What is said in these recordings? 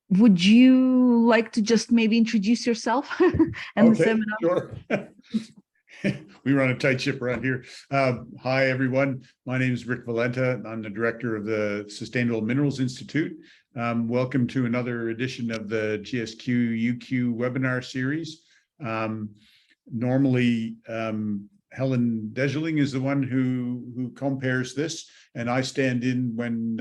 would you like to just maybe introduce yourself and the seminar? Sure. We run a tight ship around here. Hi, everyone. My name is Rick Valenta. I'm the director of the Sustainable Minerals Institute. Welcome to another edition of the GSQ UQ webinar series. Normally, Helen Degeling is the one who compares this, and I stand in when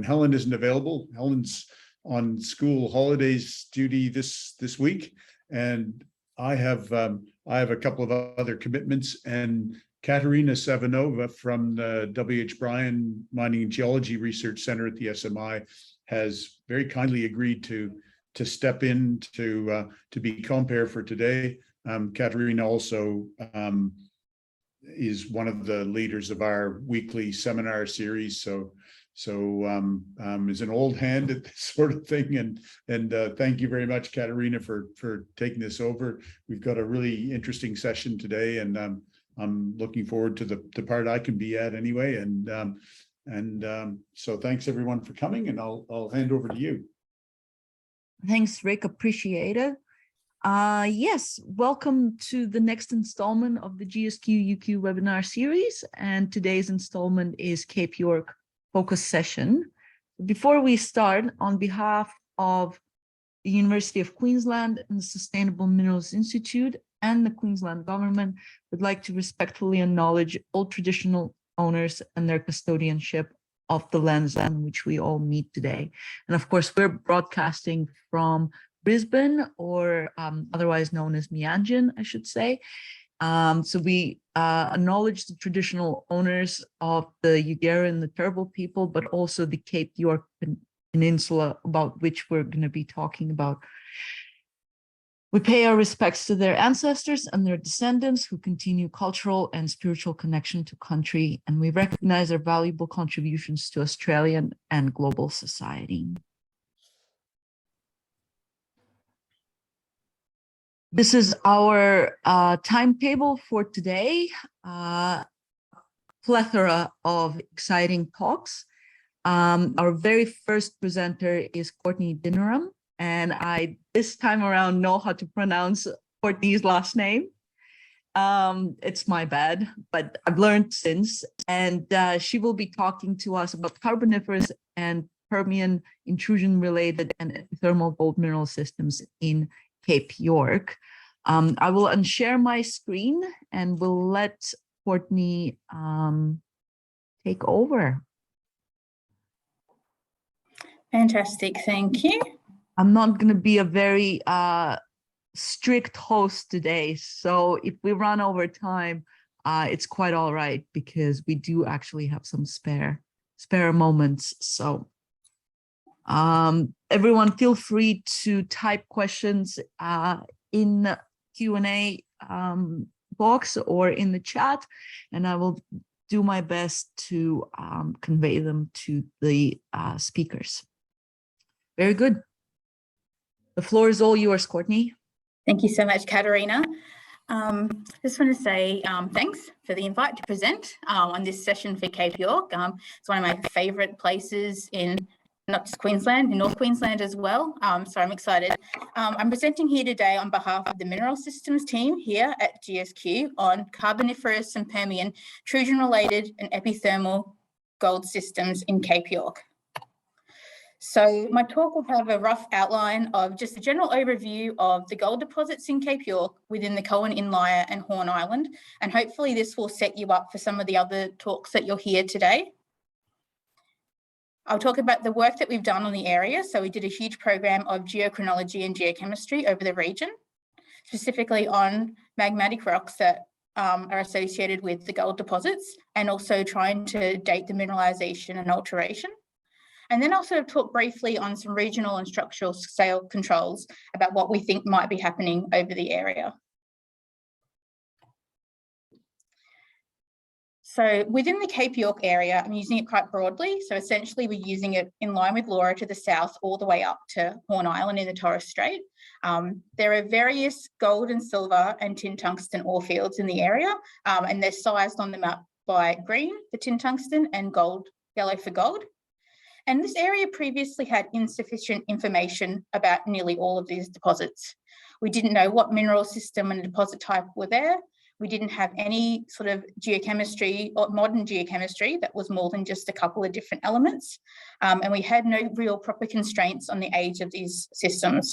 Helen isn't available. Helen's on school holidays duty this week, and I have a couple of other commitments, and Katerina Savinova from the W.H. Bryan Mining and Geology Research Center at the SMI has very kindly agreed to step in to be compere for today. Katerina also is one of the leaders of our weekly seminar series, so is an old hand at this sort of thing, and thank you very much, Katerina, for taking this over. We've got a really interesting session today, and I'm looking forward to the part I can be at anyway, and so thanks everyone for coming, and I'll hand over to you. Thanks, Rick, appreciate it. Yes, welcome to the next installment of the GSQ UQ webinar series, and today's installment is Cape York focus session. Before we start, on behalf of the University of Queensland and the Sustainable Minerals Institute and the Queensland government, would like to respectfully acknowledge all traditional owners and their custodianship of the lands on which we all meet today. And of course, we're broadcasting from Brisbane, or otherwise known as Mianjin, I should say. So we acknowledge the traditional owners of the Yugera and the Turrbal people, but also the Cape York Peninsula, about which we're going to be talking about. We pay our respects to their ancestors and their descendants who continue cultural and spiritual connection to country, and we recognize their valuable contributions to Australian and global society. This is our timetable for today. Plethora of exciting talks. Our very first presenter is Courteney Dhnaram, and I this time around know how to pronounce Courtney's last name. It's my bad, but I've learned since. And she will be talking to us about Carboniferous and Permian intrusion-related and epithermal gold mineral systems in Cape York. I will unshare my screen and we'll let Courteney take over. Fantastic, thank you. I'm not going to be a very strict host today, so if we run over time, it's quite all right, because we do actually have some spare moments. So everyone feel free to type questions in the Q&A box or in the chat, and I will do my best to convey them to the speakers. Very good. The floor is all yours, Courteney. Thank you so much, Katerina. Just want to say thanks for the invite to present on this session for Cape York. It's one of my favourite places in not just Queensland, in North Queensland as well. So I'm excited. I'm presenting here today on behalf of the Mineral Systems team here at GSQ on Carboniferous and Permian intrusion-related and epithermal gold systems in Cape York. So my talk will have a rough outline of just a general overview of the gold deposits in Cape York within the Coen, Inlier and Horn Island, and hopefully this will set you up for some of the other talks that you'll hear today. I'll talk about the work that we've done on the area. So we did a huge program of geochronology and geochemistry over the region, specifically on magmatic rocks that are associated with the gold deposits, and also trying to date the mineralization and alteration. And then also talk briefly on some regional and structural scale controls about what we think might be happening over the area. So within the Cape York area, I'm using it quite broadly. So essentially we're using it in line with Lowe to the south, all the way up to Horn Island in the Torres Strait. There are various gold and silver and tin tungsten ore fields in the area, and they're sized on the map by green for tin tungsten and gold, yellow for gold. And this area previously had insufficient information about nearly all of these deposits. We didn't know what mineral system and deposit type were there. We didn't have any sort of geochemistry or modern geochemistry that was more than just a couple of different elements. And we had no real proper constraints on the age of these systems.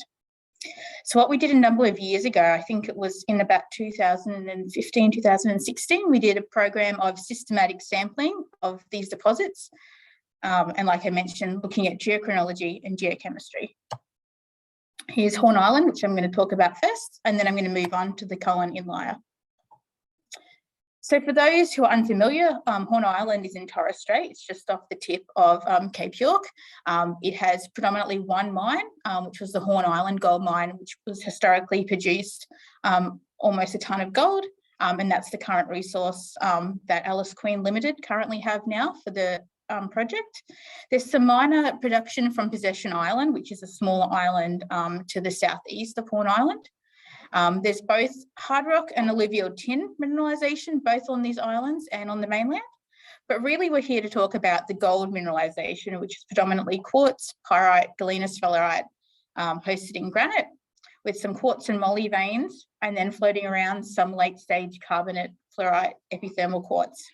So what we did a number of years ago, I think it was in about 2015, 2016, we did a program of systematic sampling of these deposits. And like I mentioned, looking at geochronology and geochemistry. Here's Horn Island, which I'm going to talk about first, and then I'm going to move on to the Coen Inlier. So for those who are unfamiliar, Horn Island is in Torres Strait. It's just off the tip of Cape York. It has predominantly one mine, which was the Horn Island gold mine, which was historically produced almost a ton of gold. And that's the current resource that Alice Queen Limited currently have now for the project. There's some minor production from Possession Island, which is a smaller island to the southeast of Horn Island. There's both hard rock and alluvial tin mineralisation, both on these islands and on the mainland. But really we're here to talk about the gold mineralisation, which is predominantly quartz, pyrite, galena sphalerite, hosted in granite, with some quartz and moly veins, and then floating around some late stage carbonate, fluorite, epithermal quartz.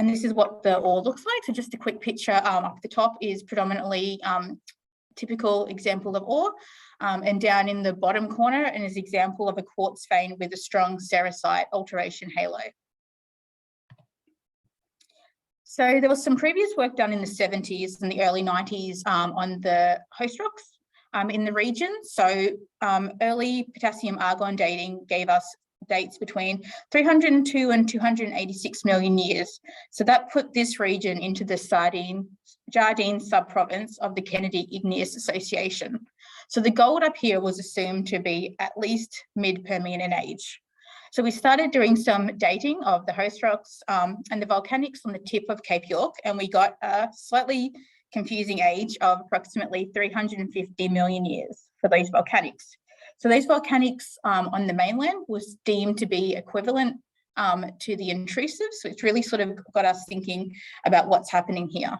And this is what the ore looks like. So just a quick picture up the top is predominantly typical example of ore, and down in the bottom corner and is example of a quartz vein with a strong sericite alteration halo. So there was some previous work done in the 70s and the early 90s on the host rocks in the region. So early potassium argon dating gave us dates between 302 and 286 million years. So that put this region into the Jardine subprovince of the Kennedy Igneous Association. So the gold up here was assumed to be at least mid-Permian in age. So we started doing some dating of the host rocks and the volcanics on the tip of Cape York, and we got a slightly confusing age of approximately 350 million years for these volcanics. So these volcanics on the mainland was deemed to be equivalent to the intrusive. So it's really sort of got us thinking about what's happening here.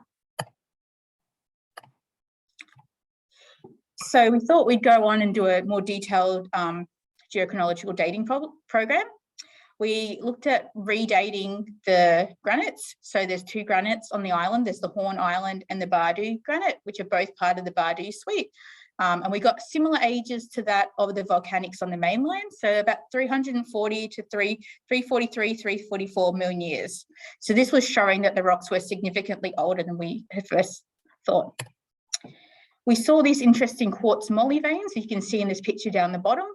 So we thought we'd go on and do a more detailed geochronological dating program. We looked at redating the granites. So there's two granites on the island. There's the Horn Island and the Bardu granite, which are both part of the Bardu suite. And we got similar ages to that of the volcanics on the mainland. So about 340 to 343, 344 million years. So this was showing that the rocks were significantly older than we had first thought. We saw these interesting quartz moly veins, you can see in this picture down the bottom,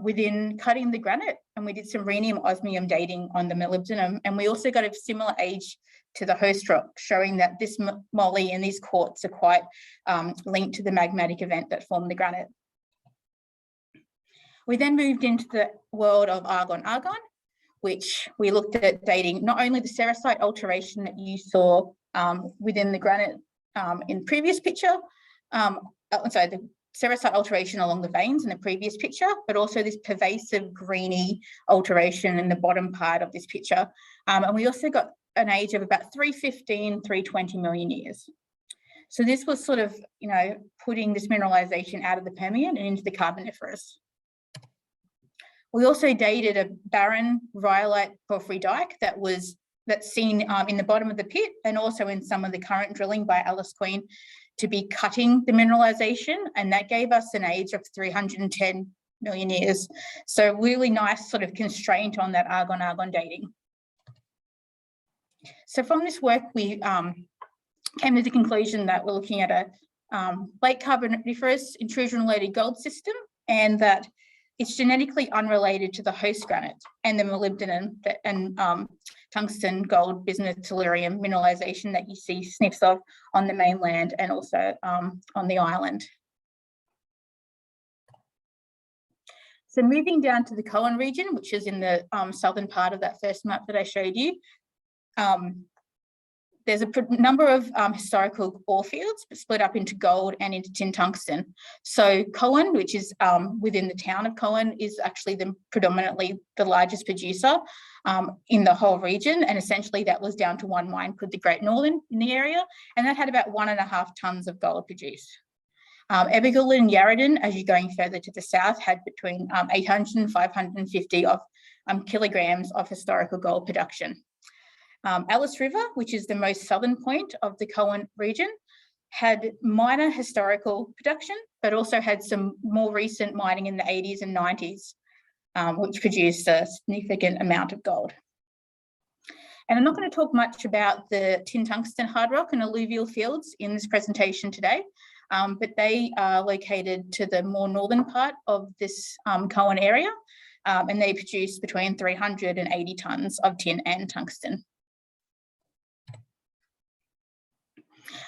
within cutting the granite, and we did some rhenium osmium dating on the molybdenum, and we also got a similar age to the host rock, showing that this moly and these quartz are quite linked to the magmatic event that formed the granite. We then moved into the world of argon-argon, which we looked at dating not only the sericite alteration that you saw within the granite in the previous picture, the sericite alteration along the veins in the previous picture, but also this pervasive greeny alteration in the bottom part of this picture. And we also got an age of about 315, 320 million years. So this was sort of, putting this mineralization out of the Permian and into the Carboniferous. We also dated a barren rhyolite porphyry dike that's seen in the bottom of the pit, and also in some of the current drilling by Alice Queen, to be cutting the mineralization, and that gave us an age of 310 million years. So really nice sort of constraint on that argon-argon dating. So from this work, we came to the conclusion that we're looking at a late Carboniferous intrusion-related gold system, and that it's genetically unrelated to the host granite and the molybdenum and tungsten, gold, bismuth, tellurium mineralization that you see sniffs of on the mainland and also on the island. So moving down to the Coen region, which is in the southern part of that first map that I showed you, there's a number of historical ore fields split up into gold and into tin tungsten. So Coen, which is within the town of Coen, is actually predominantly the largest producer in the whole region. And essentially that was down to one mine called the Great Northern in the area. And that had about 1.5 tons of gold produced. Abigail and Yarradin, as you're going further to the south, had between 800 and 550 kilograms of historical gold production. Alice River, which is the most southern point of the Coen region, had minor historical production, but also had some more recent mining in the 80s and 90s, which produced a significant amount of gold. And I'm not going to talk much about the tin tungsten hard rock and alluvial fields in this presentation today, but they are located to the more northern part of this Coen area, and they produce between 380 tonnes of tin and tungsten.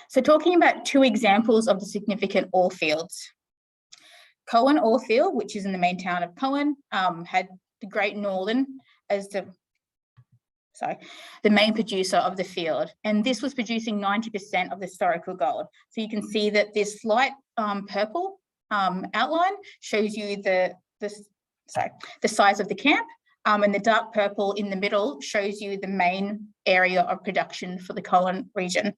So talking about two examples of the significant ore fields. Coen ore field, which is in the main town of Coen, had the Great Northern as the main producer of the field. And this was producing 90% of the historical gold. So you can see that this light purple outline shows you the size of the camp, and the dark purple in the middle shows you the main area of production for the Coen region.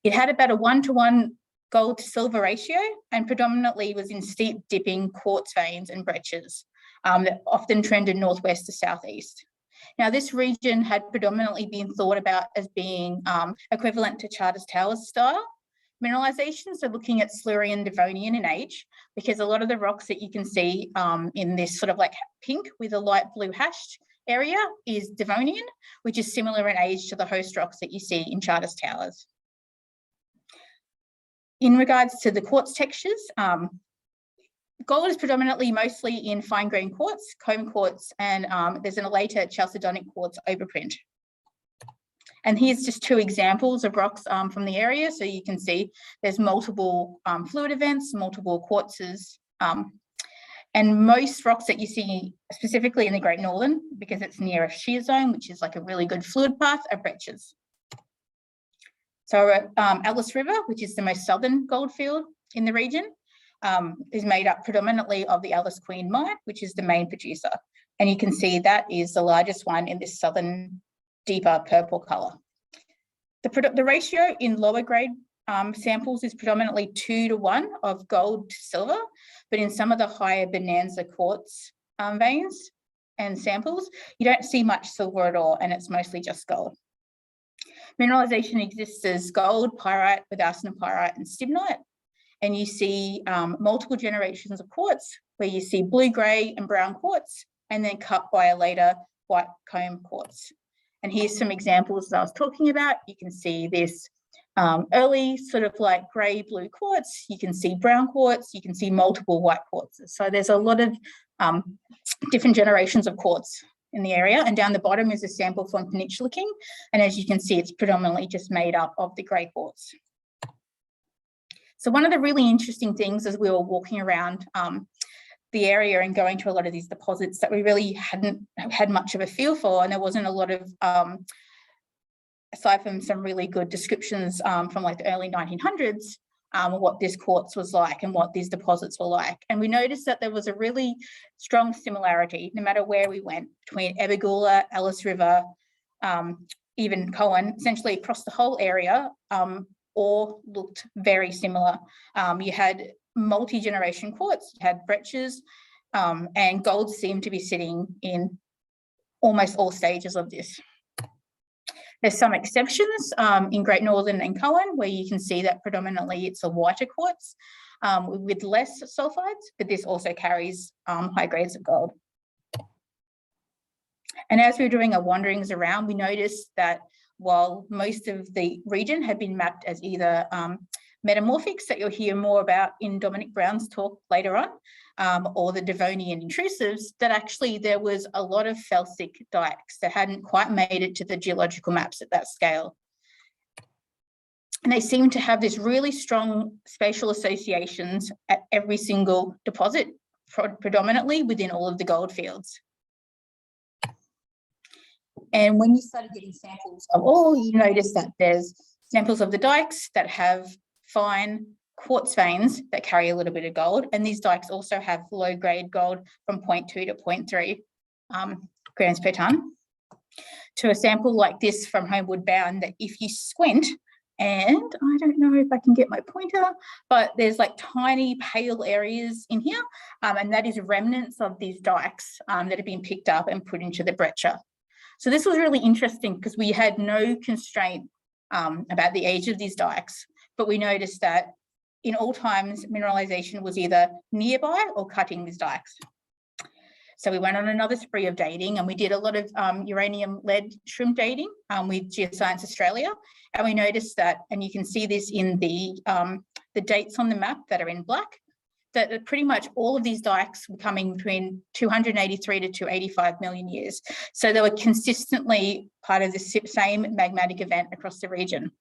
It had about a 1-to-1 gold to silver ratio and predominantly was in steep dipping quartz veins and breccias that often trended northwest to southeast. Now, this region had predominantly been thought about as being equivalent to Charters Towers style mineralization, so looking at Silurian, Devonian in age, because a lot of the rocks that you can see in this sort of like pink with a light blue hashed area is Devonian, which is similar in age to the host rocks that you see in Charters Towers. In regards to the quartz textures, gold is predominantly mostly in fine-grained quartz, comb quartz, and there's a later chalcedonic quartz overprint. And here's just two examples of rocks from the area. So you can see there's multiple fluid events, multiple quartzes, and most rocks that you see specifically in the Great Northern, because it's near a shear zone, which is like a really good fluid path, are breccias. So Alice River, which is the most southern gold field in the region, is made up predominantly of the Alice Queen mine, which is the main producer. And you can see that is the largest one in this southern, deeper purple colour. The ratio in lower grade samples is predominantly 2-to-1 of gold to silver, but in some of the higher bonanza quartz veins and samples, you don't see much silver at all, and it's mostly just gold. Mineralization exists as gold, pyrite with arsenopyrite and stibnite. And you see multiple generations of quartz where you see blue-grey and brown quartz and then cut by a later white comb quartz. And here's some examples that I was talking about. You can see this early sort of like grey-blue quartz. You can see brown quartz. You can see multiple white quartzes. So there's a lot of different generations of quartz in the area. And down the bottom is a sample from Peninsula King. And as you can see, it's predominantly just made up of the grey quartz. So one of the really interesting things as we were walking around the area and going to a lot of these deposits that we really hadn't had much of a feel for, and there wasn't a lot of, aside from some really good descriptions from like the early 1900s, what this quartz was like and what these deposits were like. And we noticed that there was a really strong similarity, no matter where we went, between Ebagula, Alice River, even Coen, essentially across the whole area, all looked very similar. You had multi-generation quartz, you had breccias, and gold seemed to be sitting in almost all stages of this. There's some exceptions in Great Northern and Coen, where you can see that predominantly it's a whiter quartz with less sulfides, but this also carries high grades of gold. And as we were doing our wanderings around, we noticed that while most of the region had been mapped as either metamorphics that you'll hear more about in Dominic Brown's talk later on, or the Devonian intrusives, that actually there was a lot of felsic dikes that hadn't quite made it to the geological maps at that scale. And they seem to have this really strong spatial associations at every single deposit, predominantly within all of the gold fields. And when you started getting samples of ore, you notice that there's samples of the dikes that have fine quartz veins that carry a little bit of gold. And these dikes also have low-grade gold from 0.2 to 0.3 grams per tonne. To a sample like this from Homewood Bound, that if you squint, and I don't know if I can get my pointer, but there's like tiny pale areas in here, and that is remnants of these dikes that have been picked up and put into the breccia. So this was really interesting because we had no constraint about the age of these dikes, but we noticed that in all times, mineralization was either nearby or cutting these dikes. So we went on another spree of dating, and we did a lot of uranium-lead shrimp dating with Geoscience Australia. And we noticed that, and you can see this in the dates on the map that are in black, that pretty much all of these dikes were coming between 283 to 285 million years. So they were consistently part of the same magmatic event across the region.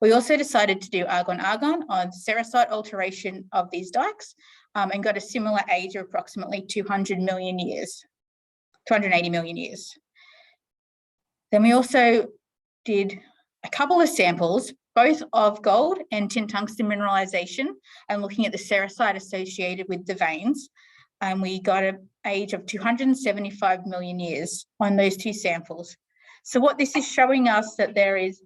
We also decided to do argon-argon on sericite alteration of these dikes, and got a similar age of approximately 200 million years, 280 million years. Then we also did a couple of samples, both of gold and tin tungsten mineralization, and looking at the sericite associated with the veins. And we got an age of 275 million years on those two samples. So what this is showing us that there is,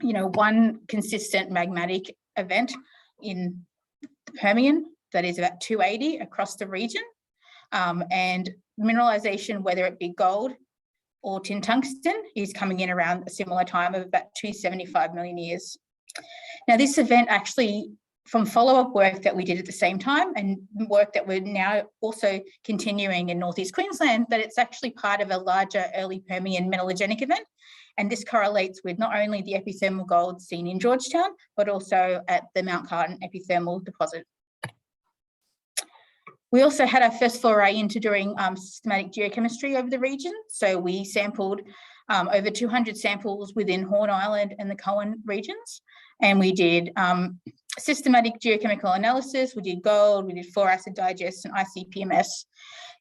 you know, one consistent magmatic event in the Permian that is about 280 across the region, and mineralization, whether it be gold or tin tungsten, is coming in around a similar time of about 275 million years. Now, this event actually, from follow-up work that we did at the same time and work that we're now also continuing in Northeast Queensland, that it's actually part of a larger early Permian metallogenic event. And this correlates with not only the epithermal gold seen in Georgetown, but also at the Mount Carlton epithermal deposit. We also had our first foray into doing systematic geochemistry over the region. So we sampled over 200 samples within Horn Island and the Coen regions. And we did systematic geochemical analysis. We did gold, we did 4-acid digest and ICP-MS.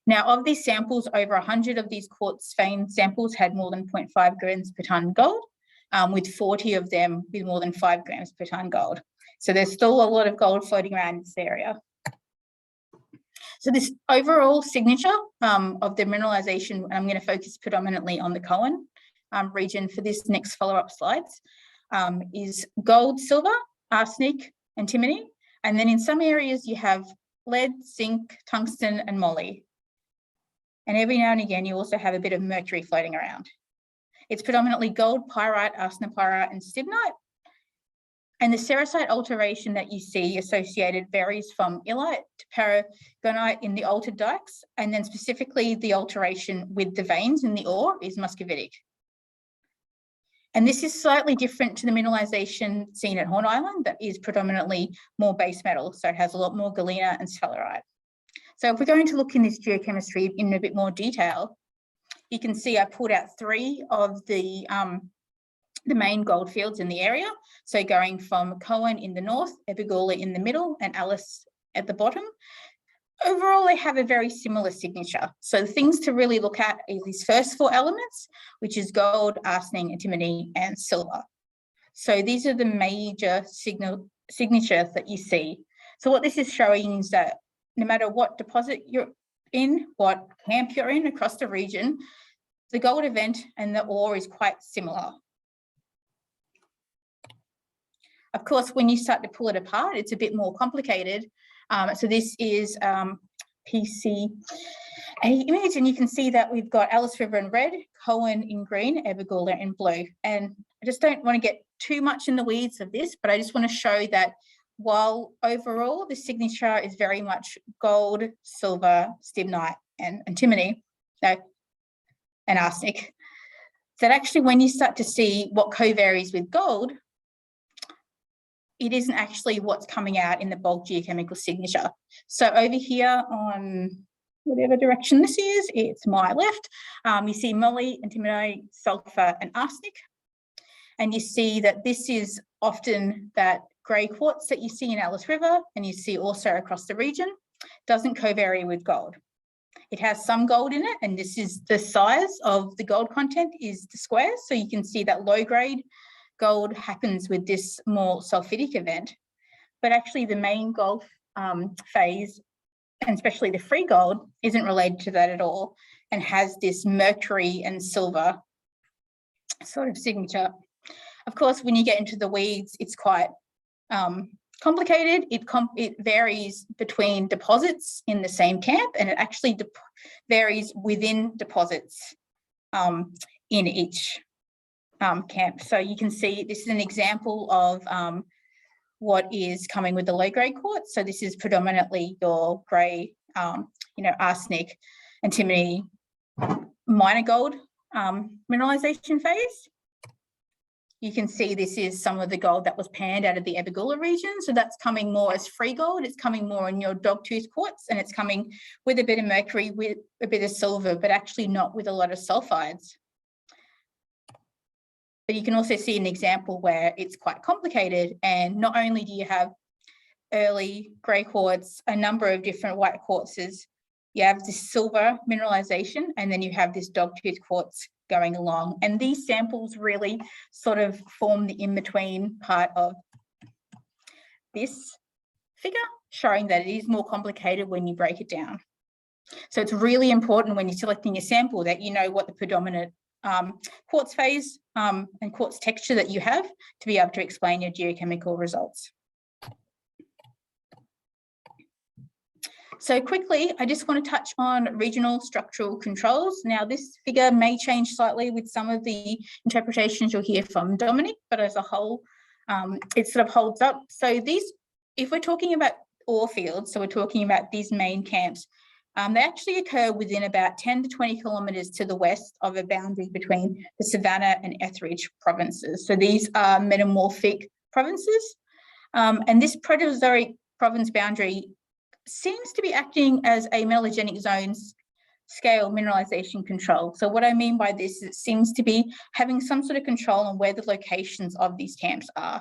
Now, of these samples, over 100 of these quartz vein samples had more than 0.5 grams per tonne gold, with 40 of them with more than 5 grams per tonne gold. So there's still a lot of gold floating around in this area. So this overall signature of the mineralization, I'm going to focus predominantly on the Coen region for this next follow-up slides, is gold, silver, arsenic, antimony. And then in some areas you have lead, zinc, tungsten, and moly. And every now and again, you also have a bit of mercury floating around. It's predominantly gold, pyrite, arsenopyrite, and stibnite. And the sericite alteration that you see associated varies from illite to paragonite in the altered dikes, and then specifically the alteration with the veins in the ore is muscovitic. And this is slightly different to the mineralization seen at Horn Island that is predominantly more base metal, so it has a lot more galena and sphalerite. So if we're going to look in this geochemistry in a bit more detail, you can see I pulled out 3 of the main gold fields in the area. So going from Coen in the north, Epigula in the middle, and Alice at the bottom. Overall, they have a very similar signature. So the things to really look at is these first 4 elements, which is gold, arsenic, antimony, and silver. So these are the major signatures that you see. So what this is showing is that no matter what deposit you're in, what camp you're in across the region, the gold event and the ore is quite similar. Of course, when you start to pull it apart, it's a bit more complicated. So this is PC image, and you can see that we've got Alice River in red, Coen in green, Epigula in blue. And I just don't want to get too much in the weeds of this, but I just want to show that while overall the signature is very much gold, silver, stibnite, and antimony, and arsenic, that actually when you start to see what co-varies with gold, it isn't actually what's coming out in the bulk geochemical signature. So over here on whatever direction this is, it's my left, you see moly, antimony, sulfur, and arsenic. And you see that this is often that grey quartz that you see in Alice River, and you see also across the region, doesn't co-vary with gold. It has some gold in it, and this is the size of the gold content is the squares. So you can see that low grade gold happens with this more sulfidic event, but actually the main gold phase, and especially the free gold, isn't related to that at all and has this mercury and silver sort of signature. Of course, when you get into the weeds, it's quite complicated. It varies between deposits in the same camp, and it actually varies within deposits in each camp. So you can see this is an example of what is coming with the low-grade quartz. So this is predominantly your grey, arsenic, antimony, minor gold mineralisation phase. You can see this is some of the gold that was panned out of the Ebagula region. So that's coming more as free gold. It's coming more in your dogtooth quartz, and it's coming with a bit of mercury, with a bit of silver, but actually not with a lot of sulfides. But you can also see an example where it's quite complicated, and not only do you have early grey quartz, a number of different white quartzes, you have this silver mineralisation, and then you have this dogtooth quartz going along. And these samples really sort of form the in-between part of this figure, showing that it is more complicated when you break it down. So it's really important when you're selecting your sample that you know what the predominant quartz phase and quartz texture that you have to be able to explain your geochemical results. So quickly, I just want to touch on regional structural controls. Now, this figure may change slightly with some of the interpretations you'll hear from Dominic, but as a whole, it sort of holds up. So these, if we're talking about ore fields, so we're talking about these main camps, they actually occur within about 10 to 20 kilometres to the west of a boundary between the Savannah and Etheridge provinces. So these are metamorphic provinces, and this Proterozoic province boundary seems to be acting as a metallogenic zones scale mineralisation control. So what I mean by this is it seems to be having some sort of control on where the locations of these camps are.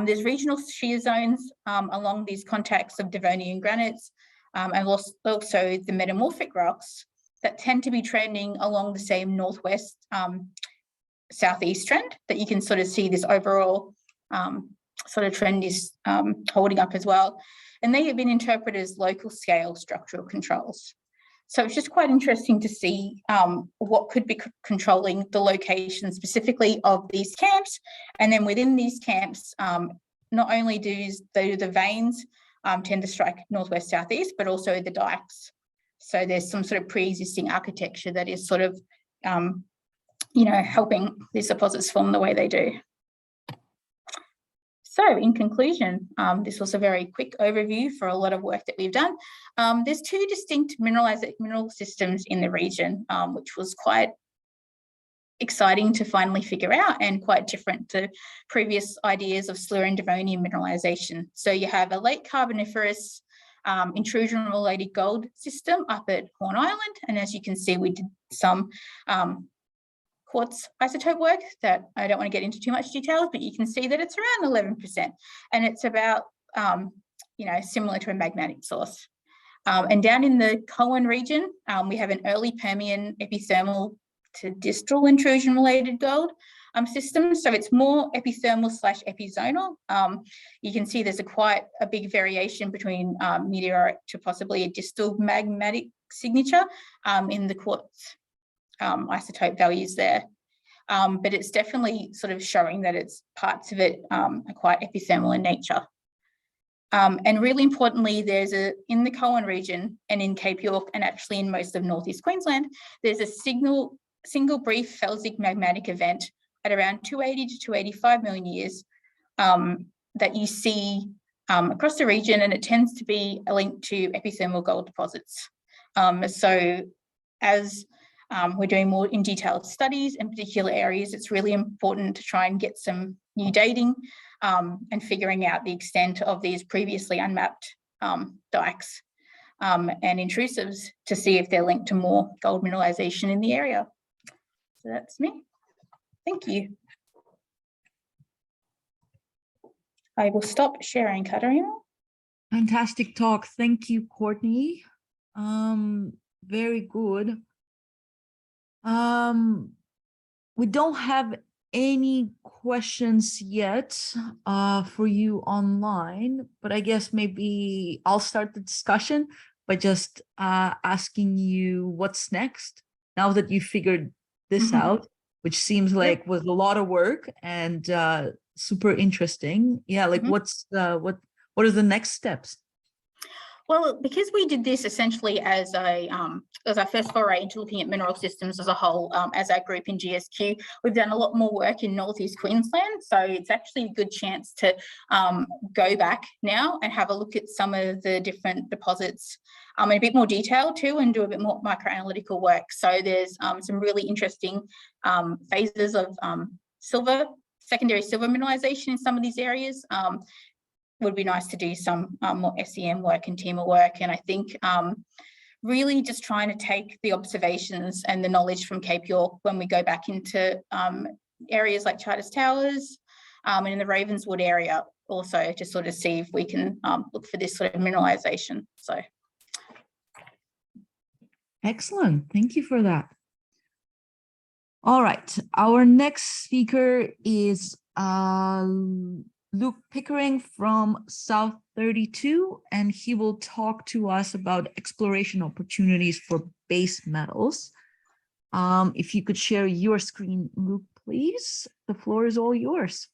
There's regional shear zones along these contacts of Devonian granites, and also the metamorphic rocks that tend to be trending along the same northwest southeast trend, that you can sort of see this overall sort of trend is holding up as well. And they have been interpreted as local scale structural controls. So it's just quite interesting to see what could be controlling the location specifically of these camps. And then within these camps, not only do the veins tend to strike northwest, southeast, but also the dikes. So there's some sort of pre-existing architecture that is sort of, helping these deposits form the way they do. So in conclusion, this was a very quick overview for a lot of work that we've done. There's two distinct mineral systems in the region, which was quite exciting to finally figure out and quite different to previous ideas of Silurian Devonian mineralization. So you have a late Carboniferous intrusion-related gold system up at Horn Island. And as you can see, we did some quartz isotope work that I don't want to get into too much details, but you can see that it's around 11%, and it's about, similar to a magmatic source. And down in the Coen region, we have an early Permian epithermal to distal intrusion-related gold system. So it's more epithermal / epizonal. You can see there's quite a big variation between meteoric to possibly a distal magmatic signature in the quartz isotope values there. But it's definitely sort of showing that it's parts of it are quite epithermal in nature. And really importantly, there's in the Coen region and in Cape York, and actually in most of northeast Queensland, there's a single brief felsic magmatic event at around 280 to 285 million years that you see across the region, and it tends to be linked to epithermal gold deposits. So as we're doing more in detailed studies in particular areas, it's really important to try and get some new dating and figuring out the extent of these previously unmapped dikes and intrusives to see if they're linked to more gold mineralization in the area. So that's me. Thank you. I will stop sharing, Katerina. Fantastic talk. Thank you, Courtney. very good. We don't have any questions yet for you online, but I guess maybe I'll start the discussion by just asking you what's next now that you figured this out, which seems like was a lot of work and super interesting. Yeah, like what are the next steps? Well, because we did this essentially as our first foray into looking at mineral systems as a whole, as our group in GSQ, we've done a lot more work in northeast Queensland. So it's actually a good chance to go back now and have a look at some of the different deposits in a bit more detail too, and do a bit more microanalytical work. So there's some really interesting phases of secondary silver mineralization in some of these areas. Would be nice to do some more SEM work and TEMA work. And I think really just trying to take the observations and the knowledge from Cape York when we go back into areas like Charters Towers and in the Ravenswood area also to sort of see if we can look for this sort of mineralization. So. Excellent. Thank you for that. All right. Our next speaker is Luke Pickering from South 32, and he will talk to us about exploration opportunities for base metals. If you could share your screen, Luke, please. The floor is all yours.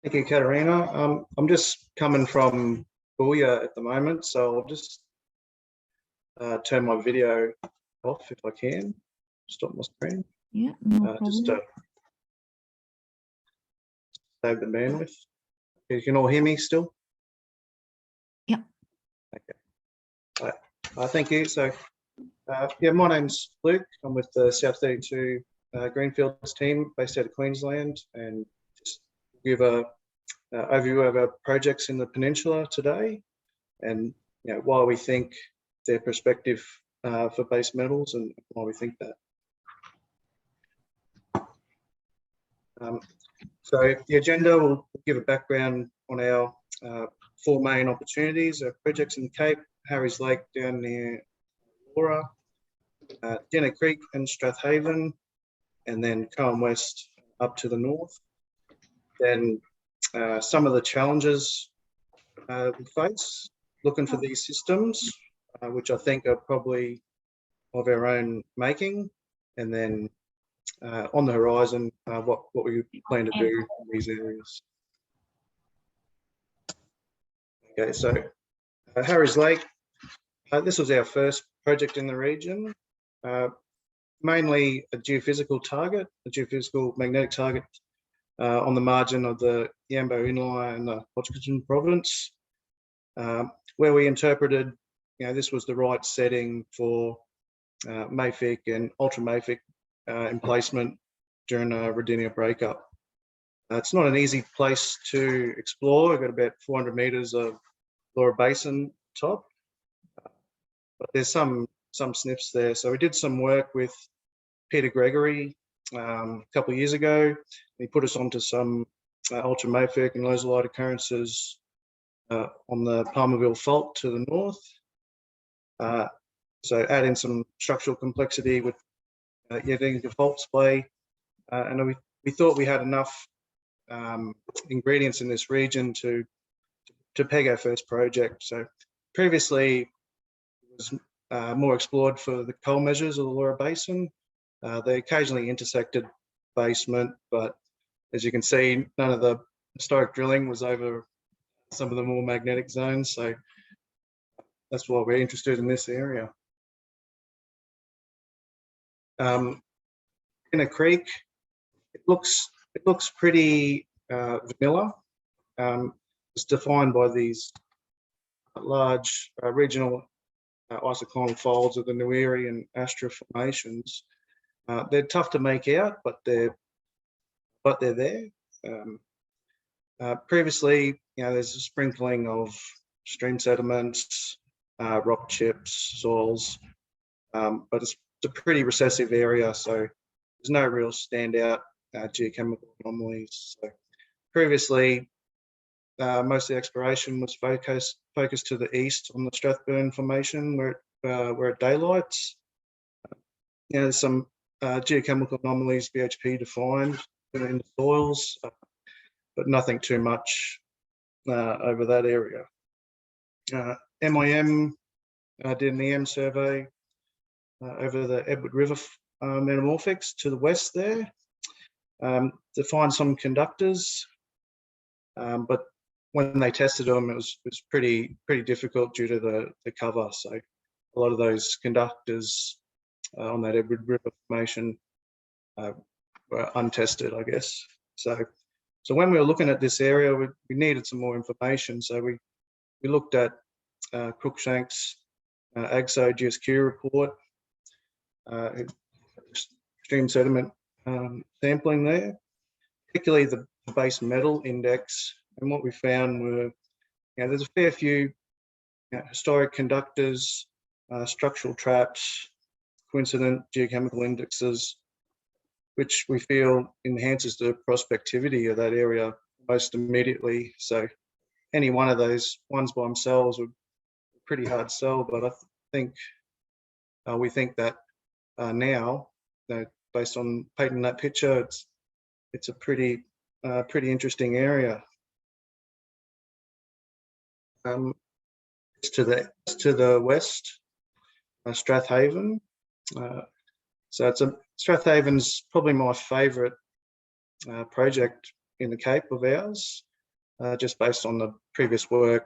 Thank you, Katerina. I'm just coming from Booyah at the moment, so I'll just turn my video off if I can. Stop my screen. Yeah, no problem. Just save the bandwidth. You can all hear me still? Yeah. Okay. Thank you. So, yeah, my name's Luke. I'm with the South 32 Greenfields team based out of Queensland, and just give a overview of our projects in the Peninsula today, and why we think they're prospective for base metals and why we think that. So the agenda will give a background on our four main opportunities, our projects in the Cape, Harry's Lake down near Laura, Denner Creek and Strathaven, and then Coen West up to the north. Then some of the challenges we face looking for these systems, which I think are probably of our own making, and then on the horizon, what we plan to do in these areas. Okay, so Harry's Lake, this was our first project in the region, mainly a geophysical target, a geophysical magnetic target on the margin of the Yambo Inlier and the Hodgkin province, where we interpreted, this was the right setting for mafic and ultramafic emplacement during a Rodinia breakup. It's not an easy place to explore. We've got about 400 meters of Laura Basin top, but there's some sniffs there. So we did some work with Peter Gregory a couple of years ago. He put us onto some ultramafic and lozolite occurrences on the Palmerville Fault to the north. So add in some structural complexity with getting the fault splay, and we thought we had enough ingredients in this region to peg our first project. So previously it was more explored for the coal measures of the Laura Basin. They occasionally intersected basement, but as you can see, none of the historic drilling was over some of the more magnetic zones. So that's why we're interested in this area. In a creek, it looks pretty vanilla. It's defined by these large regional isoclinal folds of the Nuiri and Astra formations. They're tough to make out, but they're there. Previously, there's a sprinkling of stream sediments, rock chips, soils, but it's a pretty recessive area, so there's no real standout geochemical anomalies. So previously, most of the exploration was focused to the east on the Strathburn Formation, where it were at daylight. There's some geochemical anomalies, BHP defined in the soils, but nothing too much over that area. MIM did an EM survey over the Edward River metamorphics to the west there, to find some conductors, but when they tested them, it was pretty difficult due to the cover. So a lot of those conductors on that Edward River formation were untested, I guess. So when we were looking at this area, we needed some more information. So we looked at Cruikshank's AGSO GSQ report, extreme sediment sampling there, particularly the base metal index. And what we found were, there's a fair few historic conductors, structural traps, coincident geochemical indexes, which we feel enhances the prospectivity of that area most immediately. So any one of those ones by themselves would be pretty hard sell, but I think we think that now, based on painting that picture, it's a pretty interesting area. To the west, Strathaven. So Strathaven's probably my favourite project in the Cape of ours, just based on the previous work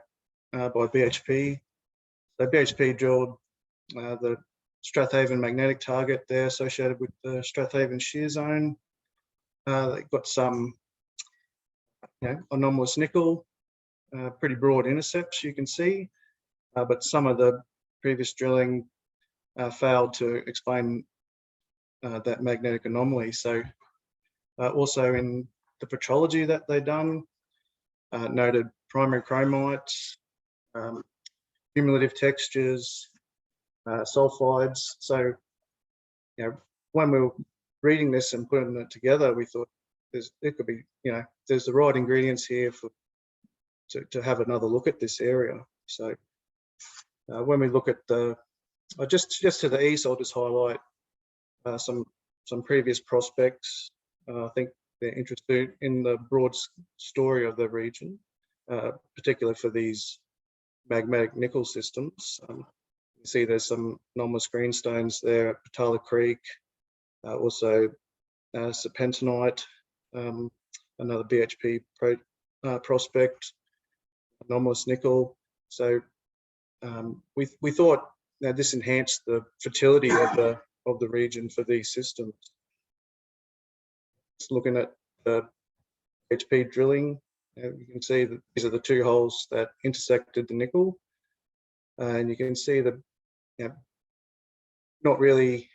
by BHP. So BHP drilled the Strathaven magnetic target there associated with the Strathaven shear zone. They got some anomalous nickel, pretty broad intercepts you can see, but some of the previous drilling failed to explain that magnetic anomaly. So also in the petrology that they done, noted primary chromites, cumulative textures, sulfides. So when we were reading this and putting it together, we thought it could be, there's the right ingredients here to have another look at this area. So when we look at just to the east, I'll just highlight some previous prospects. I think they're interested in the broad story of the region, particularly for these magmatic nickel systems. You see there's some anomalous greenstones there at Patala Creek, also serpentinite, another BHP prospect, anomalous nickel. So we thought this enhanced the fertility of the region for these systems. Just looking at the BHP drilling, you can see that these are the two holes that intersected the nickel, and you can see that not really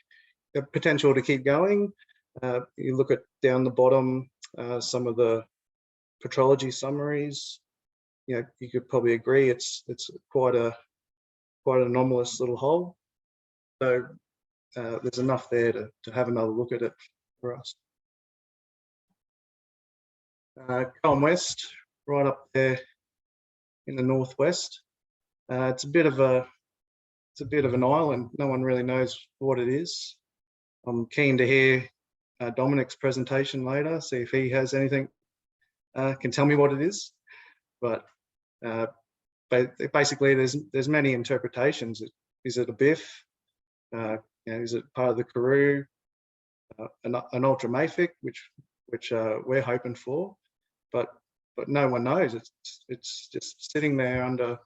a potential to keep going. You look at down the bottom, some of the petrology summaries. You could probably agree it's quite an anomalous little hole. So there's enough there to have another look at it for us. Coen West, right up there in the northwest. It's a bit of an island. No one really knows what it is. I'm keen to hear Dominic's presentation later, see if he has anything, can tell me what it is. But basically, there's many interpretations. Is it a BIF? Is it part of the Karoo? An ultramafic, which we're hoping for, but no one knows. It's just sitting there under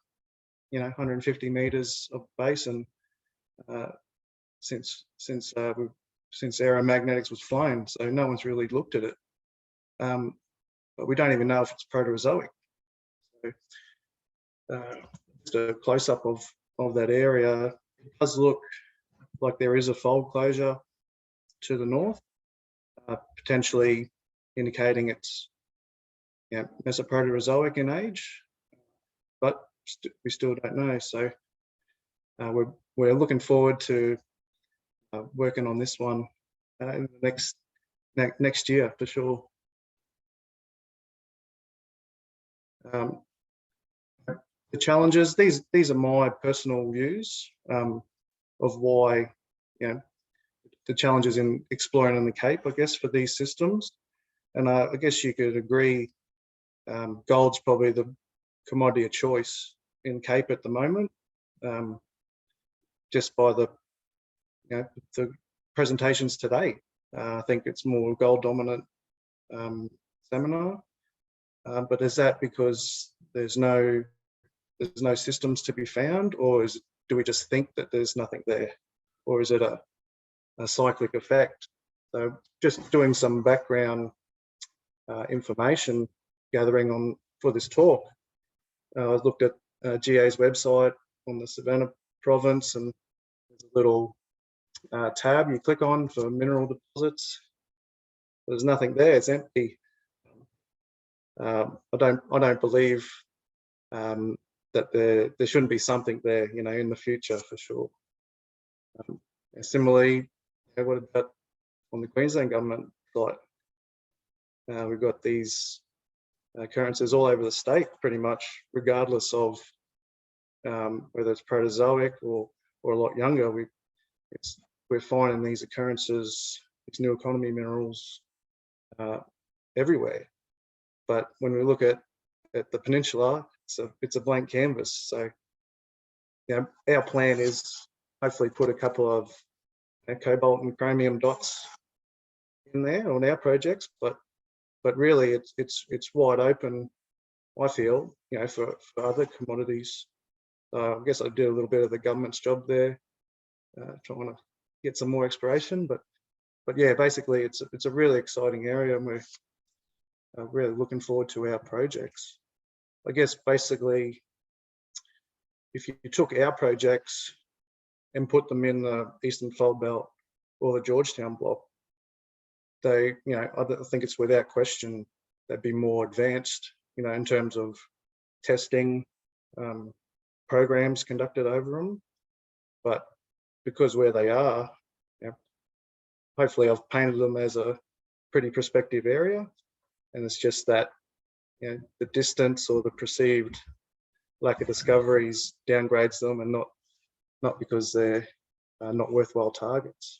150 meters of basin since aeromagnetics was flown, so no one's really looked at it. But we don't even know if it's Proterozoic. So just a close-up of that area. It does look like there is a fold closure to the north, potentially indicating it's Mesoproterozoic in age, but we still don't know. So we're looking forward to working on this one in the next year for sure. The challenges, these are my personal views. why, you know, the challenges in exploring in the Cape, I guess, for these systems. And I guess you could agree, gold's probably the commodity of choice in Cape at the moment, just by the, you know, the presentations today. I think it's more gold dominant seminar, but is that because there's no systems to be found, or do we just think that there's nothing there, or is it a cyclic effect? So just doing some background information gathering for this talk. I looked at GA's website on the Savannah province, and there's a little tab you click on for mineral deposits. There's nothing there; it's empty. I don't believe that there shouldn't be something there, you know, in the future for sure. Similarly, what about on the Queensland government site? We've got these occurrences all over the state, pretty much, regardless of whether it's Proterozoic or a lot younger. We're finding these occurrences, these new economy minerals, everywhere. But when we look at the Peninsula, it's a blank canvas. So, you know, our plan is hopefully put a couple of cobalt and chromium dots in there on our projects, but really it's wide open, I feel, you know, for other commodities. I guess I did a little bit of the government's job there, trying to get some more exploration, but yeah, basically it's a really exciting area, and we're really looking forward to our projects. I guess basically, if you took our projects and put them in the Eastern Fold Belt or the Georgetown block, they, you know, I think it's without question they'd be more advanced, you know, in terms of testing, programs conducted over them. But because where they are, you know, hopefully I've painted them as a pretty prospective area, and it's just that, you know, the distance or the perceived lack of discoveries downgrades them, and not because they're not worthwhile targets.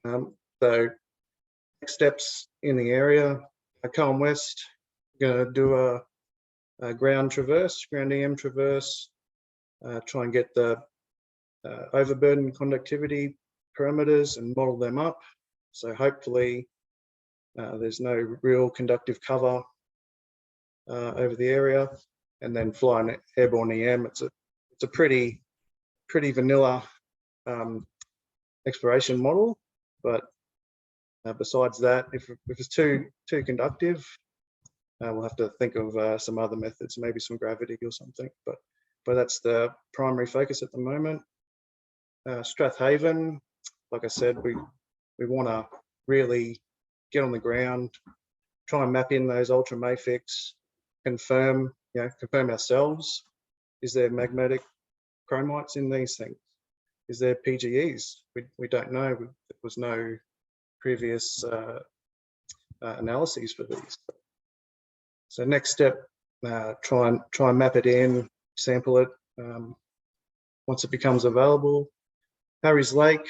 So next steps in the area, Coen West, we're going to do a ground EM traverse, try and get the overburden conductivity parameters and model them up. So hopefully there's no real conductive cover over the area, and then fly an airborne EM. It's a pretty vanilla exploration model, but besides that, if it's too conductive, we'll have to think of some other methods, maybe some gravity or something. But that's the primary focus at the moment. Strathaven, like I said, we want to really get on the ground, try and map in those ultramafics, confirm ourselves. Is there magmatic chromites in these things? Is there PGEs? We don't know. There was no previous analyses for these. So next step, try and map it in, sample it once it becomes available. Harry's Lake,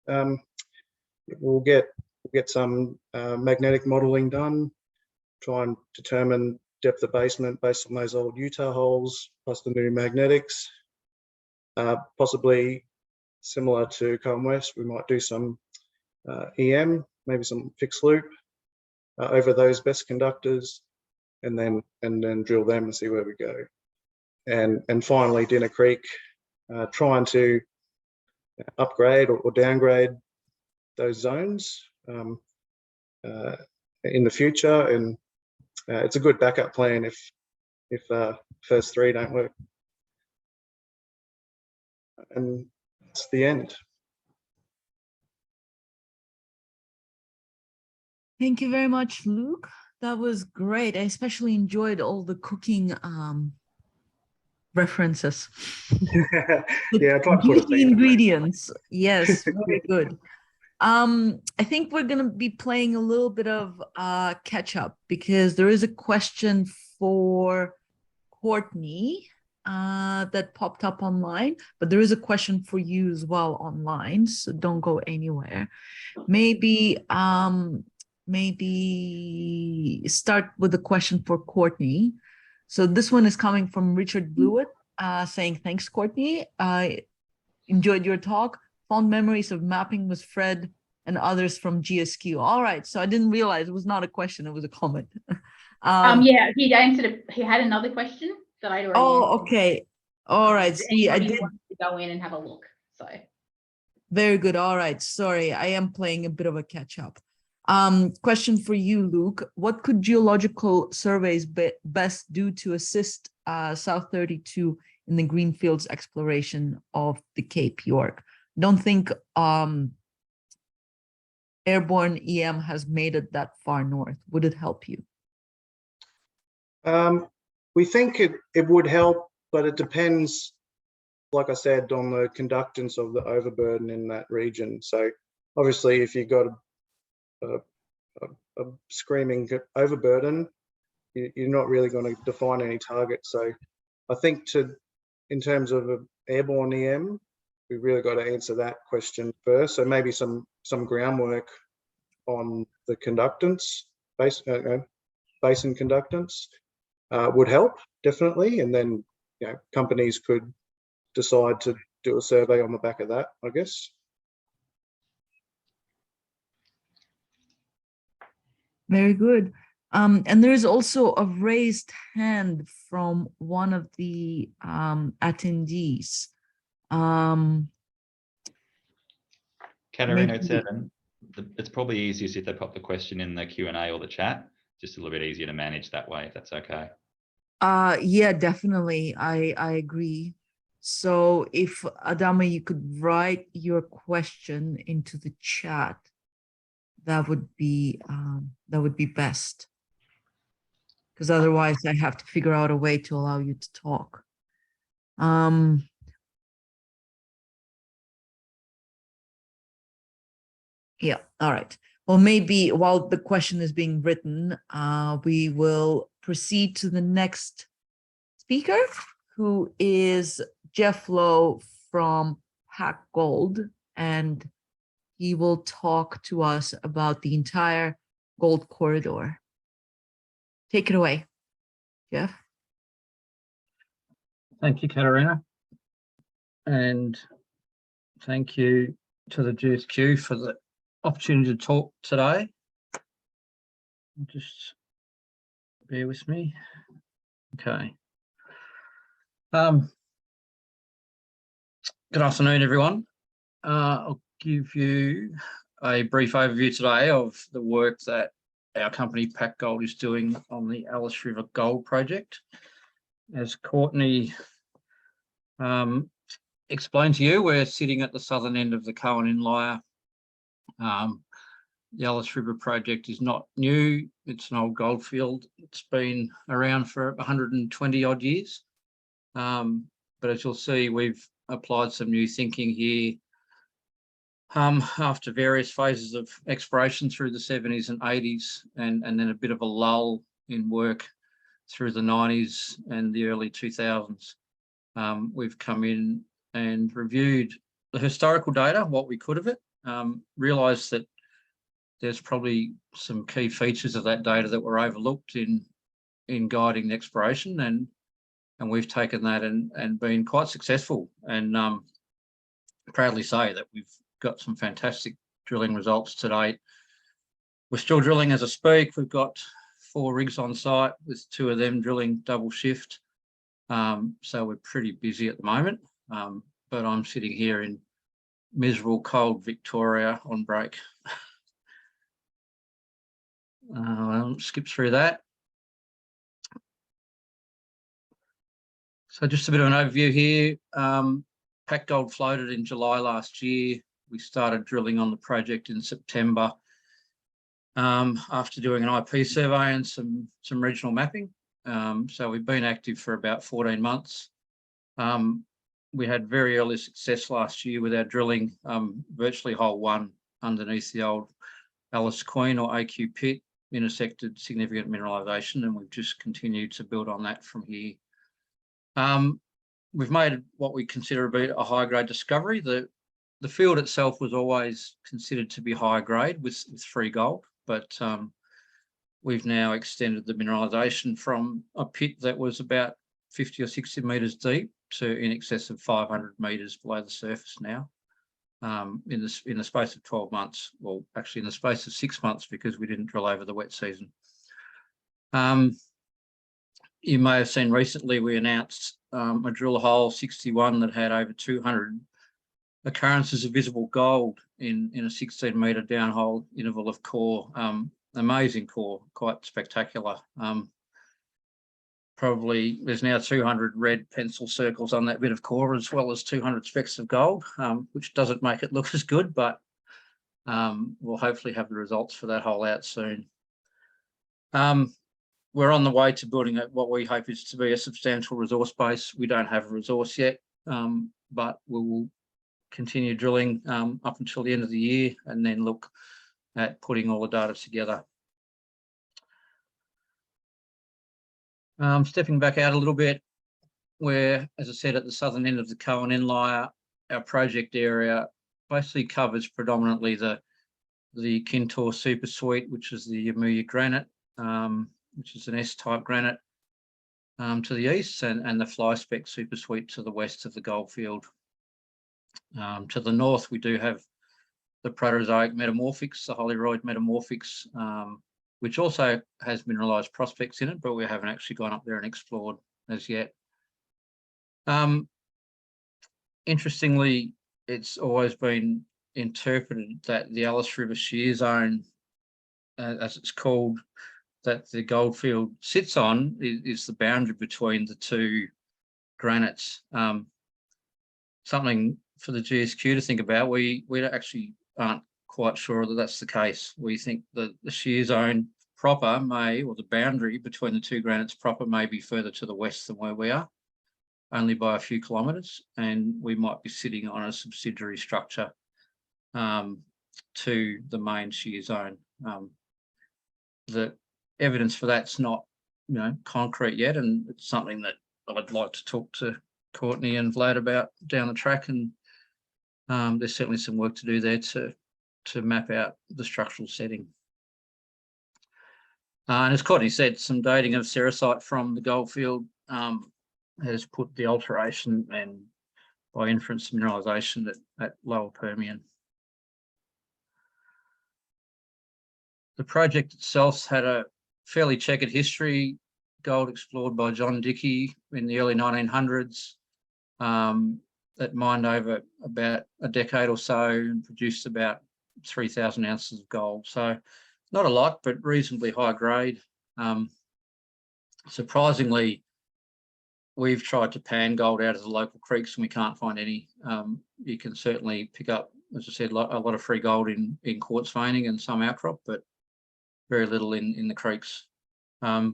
we'll get some magnetic modeling done, try and determine depth of basement based on those old Utah holes, plus the new magnetics. Possibly similar to Coen West, we might do some EM, maybe some fixed loop over those best conductors, and then drill them and see where we go. And finally, Dinner Creek, trying to upgrade or downgrade those zones in the future, and it's a good backup plan if first three don't work. And that's the end. Thank you very much, Luke. That was great. I especially enjoyed all the cooking references. Yeah, I tried to put it the ingredients. Yes, very good. I think we're going to be playing a little bit of catch up, because there is a question for Courtney that popped up online, but there is a question for you as well online, so don't go anywhere. Maybe start with a question for Courtney. So this one is coming from Richard Blewett, saying, thanks, Courtney. I enjoyed your talk. Fond memories of mapping with Fred and others from GSQ. All right, so I didn't realize it was not a question, it was a comment. Yeah, he answered it. He had another question that I'd already answered. Okay. All right. See, I did want to go in and have a look. So very good. All right. Sorry, I am playing a bit of a catch up. Question for you, Luke. What could geological surveys best do to assist South 32 in the greenfields exploration of the Cape York? Don't think airborne EM has made it that far north. Would it help you? We think it would help, but it depends, like I said, on the conductance of the overburden in that region. So obviously, if you've got a screaming overburden, you're not really going to define any target. So I think in terms of an airborne EM, we really got to answer that question first. So maybe some groundwork on the conductance, basin conductance would help, definitely. And then, companies could decide to do a survey on the back of that, I guess. Very good. And there's also a raised hand from one of the attendees. Katerina, it's probably easiest if they pop the question in the Q&A or the chat. Just a little bit easier to manage that way, if that's okay. Yeah, definitely. I agree. So if Adama, you could write your question into the chat, that would be best. Because otherwise I have to figure out a way to allow you to talk. Yeah, all right. Well, maybe while the question is being written, we will proceed to the next speaker, who is Geoff Lowe from PacGold, and he will talk to us about the entire gold corridor. Take it away, Geoff. Thank you, Katerina. And thank you to the GSQ for the opportunity to talk today. Just bear with me. Okay. Good afternoon, everyone. I'll give you a brief overview today of the work that our company PacGold is doing on the Alice River Gold Project. As Courtney explained to you, we're sitting at the southern end of the Coen Inlier. The Alice River project is not new. It's an old gold field. It's been around for 120 odd years. But as you'll see, we've applied some new thinking here after various phases of exploration through the 70s and 80s, and then a bit of a lull in work through the 90s and the early 2000s. We've come in and reviewed the historical data, what we could of it, realised that there's probably some key features of that data that were overlooked in guiding the exploration, and we've taken that and been quite successful, and proudly say that we've got some fantastic drilling results to date. We're still drilling as I speak. We've got 4 rigs on site, with 2 of them drilling double shift. So we're pretty busy at the moment, but I'm sitting here in miserable cold Victoria on break. I'll skip through that. So just a bit of an overview here. PacGold floated in July last year. We started drilling on the project in September after doing an IP survey and some regional mapping. So we've been active for about 14 months. We had very early success last year with our drilling, virtually hole 1 underneath the old Alice Queen or AQ pit intersected significant mineralisation, and we've just continued to build on that from here. we've made what we consider to be a high grade discovery. The field itself was always considered to be high grade with free gold, but we've now extended the mineralisation from a pit that was about 50 or 60 metres deep to in excess of 500 metres below the surface now. In the space of 12 months, well, actually in the space of 6 months, because we didn't drill over the wet season. You may have seen recently we announced a drill hole 61 that had over 200 occurrences of visible gold in a 16-metre downhole interval of core. Amazing core, quite spectacular. Probably there's now 200 red pencil circles on that bit of core, as well as 200 specks of gold, which doesn't make it look as good, but we'll hopefully have the results for that hole out soon. We're on the way to building what we hope is to be a substantial resource base. We don't have a resource yet, but we will continue drilling up until the end of the year and then look at putting all the data together. Stepping back out a little bit, where, as I said, at the southern end of the Coen Inlier, our project area basically covers predominantly the Kintor Super Suite, which is the Inlier granite, which is an S-type granite to the east, and the Fly Spec Super Suite to the west of the goldfield. To the north, we do have the Proterozoic metamorphics, the Holyroyd metamorphics, which also has mineralised prospects in it, but we haven't actually gone up there and explored as yet. Interestingly, it's always been interpreted that the Alice River Shear Zone, as it's called, that the goldfield sits on is the boundary between the two granites. Something for the GSQ to think about. We actually aren't quite sure that that's the case. We think that the shear zone proper may, or the boundary between the two granites proper, may be further to the west than where we are, only by a few kilometres, and we might be sitting on a subsidiary structure to the main shear zone. The evidence for that's not, concrete yet, and it's something that I'd like to talk to Courtney and Vlad about down the track, and there's certainly some work to do there to map out the structural setting. And as Courtney said, some dating of sericite from the goldfield has put the alteration and, by inference, mineralisation at Lower Permian. The project itself had a fairly checkered history. Gold explored by John Dickey in the early 1900s. That mined over about a decade or so and produced about 3,000 ounces of gold. So not a lot, but reasonably high grade. Surprisingly, we've tried to pan gold out of the local creeks and we can't find any. You can certainly pick up, as I said, a lot of free gold in quartz veining and some outcrop, but very little in the creeks. The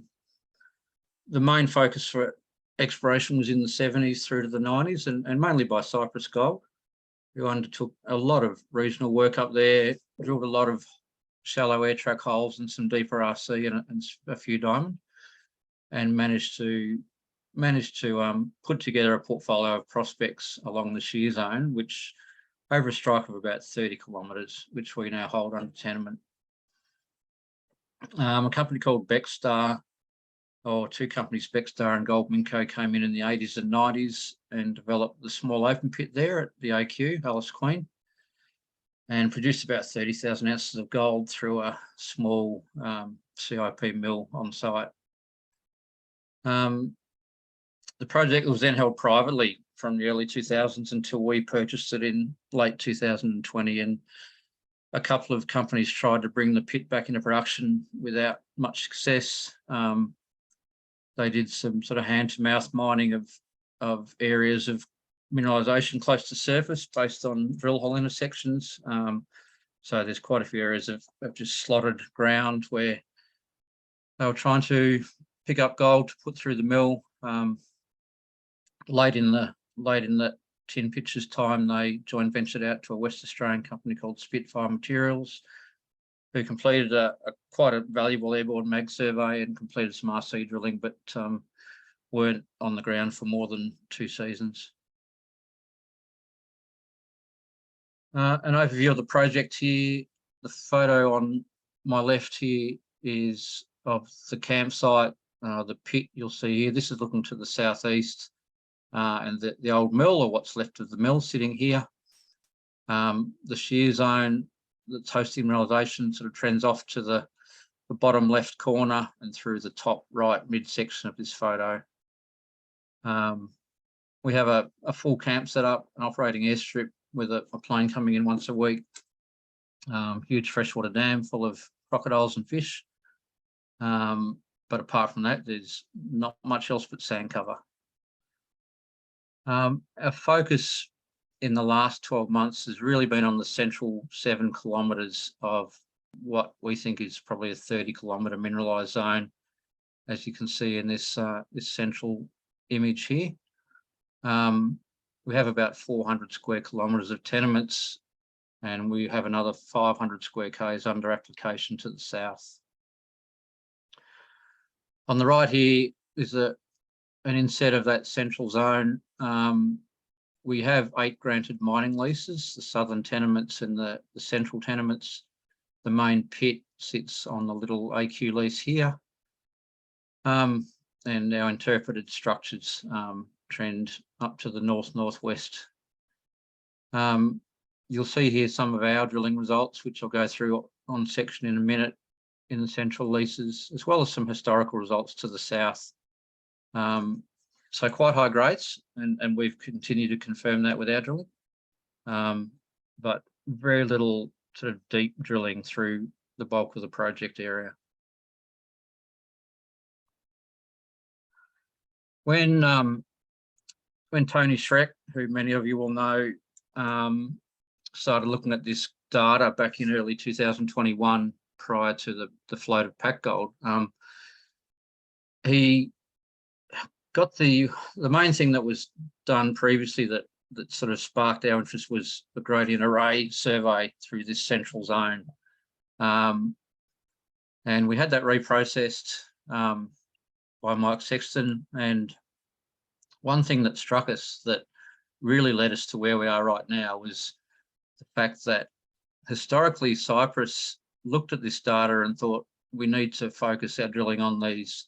main focus for exploration was in the 70s through to the 90s, and mainly by Cypress Gold, who undertook a lot of regional work up there, drilled a lot of shallow air track holes and some deeper RC and a few diamond, and managed to put together a portfolio of prospects along the shear zone, which over a strike of about 30 kilometres, which we now hold under tenement. A company called Beckstar, or two companies, Beckstar and Goldminco, came in the 80s and 90s and developed the small open pit there at the AQ, Alice Queen, and produced about 30,000 ounces of gold through a small CIP mill on site. The project was then held privately from the early 2000s until we purchased it in late 2020, and a couple of companies tried to bring the pit back into production without much success. They did some sort of hand-to-mouth mining of areas of mineralisation close to surface based on drill hole intersections. So there's quite a few areas of just slotted ground where they were trying to pick up gold to put through the mill. Late in that tin pitcher's time, they joint ventured out to a West Australian company called Spitfire Materials, who completed quite a valuable airborne mag survey and completed some RC drilling, but weren't on the ground for more than 2 seasons. An overview of the project here. The photo on my left here is of the campsite, the pit you'll see here. This is looking to the southeast, and the old mill, or what's left of the mill, sitting here. The shear zone that's hosting mineralisation sort of trends off to the bottom left corner and through the top right midsection of this photo. We have a full camp set up, an operating airstrip with a plane coming in once a week. Huge freshwater dam full of crocodiles and fish. But apart from that, there's not much else but sand cover. Our focus in the last 12 months has really been on the central 7 kilometres of what we think is probably a 30-kilometre mineralised zone, as you can see in this central image here. We have about 400 square kilometres of tenements, and we have another 500 square k's under application to the south. On the right here is an inset of that central zone. We have 8 granted mining leases, the southern tenements and the central tenements. The main pit sits on the little AQ lease here. And our interpreted structures trend up to the north-northwest. You'll see here some of our drilling results, which I'll go through on section in a minute, in the central leases, as well as some historical results to the south. So quite high grades, and we've continued to confirm that with our drilling, but very little sort of deep drilling through the bulk of the project area. When Tony Schreck, who many of you will know, started looking at this data back in early 2021, prior to the float of PacGold, he got the main thing that was done previously that sort of sparked our interest was the gradient array survey through this central zone. And we had that reprocessed by Mike Sexton, and one thing that struck us that really led us to where we are right now was the fact that historically Cyprus looked at this data and thought we need to focus our drilling on these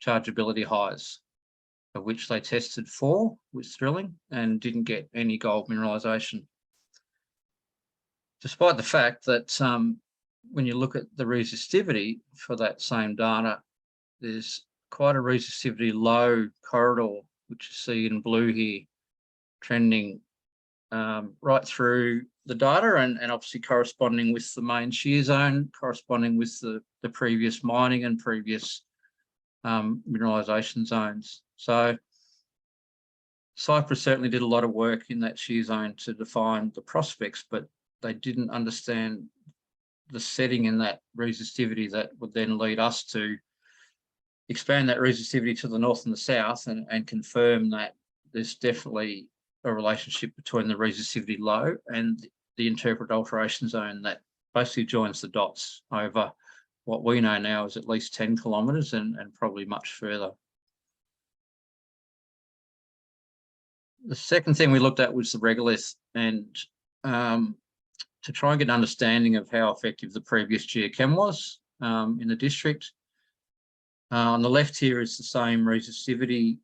chargeability highs, of which they tested 4 with drilling and didn't get any gold mineralisation. Despite the fact that when you look at the resistivity for that same data, there's quite a resistivity low corridor, which you see in blue here, trending right through the data and obviously corresponding with the main shear zone, corresponding with the previous mining and previous mineralisation zones. So Cyprus certainly did a lot of work in that shear zone to define the prospects, but they didn't understand the setting in that resistivity that would then lead us to expand that resistivity to the north and the south and confirm that there's definitely a relationship between the resistivity low and the interpreted alteration zone that basically joins the dots over what we know now is at least 10 kilometres and probably much further. The second thing we looked at was the regolith, and to try and get an understanding of how effective the previous geochem was in the district. On the left here is the same resistivity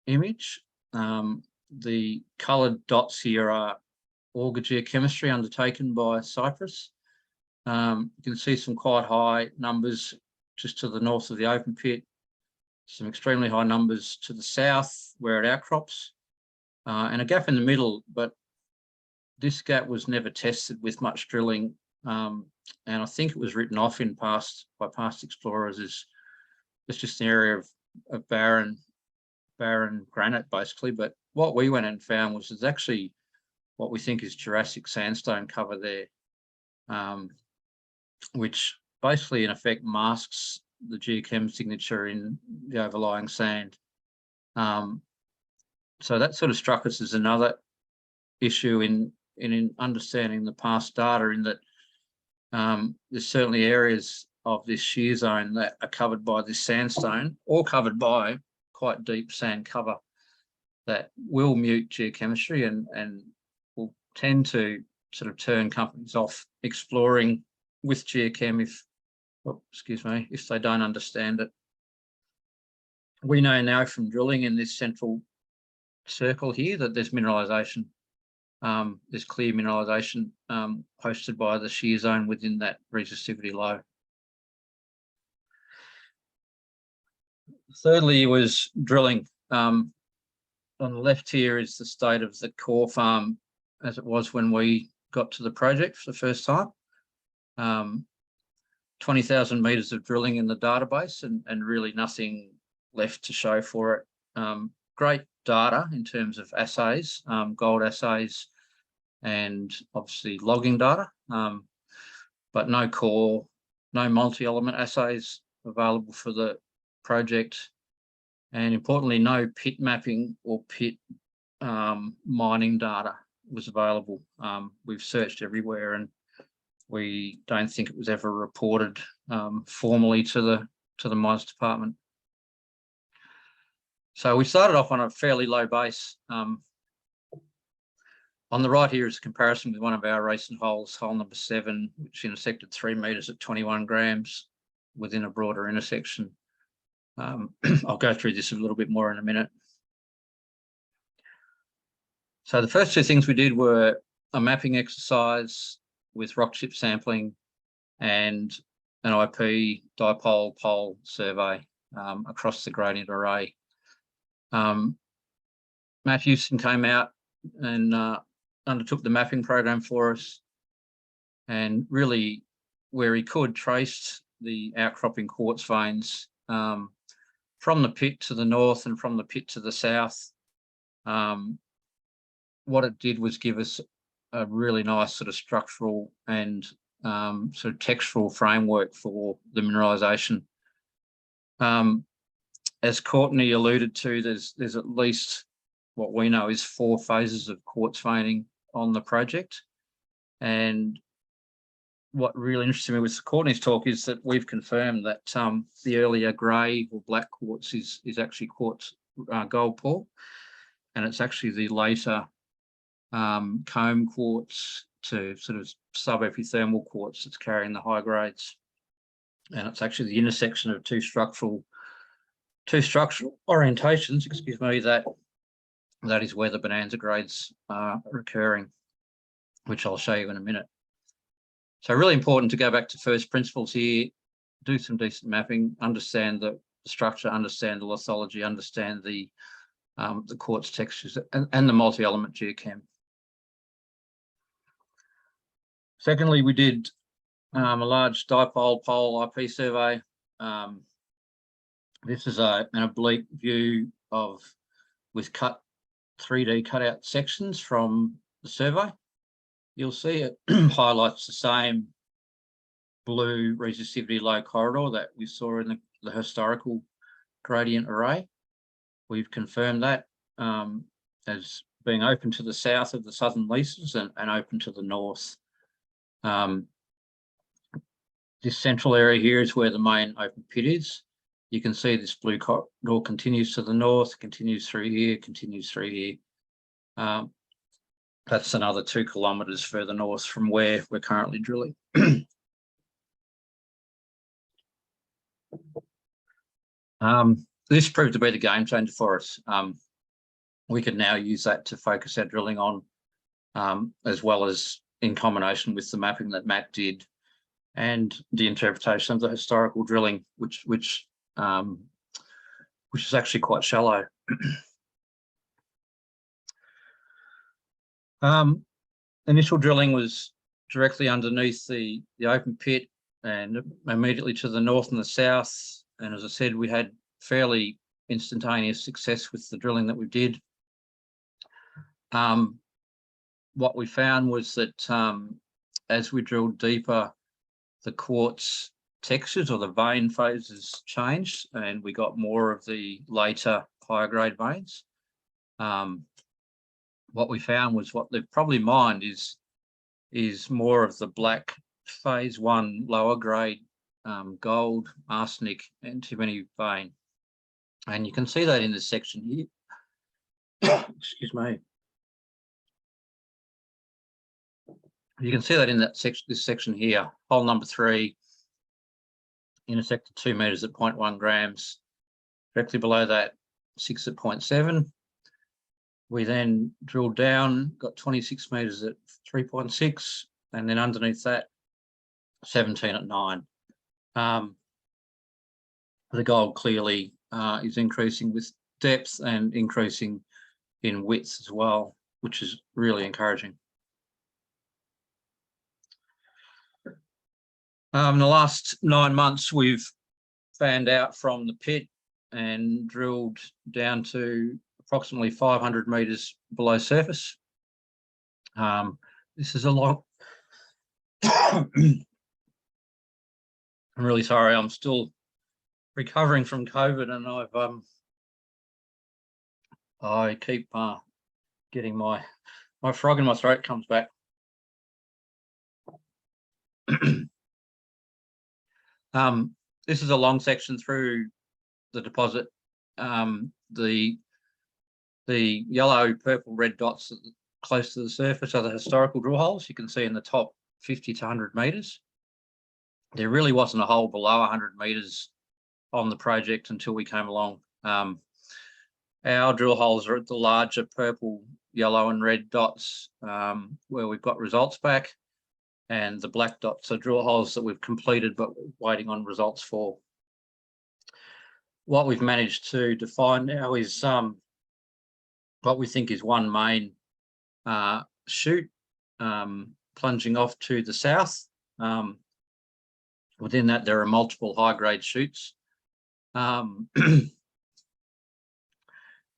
image. The coloured dots here are auger geochemistry undertaken by Cyprus. You can see some quite high numbers just to the north of the open pit, some extremely high numbers to the south where it outcrops, and a gap in the middle, but this gap was never tested with much drilling, and I think it was written off by past explorers as it's just an area of barren granite basically. But what we went and found was there's actually what we think is Jurassic sandstone cover there, which basically in effect masks the geochem signature in the overlying sand. So that sort of struck us as another issue in understanding the past data, in that there's certainly areas of this shear zone that are covered by this sandstone or covered by quite deep sand cover that will mute geochemistry and will tend to sort of turn companies off exploring with geochem if they don't understand it. We know now from drilling in this central circle here that there's mineralisation. There's clear mineralisation hosted by the shear zone within that resistivity low. Thirdly was drilling. On the left here is the state of the core farm as it was when we got to the project for the first time. 20,000 metres of drilling in the database and really nothing left to show for it. Great data in terms of assays, gold assays, and obviously logging data, but no core, no multi-element assays available for the project, and importantly, no pit mapping or pit mining data was available. We've searched everywhere, and we don't think it was ever reported formally to the mines department. So we started off on a fairly low base. On the right here is a comparison with one of our recent holes, hole number 7, which intersected 3 metres at 21 grams within a broader intersection. I'll go through this a little bit more in a minute. So the first two things we did were a mapping exercise with rock chip sampling and an IP dipole pole survey across the gradient array. Matt Houston came out and undertook the mapping program for us, and really where he could traced the outcropping quartz veins from the pit to the north and from the pit to the south. What it did was give us a really nice sort of structural and sort of textural framework for the mineralisation. As Courtney alluded to, there's at least what we know is 4 phases of quartz veining on the project. And what really interested me with Courtney's talk is that we've confirmed that the earlier grey or black quartz is actually quartz gold pool, and it's actually the later comb quartz to sort of sub-epithermal quartz that's carrying the high grades. And it's actually the intersection of two structural orientations, excuse me, that is where the bonanza grades are occurring, which I'll show you in a minute. So really important to go back to first principles here, do some decent mapping, understand the structure, understand the lithology, understand the quartz textures and the multi-element geochem. Secondly, we did a large dipole pole IP survey. This is an oblique view with 3D cutout sections from the survey. You'll see it highlights the same blue resistivity low corridor that we saw in the historical gradient array. We've confirmed that as being open to the south of the southern leases and open to the north. This central area here is where the main open pit is. You can see this blue corridor continues to the north, continues through here, continues through here. That's another 2 kilometres further north from where we're currently drilling. This proved to be the game changer for us. We could now use that to focus our drilling on, as well as in combination with the mapping that Matt did and the interpretation of the historical drilling, which is actually quite shallow. Initial drilling was directly underneath the open pit and immediately to the north and the south. And as I said, we had fairly instantaneous success with the drilling that we did. What we found was that as we drilled deeper, the quartz textures or the vein phases changed, and we got more of the later higher grade veins. What we found was what they've probably mined is more of the black phase 1 lower grade gold, arsenic, antimony vein. And you can see that in this section here. Excuse me. You can see that in that section, this section here, hole number 3, intersected 2 meters at 0.1 grams. Directly below that, 6 at 0.7. We then drilled down, got 26 meters at 3.6, and then underneath that, 17 at 9. The gold clearly is increasing with depth and increasing in width as well, which is really encouraging. In the last 9 months, we've fanned out from the pit and drilled down to approximately 500 meters below surface. This is a long. I'm really sorry, I'm still recovering from COVID, and I keep getting my frog in my throat comes back. This is a long section through the deposit. The yellow, purple, red dots close to the surface are the historical drill holes. You can see in the top 50 to 100 meters. There really wasn't a hole below 100 meters on the project until we came along. Our drill holes are at the larger purple, yellow and red dots where we've got results back, and the black dots are drill holes that we've completed but waiting on results for. What we've managed to define now is what we think is one main chute plunging off to the south. Within that, there are multiple high-grade chutes. And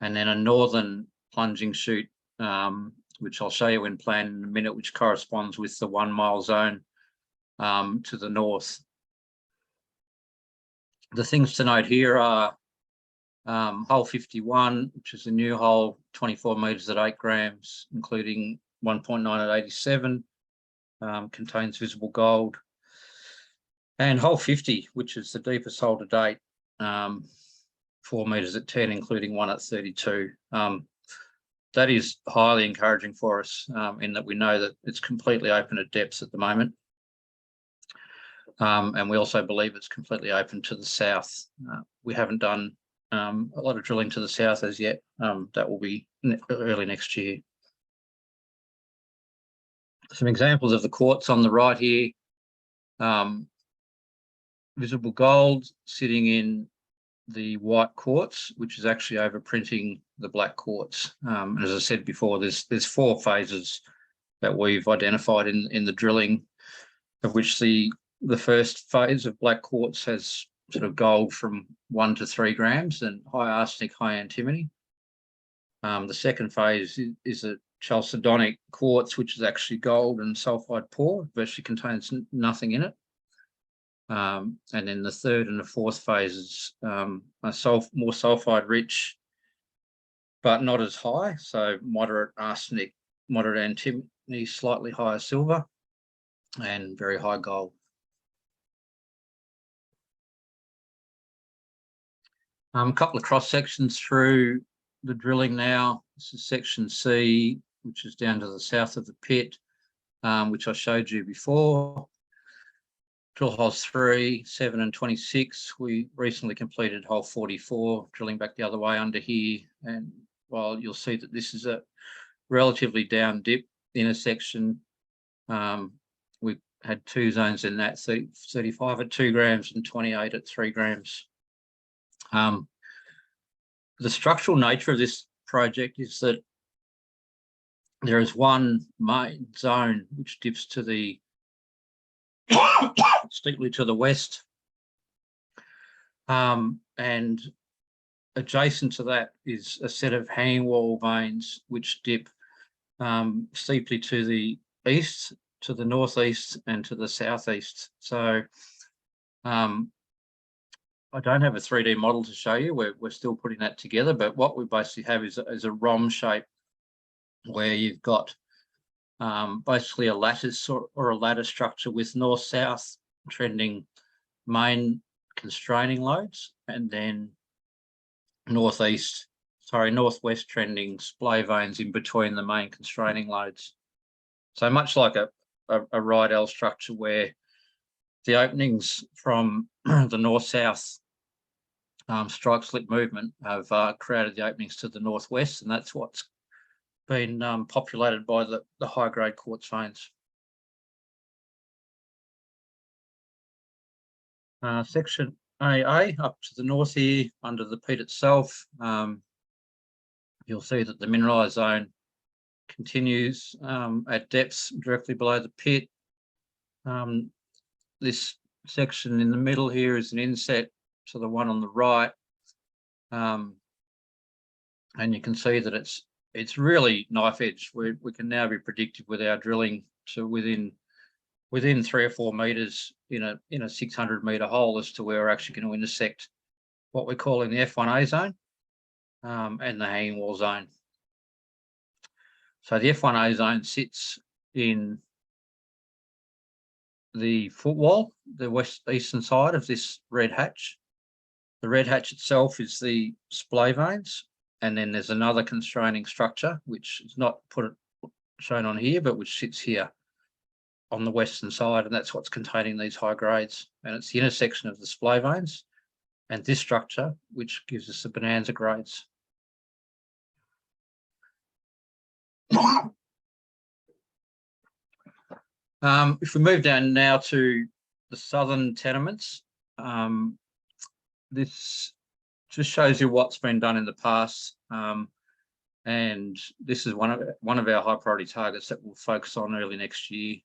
then a northern plunging chute, which I'll show you in plan in a minute, which corresponds with the 1 mile zone to the north. The things to note here are hole 51, which is a new hole, 24 meters at 8 grams, including 1.9 at 87, contains visible gold. And hole 50, which is the deepest hole to date, 4 meters at 10, including 1 at 32. That is highly encouraging for us in that we know that it's completely open at depths at the moment. And we also believe it's completely open to the south. We haven't done a lot of drilling to the south as yet. That will be early next year. Some examples of the quartz on the right here. Visible gold sitting in the white quartz, which is actually overprinting the black quartz. As I said before, there's 4 phases that we've identified in the drilling, of which the first phase of black quartz has sort of gold from 1 to 3 grams and high arsenic, high antimony. The second phase is a chalcedonic quartz, which is actually gold and sulfide poor, virtually contains nothing in it. And then the third and the fourth phases are more sulfide rich, but not as high. So moderate arsenic, moderate antimony, slightly higher silver, and very high gold. A couple of cross sections through the drilling now. This is section C, which is down to the south of the pit, which I showed you before. Drill holes 3, 7 and 26. We recently completed hole 44, drilling back the other way under here. And while you'll see that this is a relatively down dip intersection, we had 2 zones in that, 35 at 2 grams and 28 at 3 grams. The structural nature of this project is that there is one main zone which dips to the steeply to the west, and adjacent to that is a set of hanging wall veins which dip steeply to the east, to the northeast and to the southeast. So I don't have a 3D model to show you. We're still putting that together, but what we basically have is a rhomb shape where you've got basically a lattice or a ladder structure with north-south trending main constraining loads, and then northwest trending splay veins in between the main constraining lodes. So much like a right L structure where the openings from the north-south strike slip movement have created the openings to the northwest, and that's what's been populated by the high-grade quartz veins. Section AA up to the north here under the pit itself, you'll see that the mineralised zone continues at depths directly below the pit. This section in the middle here is an inset to the one on the right, and you can see that it's really knife edge. We can now be predictive with our drilling to within 3 or 4 meters in a 600 meter hole as to where we're actually going to intersect what we're calling the F1A zone and the hanging wall zone. So the F1A zone sits in the footwall, the eastern side of this red hatch. The red hatch itself is the splay veins, and then there's another constraining structure which is not shown on here, but which sits here on the western side, and that's what's containing these high grades. And it's the intersection of the splay veins and this structure which gives us the bonanza grades. If we move down now to the southern tenements, this just shows you what's been done in the past, and this is one of our high priority targets that we'll focus on early next year.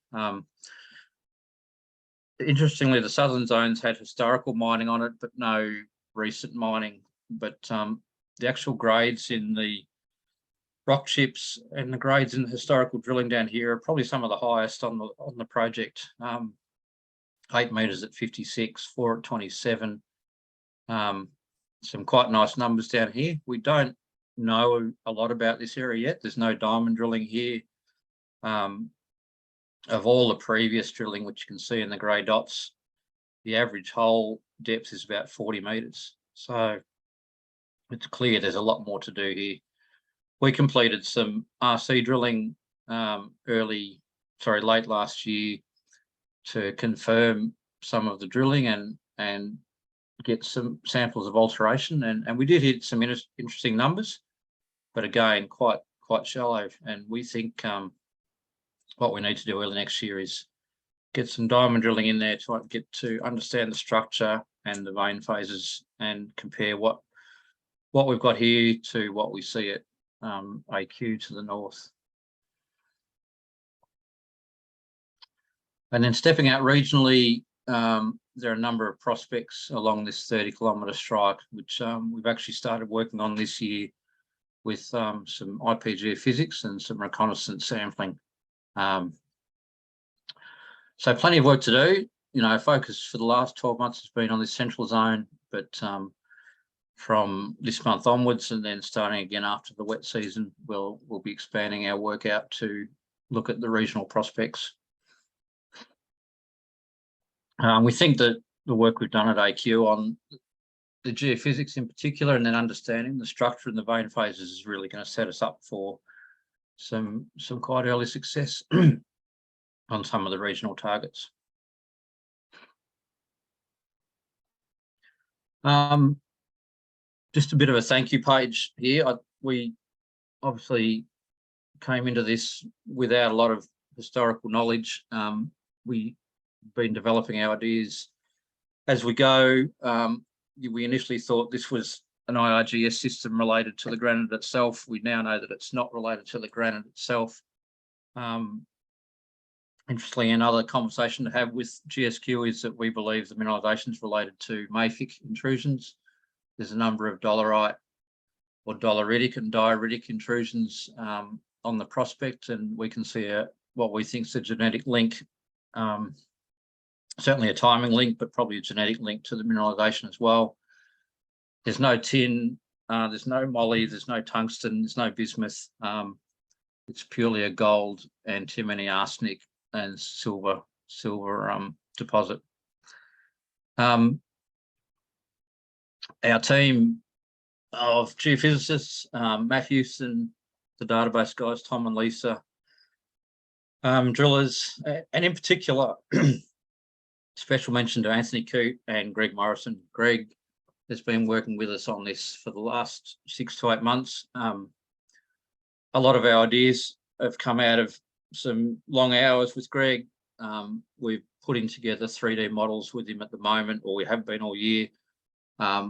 Interestingly, the southern zones had historical mining on it, but no recent mining. But the actual grades in the rock chips and the grades in the historical drilling down here are probably some of the highest on the project. 8 meters at 56, 4 at 27. Some quite nice numbers down here. We don't know a lot about this area yet. There's no diamond drilling here. Of all the previous drilling, which you can see in the grey dots, the average hole depth is about 40 meters. So it's clear there's a lot more to do here. We completed some RC drilling late last year to confirm some of the drilling and get some samples of alteration, and we did hit some interesting numbers, but again quite shallow. And we think what we need to do early next year is get some diamond drilling in there to get to understand the structure and the vein phases and compare what we've got here to what we see at AQ to the north. And then stepping out regionally, there are a number of prospects along this 30-kilometre strike, which we've actually started working on this year with some IP geophysics and some reconnaissance sampling. So plenty of work to do. You know, focus for the last 12 months has been on this central zone, but from this month onwards, and then starting again after the wet season, we'll be expanding our work out to look at the regional prospects. We think that the work we've done at AQ on the geophysics in particular, and then understanding the structure and the vein phases, is really going to set us up for some quite early success on some of the regional targets. Just a bit of a thank you page here. We obviously came into this without a lot of historical knowledge. We've been developing our ideas as we go. We initially thought this was an IRGS system related to the granite itself. We now know that it's not related to the granite itself. Interestingly, another conversation to have with GSQ is that we believe the mineralisation is related to mafic intrusions. There's a number of dolerite or doleritic and dioritic intrusions on the prospect, and we can see what we think is a genetic link, certainly a timing link, but probably a genetic link to the mineralisation as well. There's no tin, there's no moly, there's no tungsten, there's no bismuth. It's purely a gold, antimony, arsenic, and silver deposit. Our team of geophysicists, Matthewson, the database guys, Tom and Lisa, drillers, and in particular, special mention to Anthony Coote and Greg Morrison. Greg has been working with us on this for the last 6 to 8 months. A lot of our ideas have come out of some long hours with Greg. We're putting together 3D models with him at the moment, or we have been all year,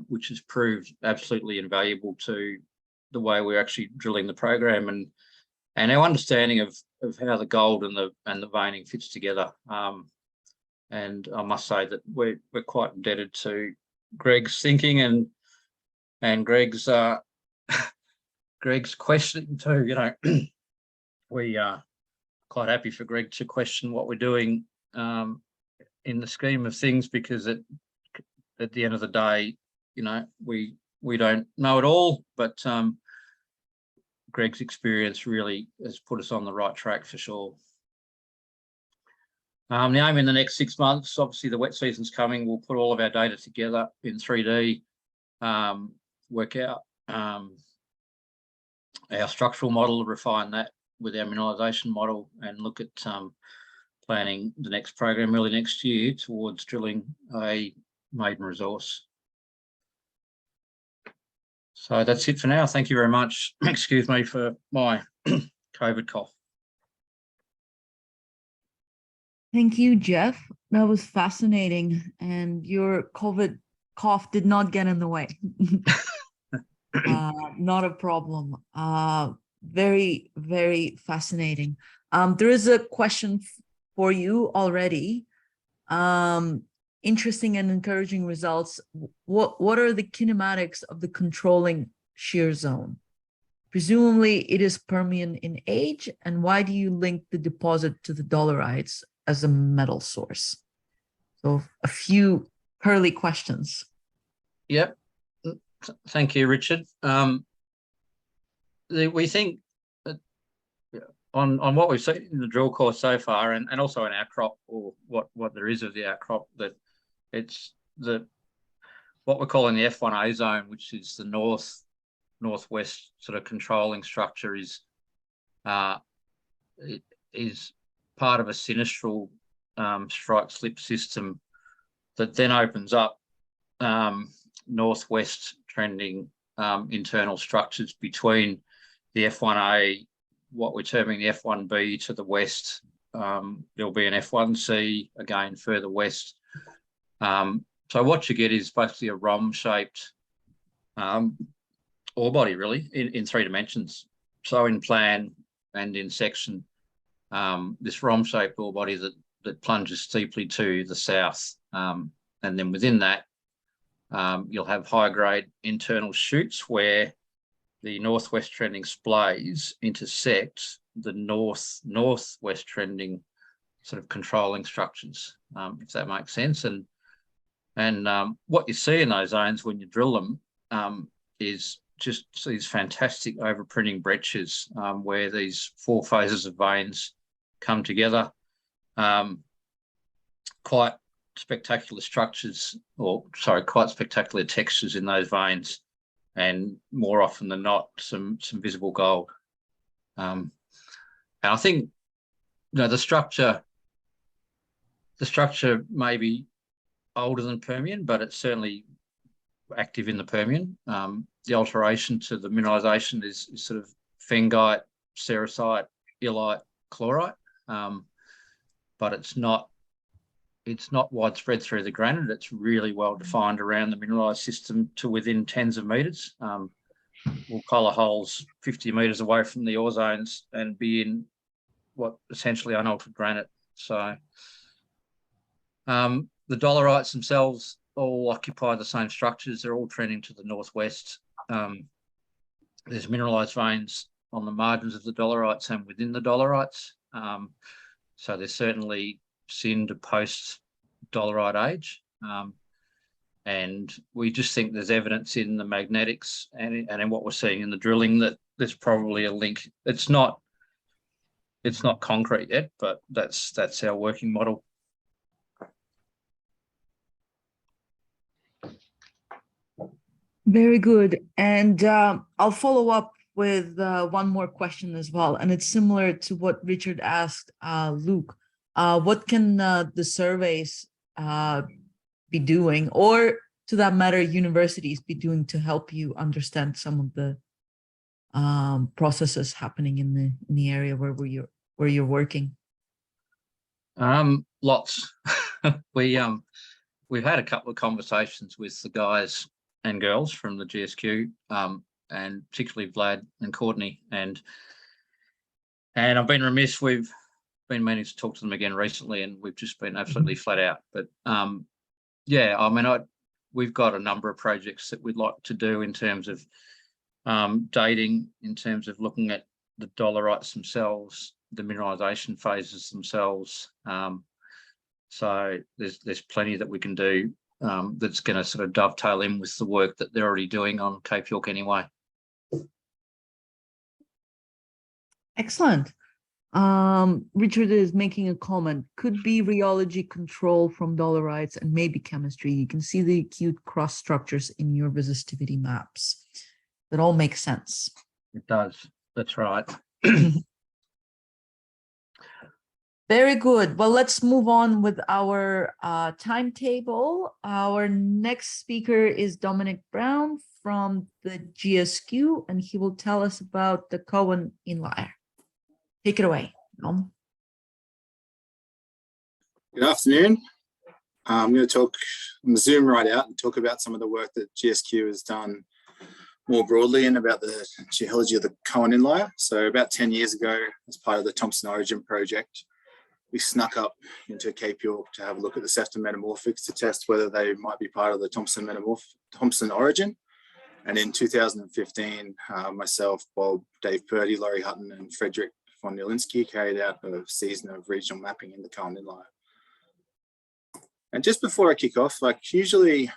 which has proved absolutely invaluable to the way we're actually drilling the program and our understanding of how the gold and the veining fits together. And I must say that we're quite indebted to Greg's thinking and Greg's Greg's questioning too. You know, we are quite happy for Greg to question what we're doing in the scheme of things, because at the end of the day, you know, we don't know it all, but Greg's experience really has put us on the right track for sure. The aim in the next 6 months, obviously the wet season's coming, we'll put all of our data together in 3D, work out our structural model, refine that with our mineralisation model, and look at planning the next program early next year towards drilling a maiden resource. So that's it for now. Thank you very much. Excuse me for my COVID cough. Thank you, Geoff. That was fascinating. And your COVID cough did not get in the way. Not a problem. Very, very fascinating. There is a question for you already. Interesting and encouraging results. What are the kinematics of the controlling shear zone? Presumably it is Permian in age, and why do you link the deposit to the dolerites as a metal source? So a few curly questions. Yep. Thank you, Richard. We think that on what we've seen in the drill course so far, and also in outcrop, or what there is of the outcrop, that it's what we're calling the F1A zone, which is the northwest sort of controlling structure, is it is part of a sinistral strike slip system that then opens up northwest trending internal structures between the F1A, what we're terming the F1B to the west. There'll be an F1C again further west. So what you get is basically a rhomb-shaped ore body, really, in 3 dimensions. So in plan and in section, this rhomb-shaped ore body that plunges steeply to the south. And then within that, you'll have high-grade internal chutes where the northwest trending splays intersect the northwest trending sort of controlling structures, if that makes sense. And what you see in those zones when you drill them is just these fantastic overprinting breccias where these 4 phases of veins come together. Quite spectacular structures, or sorry, quite spectacular textures in those veins, and more often than not, some visible gold. And I think, you know, the structure may be older than Permian, but it's certainly active in the Permian. The alteration to the mineralisation is sort of phengite, sericite, illite, chlorite, but it's not widespread through the granite. It's really well defined around the mineralised system to within tens of metres. We'll collar holes 50 metres away from the ore zones and be in what essentially unaltered granite. So the dolerites themselves all occupy the same structures. They're all trending to the northwest. There's mineralised veins on the margins of the dolerites and within the dolerites. So there's certainly syn to post dolerite age. And we just think there's evidence in the magnetics and in what we're seeing in the drilling that there's probably a link. It's not concrete yet, but that's our working model. Very good. And I'll follow up with one more question as well. And it's similar to what Richard asked Luke. What can the surveys be doing, or to that matter, universities be doing to help you understand some of the processes happening in the area where you're working? Lots. We've had a couple of conversations with the guys and girls from the GSQ, and particularly Vlad and Courteney, and I've been remiss. We've been meaning to talk to them again recently, and we've just been absolutely flat out. But yeah, I mean, we've got a number of projects that we'd like to do in terms of dating, in terms of looking at the dolerites themselves, the mineralization phases themselves. So there's plenty that we can do that's going to sort of dovetail in with the work that they're already doing on Cape York anyway. Excellent. Richard is making a comment. Could be rheology control from dolerites and maybe chemistry. You can see the acute cross structures in your resistivity maps. That all makes sense. It does. That's right. Very good. Well, let's move on with our timetable. Our next speaker is Dominic Brown from the GSQ, and he will tell us about the Coen Inlier. Take it away, Dom. Good afternoon. I'm going to zoom right out and talk about some of the work that GSQ has done more broadly and about the geology of the Coen Inlier. So about 10 years ago, as part of the Tungsten Origin project, we snuck up into Cape York to have a look at the Sefton metamorphics to test whether they might be part of the Thomson Origin. And in 2015, myself, Bob, Dave Purdy, Laurie Hutton, and Frederick von Nielinski carried out a season of regional mapping in the Coen Inlier. And just before I kick off, like usually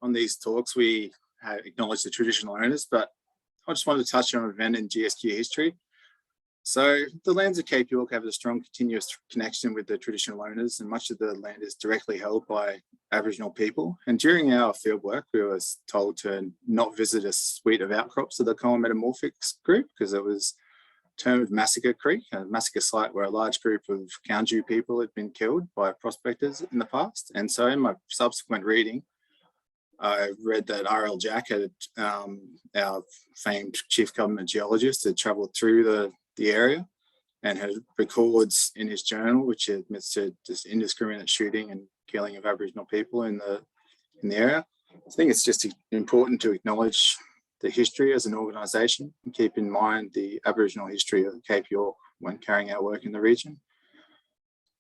on these talks, we acknowledge the traditional owners, but I just wanted to touch on an event in GSQ history. So the lands of Cape York have a strong continuous connection with the traditional owners, and much of the land is directly held by Aboriginal people. And during our fieldwork, we were told to not visit a suite of outcrops of the Coen Metamorphics group because it was termed Massacre Creek, a massacre site where a large group of Kaunju people had been killed by prospectors in the past. And so in my subsequent reading, I read that R.L. Jack had, our famed chief government geologist, had travelled through the area and had records in his journal, which admits to just indiscriminate shooting and killing of Aboriginal people in the area. I think it's just important to acknowledge the history as an organisation and keep in mind the Aboriginal history of Cape York when carrying out work in the region.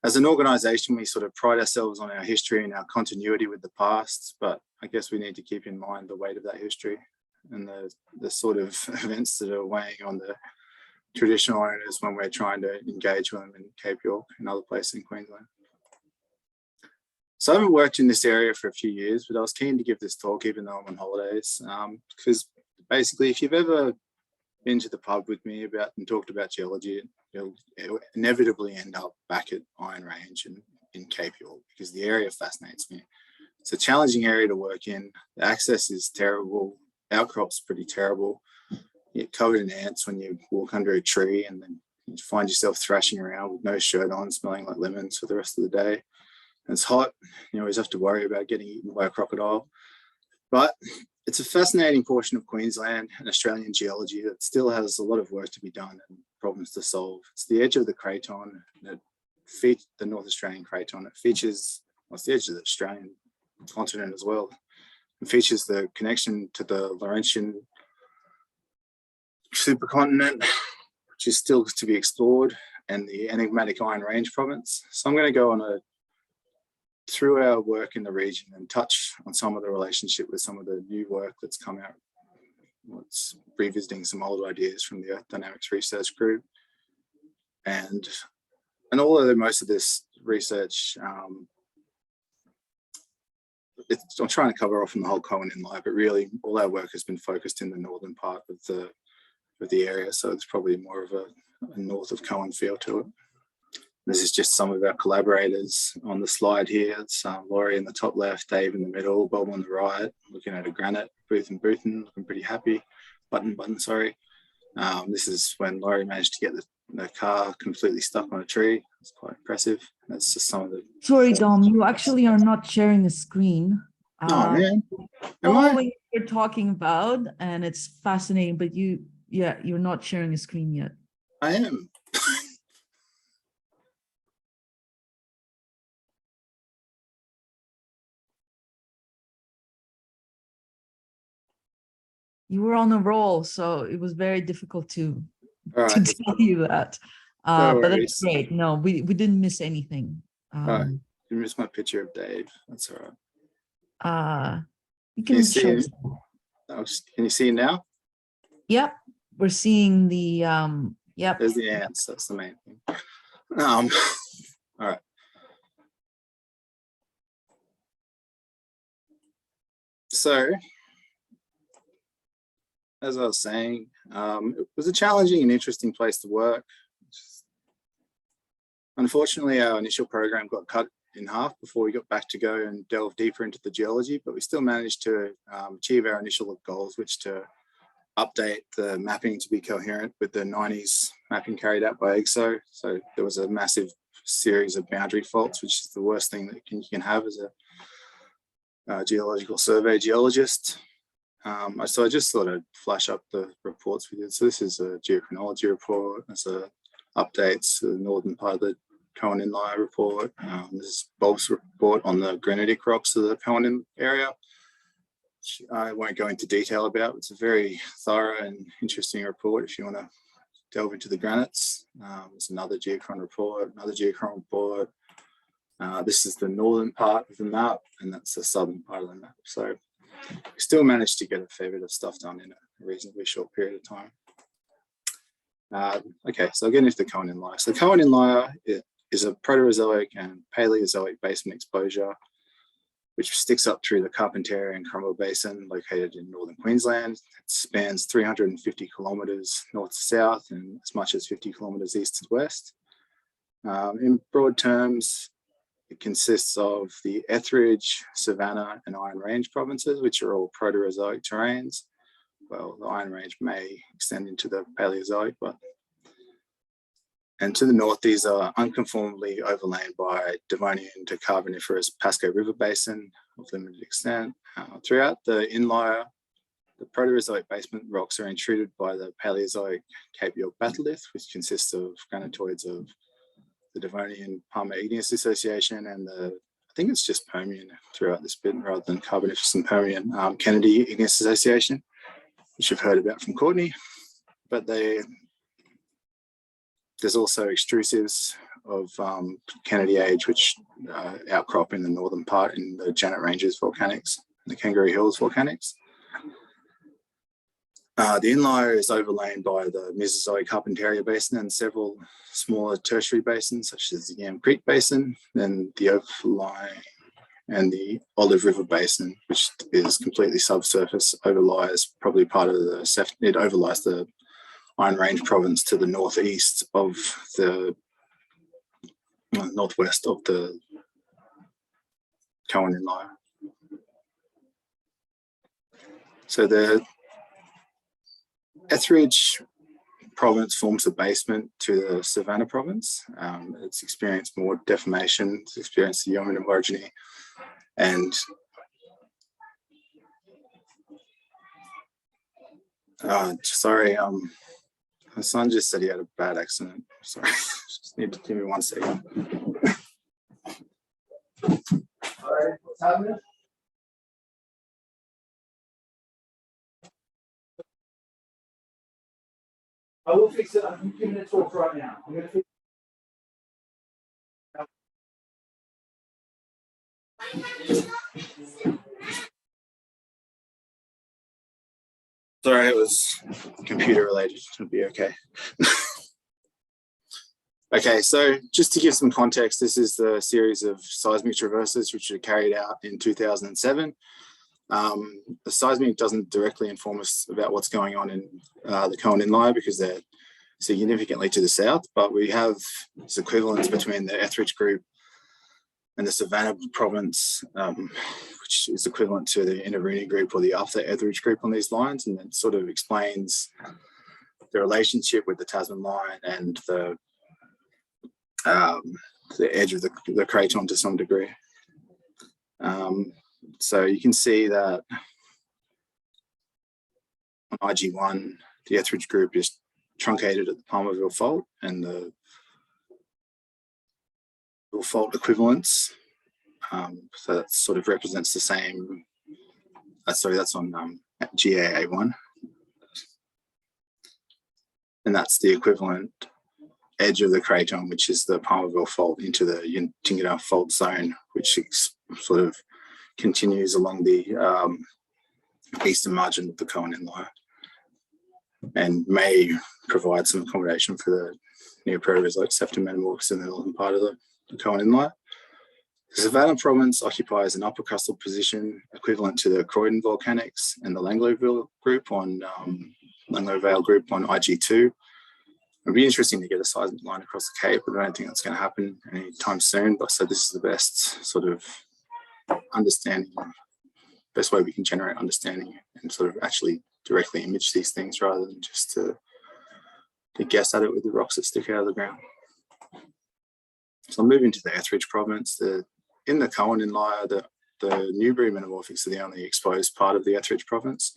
As an organisation, we sort of pride ourselves on our history and our continuity with the past, but I guess we need to keep in mind the weight of that history and the sort of events that are weighing on the traditional owners when we're trying to engage with them in Cape York and other places in Queensland. So I haven't worked in this area for a few years, but I was keen to give this talk even though I'm on holidays, because basically if you've ever been to the pub with me and talked about geology, you'll inevitably end up back at Iron Range in Cape York because the area fascinates me. It's a challenging area to work in. The access is terrible. Outcrops pretty terrible. You get covered in ants when you walk under a tree, and then you find yourself thrashing around with no shirt on, smelling like lemons for the rest of the day. And it's hot. You always have to worry about getting eaten by a crocodile. But it's a fascinating portion of Queensland and Australian geology that still has a lot of work to be done and problems to solve. It's the edge of the Craton, the North Australian Craton. It features, well, it's the edge of the Australian continent as well. It features the connection to the Laurentian supercontinent, which is still to be explored, and the enigmatic Iron Range province. So I'm going to go through our work in the region and touch on some of the relationship with some of the new work that's come out. It's revisiting some old ideas from the Earth Dynamics Research Group. And although most of this research, I'm trying to cover off on the whole Coen Inlier, but really all our work has been focused in the northern part of the area. So it's probably more of a north of Coen feel to it. This is just some of our collaborators on the slide here. It's Laurie in the top left, Dave in the middle, Bob on the right, looking at a granite, Booth and Boothen, looking pretty happy. Button, sorry. This is when Laurie managed to get the car completely stuck on a tree. It's quite impressive. That's just some of the... Sorry, Dom, you actually are not sharing the screen. Oh, man. Am Following I? what you're talking about, and it's fascinating, but you're not sharing a screen yet. I am. You were on a roll, so it was very difficult to All right. tell you that. No But worries. it's great. No, we didn't miss anything. Right. You missed my picture of Dave. That's all right. You Can you can see show. it? Can you see it now? Yep, we're seeing the yep. There's the ants. That's the main thing. All right. So, as I was saying, it was a challenging and interesting place to work. Unfortunately, our initial program got cut in half before we got back to go and delve deeper into the geology, but we still managed to achieve our initial goals, which to update the mapping to be coherent with the 90s mapping carried out by EGSO. So there was a massive series of boundary faults, which is the worst thing that you can have as a geological survey geologist. So I just thought I'd flash up the reports we did. So this is a geochronology report. There's updates to the northern part of the Coen Inlier report. This is Bob's report on the granitic rocks of the Coen area. I won't go into detail about. It's a very thorough and interesting report if you want to delve into the granites. There's another geochron report, another geochron report. This is the northern part of the map, and that's the southern part of the map. So we still managed to get a fair bit of stuff done in a reasonably short period of time. Okay, so again, into the Coen Inlier. So Coen Inlier is a Proterozoic and Paleozoic basement exposure, which sticks up through the Carpentaria and Cromwell Basin, located in northern Queensland. It spans 350 kilometres north to south and as much as 50 kilometres east to west. In broad terms, it consists of the Etheridge, Savannah, and Iron Range provinces, which are all Proterozoic terrains. Well, the Iron Range may extend into the Paleozoic, and to the north, these are unconformably overlain by Devonian to Carboniferous Pasco River Basin of limited extent. Throughout the Inlier, the Proterozoic basement rocks are intruded by the Paleozoic Cape York batholith, which consists of granitoids of the Devonian Palmer Igneous Association and I think it's just Permian throughout this bit rather than Carboniferous and Permian Kennedy Igneous Association, which you've heard about from Courteney. But there's also extrusives of Kennedy age, which outcrop in the northern part in the Janet Ranges volcanics, the Kangaroo Hills volcanics. The Inlier is overlain by the Mesozoic Carpentaria Basin and several smaller tertiary basins, such as the Yam Creek Basin, and the overlying and the Olive River Basin, which is completely subsurface, overlies probably part of it overlies the Iron Range province to the northeast of the northwest of the Coen Inlier. So the Etheridge province forms the basement to the Savannah province. It's experienced more deformation, it's experienced the Yeoman orogeny, and sorry, my son just said he had a bad accident. Sorry, just need to give me 1 second. All right, what's happening? I will fix it. I'm giving it a talk right now. I'm going to fix Sorry, it was computer related. It'll be okay. Okay, so just to give some context, this is the series of seismic traverses which were carried out in 2007. The seismic doesn't directly inform us about what's going on in the Coen Inlier because they're significantly to the south, but we have this equivalence between the Etheridge group and the Savannah province, which is equivalent to the Inneruni group or the Upper Etheridge group on these lines, and it sort of explains the relationship with the Tasman line and the edge of the craton to some degree. So you can see that on IG1, the Etheridge group is truncated at the Palmerville fault, and the fault equivalence. So that sort of represents the same. Sorry, that's on GAA1, and that's the equivalent edge of the craton, which is the Palmerville fault into the Yuntingana fault zone, which sort of continues along the eastern margin of the Coen Inlier, and may provide some accommodation for the neoprobes like septometamorphs in the northern part of the Coen Inlier. The Savannah province occupies an upper crustal position equivalent to the Croydon volcanics and the Langlowville group on Langlow Vale group on IG2. It'd be interesting to get a seismic line across the Cape, but I don't think that's going to happen anytime soon. But so this is the best sort of understanding, best way we can generate understanding and sort of actually directly image these things rather than just to guess at it with the rocks that stick out of the ground. So I'll move into the Etheridge province. In the Coen Inlier, the Newbury metamorphics are the only exposed part of the Etheridge province,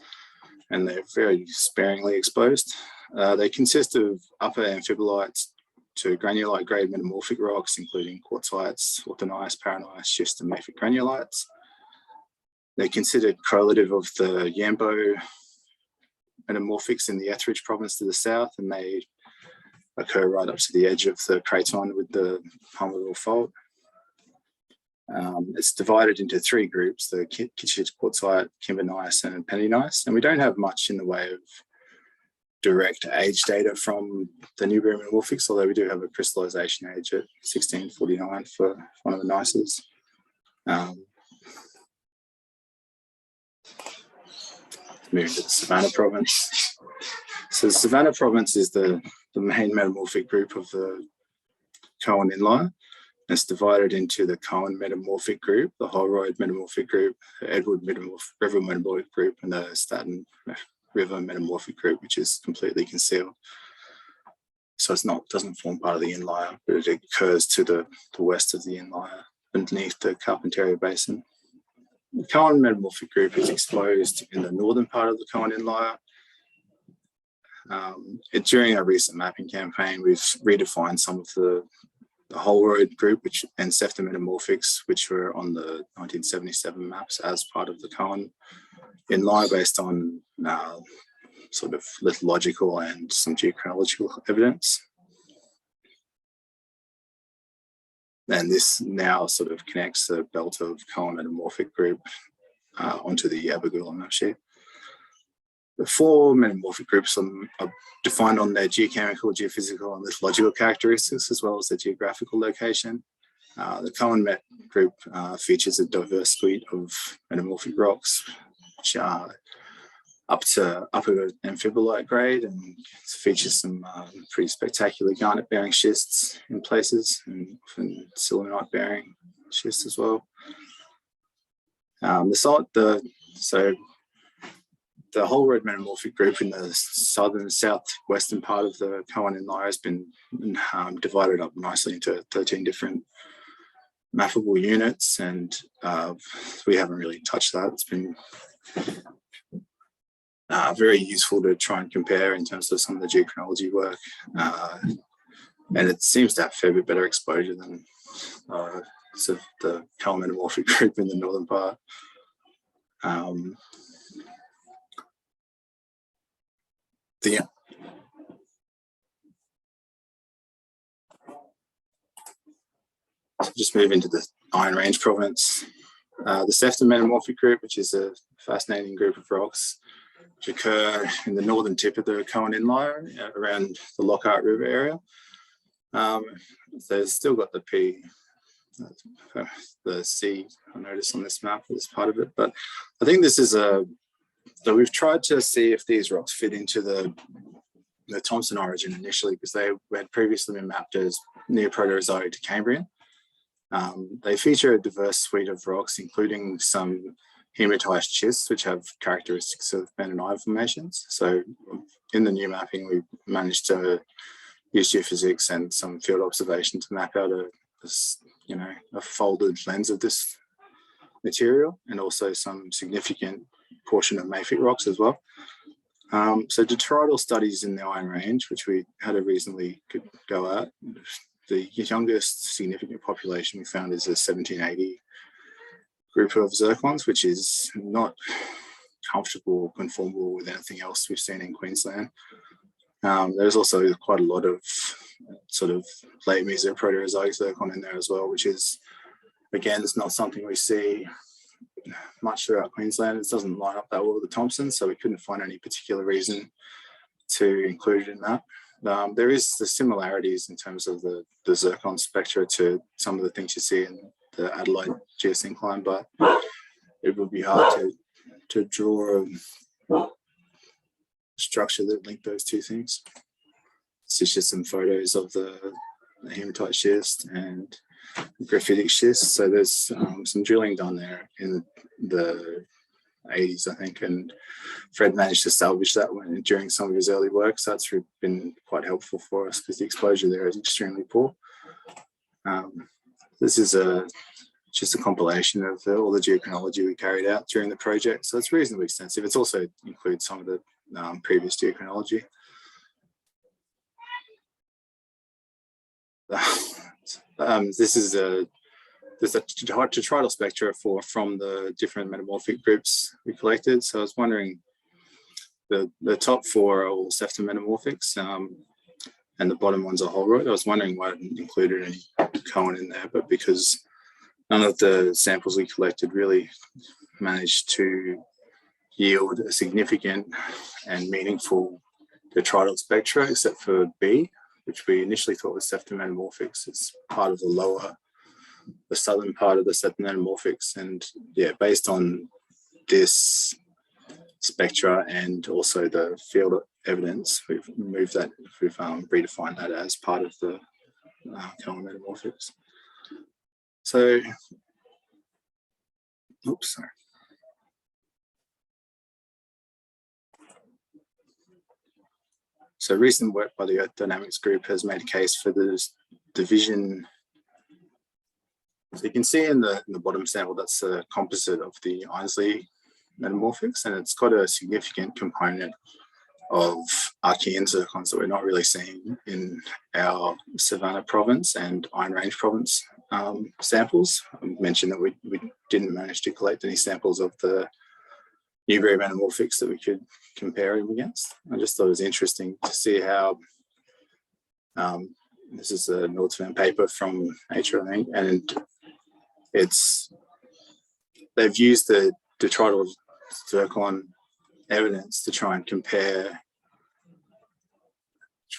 and they're very sparingly exposed. They consist of upper amphibolites to granulite grade metamorphic rocks, including quartzites, orthogneiss, paragneiss, schist, and mafic granulites. They're considered correlative of the Yambo metamorphics in the Etheridge province to the south, and they occur right up to the edge of the craton with the Palmerville fault. It's divided into three groups: the Kitchit quartzite, kimbergneiss, and pennygneiss. And we don't have much in the way of direct age data from the Newbury metamorphics, although we do have a crystallization age at 1649 for one of the gneisses. Moving to the Savannah province. So the Savannah province is the main metamorphic group of the Coen Inlier. It's divided into the Coen metamorphic group, the Holroyd metamorphic group, the Edward River metamorphic group, and the Staten River metamorphic group, which is completely concealed. So doesn't form part of the Inlier, but it occurs to the west of the Inlier, beneath the Carpentaria Basin. The Coen metamorphic group is exposed in the northern part of the Coen Inlier. During our recent mapping campaign, we've redefined some of the Holroyd group and septometamorphics, which were on the 1977 maps as part of the Coen Inlier, based on sort of lithological and some geochronological evidence. And this now sort of connects the belt of Coen metamorphic group onto the Abergul map sheet. The four metamorphic groups are defined on their geochemical, geophysical, and lithological characteristics, as well as their geographical location. The Coen Met group features a diverse suite of metamorphic rocks, which are up to upper amphibolite grade, and features some pretty spectacular garnet-bearing schists in places, and often sillimanite-bearing schists as well. The Holroyd metamorphic group in the southern southwestern part of the Coen Inlier has been divided up nicely into 13 different mappable units, and we haven't really touched that. It's been very useful to try and compare in terms of some of the geochronology work, and it seems to have a fair bit better exposure than sort of the Coen metamorphic group in the northern part. So just move into the Iron Range province. The Sefton metamorphic group, which is a fascinating group of rocks which occur in the northern tip of the Coen Inlier around the Lockhart River area. There's still got the C I noticed on this map as part of it, but I think this is so we've tried to see if these rocks fit into the the tungsten origin initially, because they had previously been mapped as near Proterozoic to Cambrian. They feature a diverse suite of rocks, including some hematized schists, which have characteristics of bentonite formations. So in the new mapping, we managed to use geophysics and some field observation to map out a folded lens of this material, and also some significant portion of mafic rocks as well. So detrital studies in the Iron Range, which we had a reasonably good go at. The youngest significant population we found is a 1780 group of zircons, which is not comfortable or conformable with anything else we've seen in Queensland. There's also quite a lot of sort of late Meso Proterozoic zircon in there as well, which is, again, it's not something we see much throughout Queensland. It doesn't line up that well with the Thompson, so we couldn't find any particular reason to include it in that. There is the similarities in terms of the zircon spectra to some of the things you see in the Adelaide geosyncline, but it would be hard to draw a structure that linked those two things. This is just some photos of the hematite schist and graphitic schist. So there's some drilling done there in the 80s, I think, and Fred managed to salvage that one during some of his early work. So that's been quite helpful for us because the exposure there is extremely poor. This is just a compilation of all the geochronology we carried out during the project. So it's reasonably extensive. It's also includes some of the previous geochronology. This is there's a detrital spectra from the different metamorphic groups we collected. So I was wondering, the top four are all septometamorphics, and the bottom one's a Holroyd. I was wondering why I didn't include any Coen in there, but because none of the samples we collected really managed to yield a significant and meaningful detrital spectra, except for B, which we initially thought was septometamorphics. It's part of the southern part of the septometamorphics. And yeah, based on this spectra and also the field evidence, we've redefined that as part of the Coen metamorphics. So, oops, sorry. So recent work by the Earth Dynamics group has made a case for this division. So you can see in the bottom sample, that's a composite of the Inlier metamorphics, and it's got a significant component of Archean zircons that we're not really seeing in our Savannah province and Iron Range province samples. I mentioned that we didn't manage to collect any samples of the Newberry metamorphics that we could compare him against. I just thought it was interesting to see how, this is a Nordstrom paper from Nature, I think, and they've used the detrital zircon evidence to try and compare,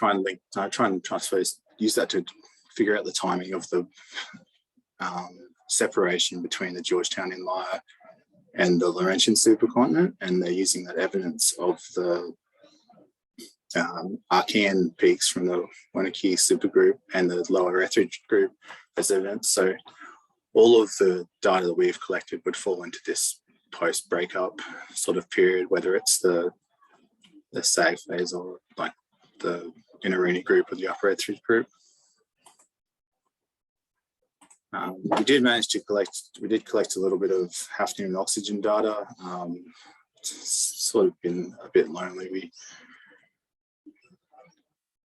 I suppose, use that to figure out the timing of the separation between the Georgetown Inlier and the Laurentian supercontinent, and they're using that evidence of the Archean peaks from the Wanakee supergroup and the Lower Etheridge group as evidence. So all of the data that we've collected would fall into this post-breakup sort of period, whether it's the SAG phase or like the Inaruni group or the Upper Etheridge group. We did collect a little bit of hafnium and oxygen data. It's sort of been a bit lonely.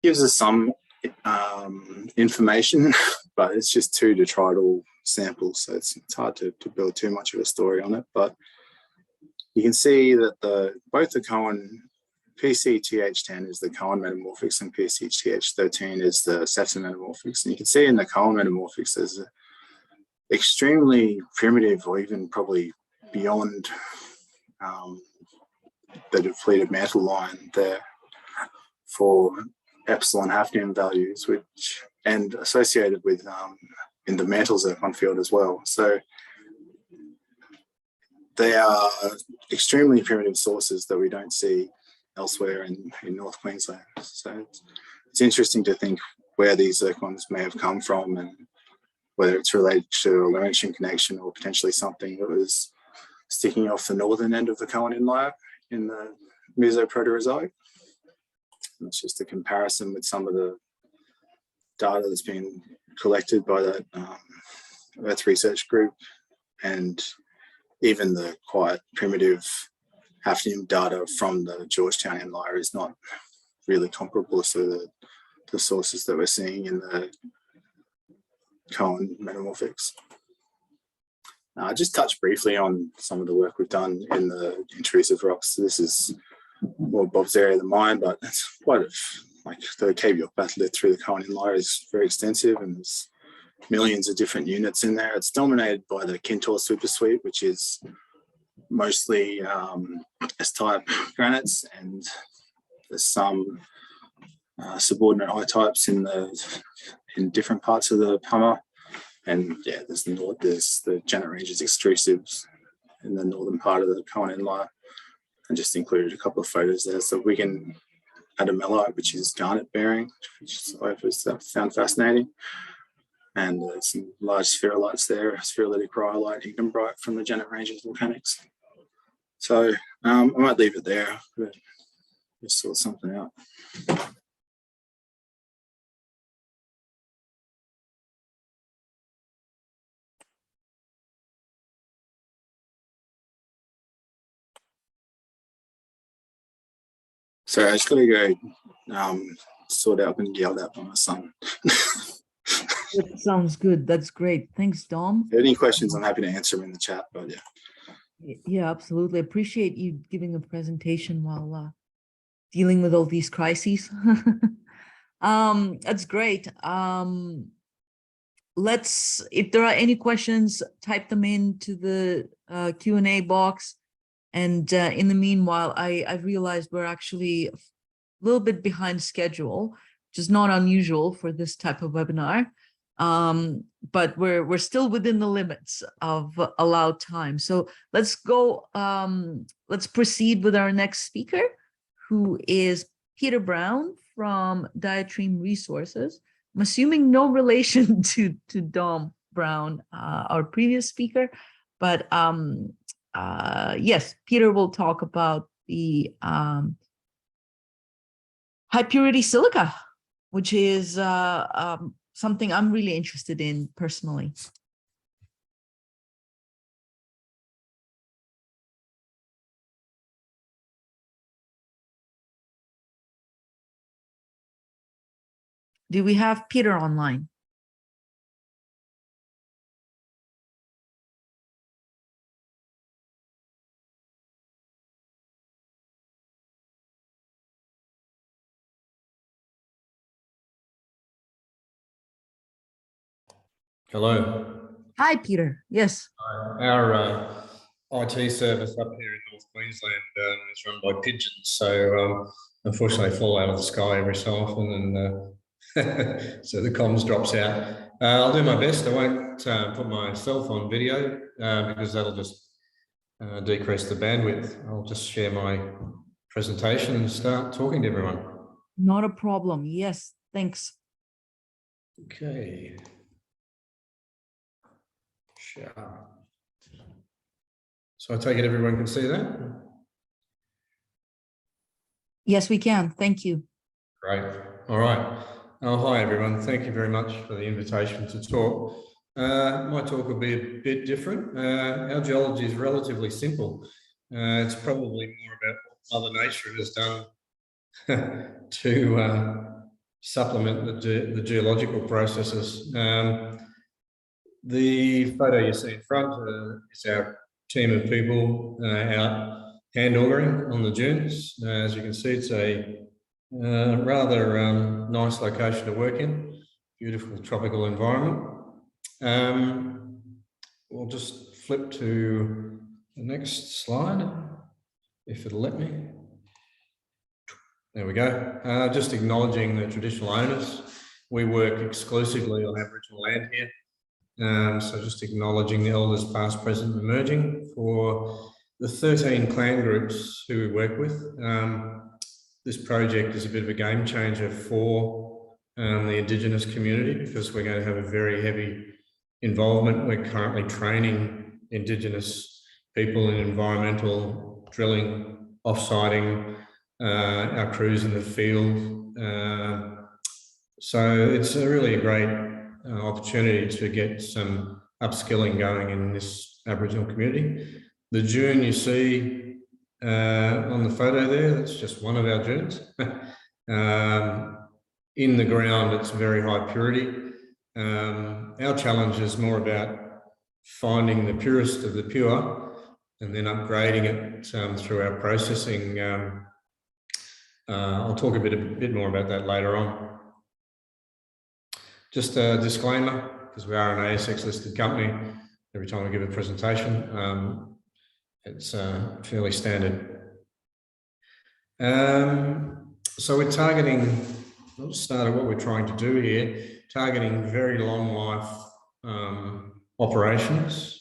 Gives us some information, but it's just two detrital samples, so it's hard to build too much of a story on it. But you can see that both the Coen PCTH10 is the Coen metamorphics and PCTH13 is the septometamorphics. And you can see in the Coen metamorphics there's extremely primitive, or even probably beyond the depleted mantle line there for epsilon hafnium values, and associated with in the mantle zircon field as well. So they are extremely primitive sources that we don't see elsewhere in North Queensland. So it's interesting to think where these zircons may have come from and whether it's related to a Laurentian connection or potentially something that was sticking off the northern end of the Coen Inlier in the Mesoproterozoic. And it's just a comparison with some of the data that's been collected by that Earth Research Group, and even the quite primitive hafnium data from the Georgetown Inlier is not really comparable to the sources that we're seeing in the Coen metamorphics. I just touched briefly on some of the work we've done in the intrusive rocks. This is more Bob's area than mine, but it's quite like the Cape York batholith through the Coen Inlier is very extensive, and there's millions of different units in there. It's dominated by the Kintore supersuite, which is mostly S-type granites, and there's some subordinate I-types in different parts of the Hummer. And yeah, there's the Janet Ranges extrusives in the northern part of the Coen Inlier. I just included a couple of photos there. So Wigan adamelite, which is garnet bearing, which I found fascinating. And some large spherolites there, spherolytic rhyolite, ignimbrite from the Janet Ranges volcanics. So I might leave it there, but just sort something out. So I just got to go sort out and yelled at by my son. That sounds good. That's great. Thanks, Dom. If you have any questions, I'm happy to answer them in the chat, but yeah. Yeah, absolutely. Appreciate you giving a presentation while dealing with all these crises. That's great. If there are any questions, type them into the Q&A box. And in the meanwhile, I realized we're actually a little bit behind schedule, which is not unusual for this type of webinar. But we're still within the limits of allowed time. So let's go, let's proceed with our next speaker, who is Peter Brown from Diatreme Resources. I'm assuming no relation to Dom Brown, our previous speaker, but yes, Peter will talk about the high purity silica, which is something I'm really interested in personally. Do we have Peter online? Hello. Hi, Peter. Yes. Our IT service up here in North Queensland is run by pigeons, so unfortunately they fall out of the sky every so often, and so the comms drops out. I'll do my best. I won't put myself on video because that'll just decrease the bandwidth. I'll just share my presentation and start talking to everyone. Not a problem. Yes, thanks. Okay. Sure. So I take it everyone can see that? Yes, we can. Thank you. Great. All right. Oh, hi, everyone. Thank you very much for the invitation to talk. My talk will be a bit different. Our geology is relatively simple. It's probably more about what Mother Nature has done to supplement the geological processes. The photo you see in front is our team of people out hand augering on the dunes. As you can see, it's a rather nice location to work in, beautiful tropical environment. We'll just flip to the next slide, if it'll let me. There we go. Just acknowledging the traditional owners. We work exclusively on Aboriginal land here. So just acknowledging the elders past, present, and emerging for the 13 clan groups who we work with. this project is a bit of a game changer for the Indigenous community, because we're going to have a very heavy involvement. We're currently training Indigenous people in environmental drilling, offsiting, our crews in the field. So it's really a great opportunity to get some upskilling going in this Aboriginal community. The dune you see on the photo there, that's just one of our dunes. In the ground, it's very high purity. Our challenge is more about finding the purest of the pure and then upgrading it through our processing. I'll talk a bit more about that later on. Just a disclaimer, because we are an ASX listed company, every time we give a presentation, it's fairly standard. So we're targeting, I'll start at what we're trying to do here, targeting very long life operations,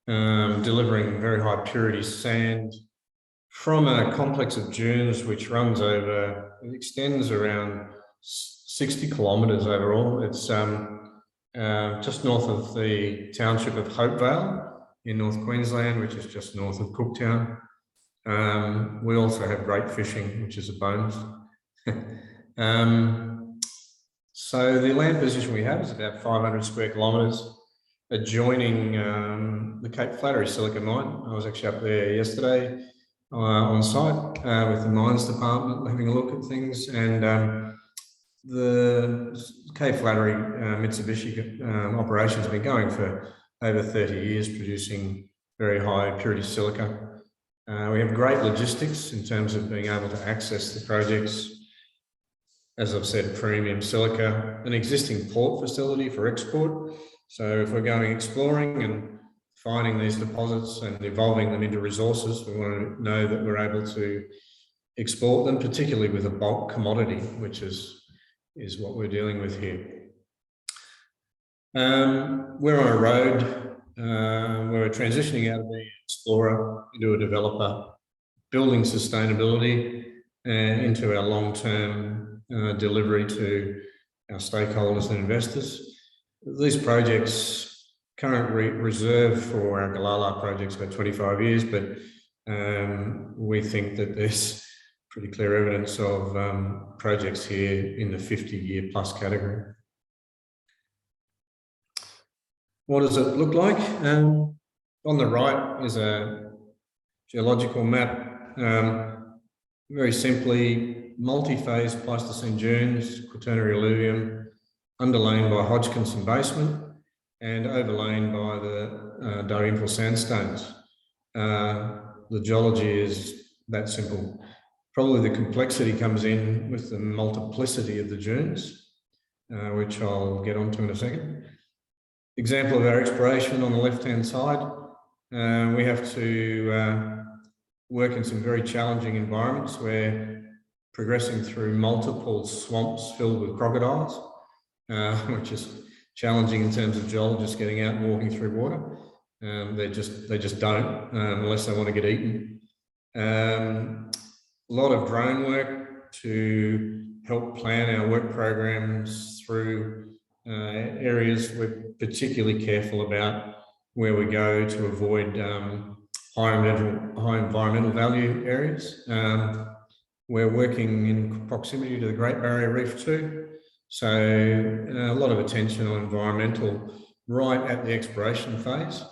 delivering very high purity sand from a complex of dunes which runs over, it extends around 60 kilometres overall. It's just north of the township of Hopevale in North Queensland, which is just north of Cooktown. We also have great fishing, which is a bonus. So the land position we have is about 500 square kilometres, adjoining the Cape Flattery silica mine. I was actually up there yesterday on site with the mines department, having a look at things, and the Cape Flattery Mitsubishi operations have been going for over 30 years, producing very high purity silica. We have great logistics in terms of being able to access the projects. As I've said, premium silica, an existing port facility for export. So if we're going exploring and finding these deposits and evolving them into resources, we want to know that we're able to export them, particularly with a bulk commodity, which is what we're dealing with here. We're on a road where we're transitioning out of being an explorer into a developer, building sustainability into our long-term delivery to our stakeholders and investors. These projects, current reserve for our Galala projects about 25 years, but we think that there's pretty clear evidence of projects here in the 50-year plus category. What does it look like? On the right is a geological map. Very simply, multi-phase Pleistocene dunes, Quaternary alluvium, underlain by Hodgkinson basement and overlain by the Dalrymple sandstones. The geology is that simple. Probably the complexity comes in with the multiplicity of the dunes, which I'll get onto in a second. Example of our exploration on the left-hand side, we have to work in some very challenging environments. We're progressing through multiple swamps filled with crocodiles, which is challenging in terms of geologists getting out and walking through water. They just don't unless they want to get eaten. A lot of drone work to help plan our work programs through areas. We're particularly careful about where we go to avoid high environmental value areas. We're working in proximity to the Great Barrier Reef too. So a lot of attention on environmental right at the exploration phase.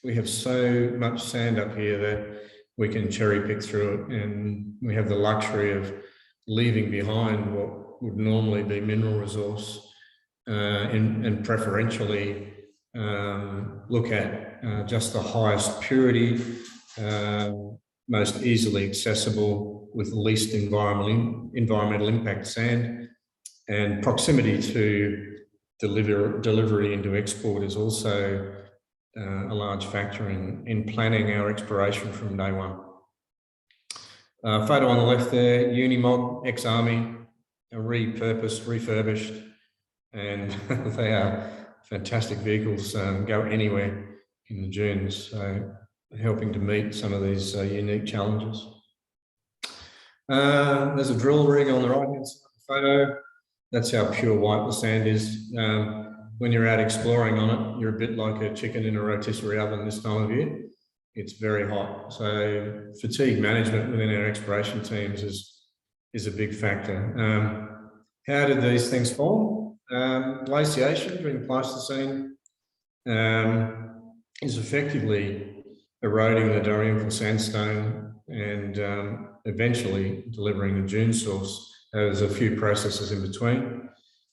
We have so much sand up here that we can cherry pick through it, and we have the luxury of leaving behind what would normally be mineral resource and preferentially look at just the highest purity, most easily accessible with least environmental impact sand, and proximity to delivery into export is also a large factor in planning our exploration from day one. Photo on the left there, Unimog, ex-army, repurposed, refurbished, and they are fantastic vehicles, go anywhere in the dunes, so helping to meet some of these unique challenges. There's a drill rig on the right-hand side of the photo. That's how pure white the sand is. When you're out exploring on it, you're a bit like a chicken in a rotisserie oven this time of year. It's very hot. So fatigue management within our exploration teams is a big factor. How did these things form? Glaciation during Pleistocene is effectively eroding the Diatreme sandstone and eventually delivering the dune source. There's a few processes in between.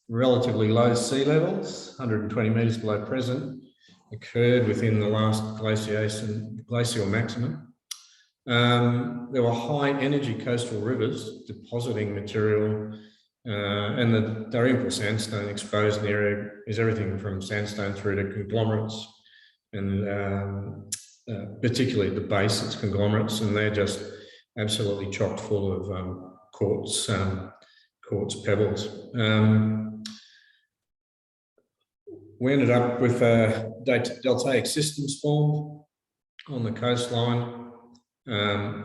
Relatively low sea levels, 120 metres below present, occurred within the last glacial maximum. There were high energy coastal rivers depositing material, and the Diatreme sandstone exposed in the area is everything from sandstone through to conglomerates, and particularly at the base it's conglomerates, and they're just absolutely chock full of quartz pebbles. We ended up with deltaic systems formed on the coastline.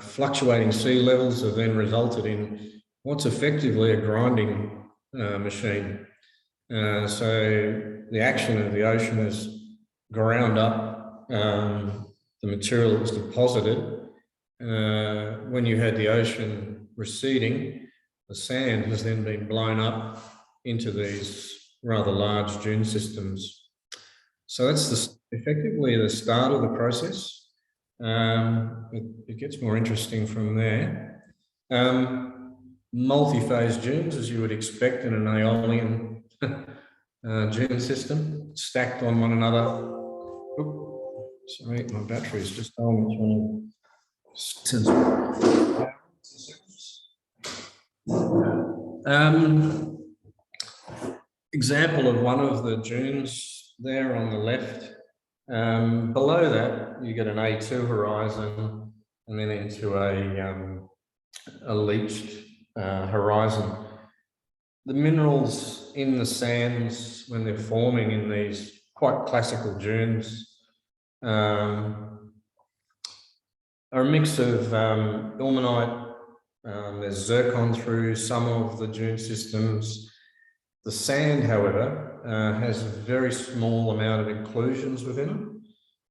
Fluctuating sea levels have then resulted in what's effectively a grinding machine. So the action of the ocean has ground up the material that was deposited. When you had the ocean receding, the sand has then been blown up into these rather large dune systems. So that's effectively the start of the process. It gets more interesting from there. Multi-phase dunes, as you would expect in an Aeolian dune system, stacked on one another. Oop, sorry, my battery's just on. Example of one of the dunes there on the left. Below that, you get an A2 horizon and then into a leached horizon. The minerals in the sands, when they're forming in these quite classical dunes, are a mix of ilmenite. There's zircon through some of the dune systems. The sand, however, has a very small amount of inclusions within it.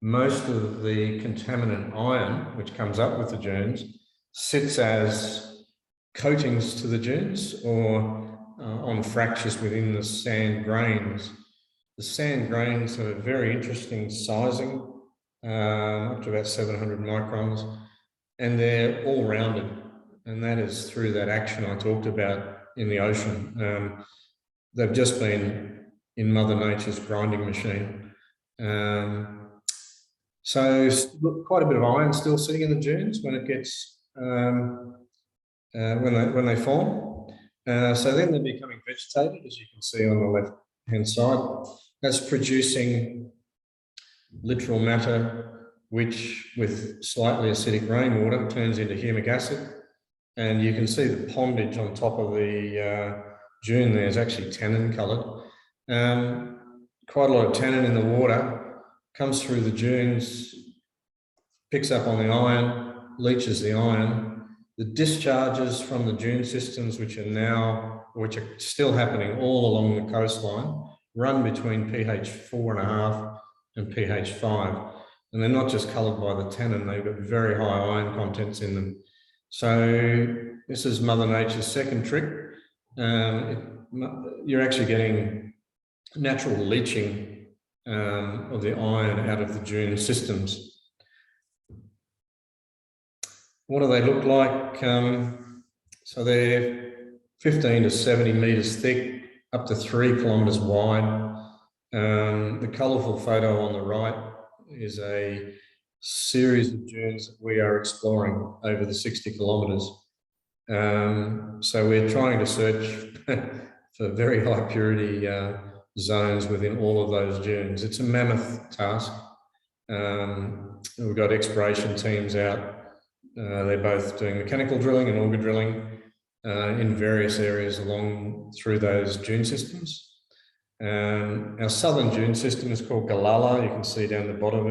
Most of the contaminant iron, which comes up with the dunes, sits as coatings to the dunes or on fractures within the sand grains. The sand grains have a very interesting sizing, up to about 700 microns, and they're all rounded. And that is through that action I talked about in the ocean. They've just been in Mother Nature's grinding machine. So quite a bit of iron still sitting in the dunes when it gets when they form. So then they're becoming vegetated, as you can see on the left-hand side. That's producing littoral matter, which with slightly acidic rainwater turns into humic acid. And you can see the pondage on top of the dune there is actually tannin coloured. Quite a lot of tannin in the water, comes through the dunes, picks up on the iron, leaches the iron. The discharges from the dune systems, which are still happening all along the coastline, run between pH 4.5 and pH 5. And they're not just coloured by the tannin, they've got very high iron contents in them. So this is Mother Nature's second trick. You're actually getting natural leaching of the iron out of the dune systems. What do they look like? So they're 15 to 70 metres thick, up to 3 kilometres wide. The colourful photo on the right is a series of dunes that we are exploring over the 60 kilometres. So we're trying to search for very high purity zones within all of those dunes. It's a mammoth task. We've got exploration teams out. They're both doing mechanical drilling and auger drilling in various areas along through those dune systems. Our southern dune system is called Galala. You can see down the bottom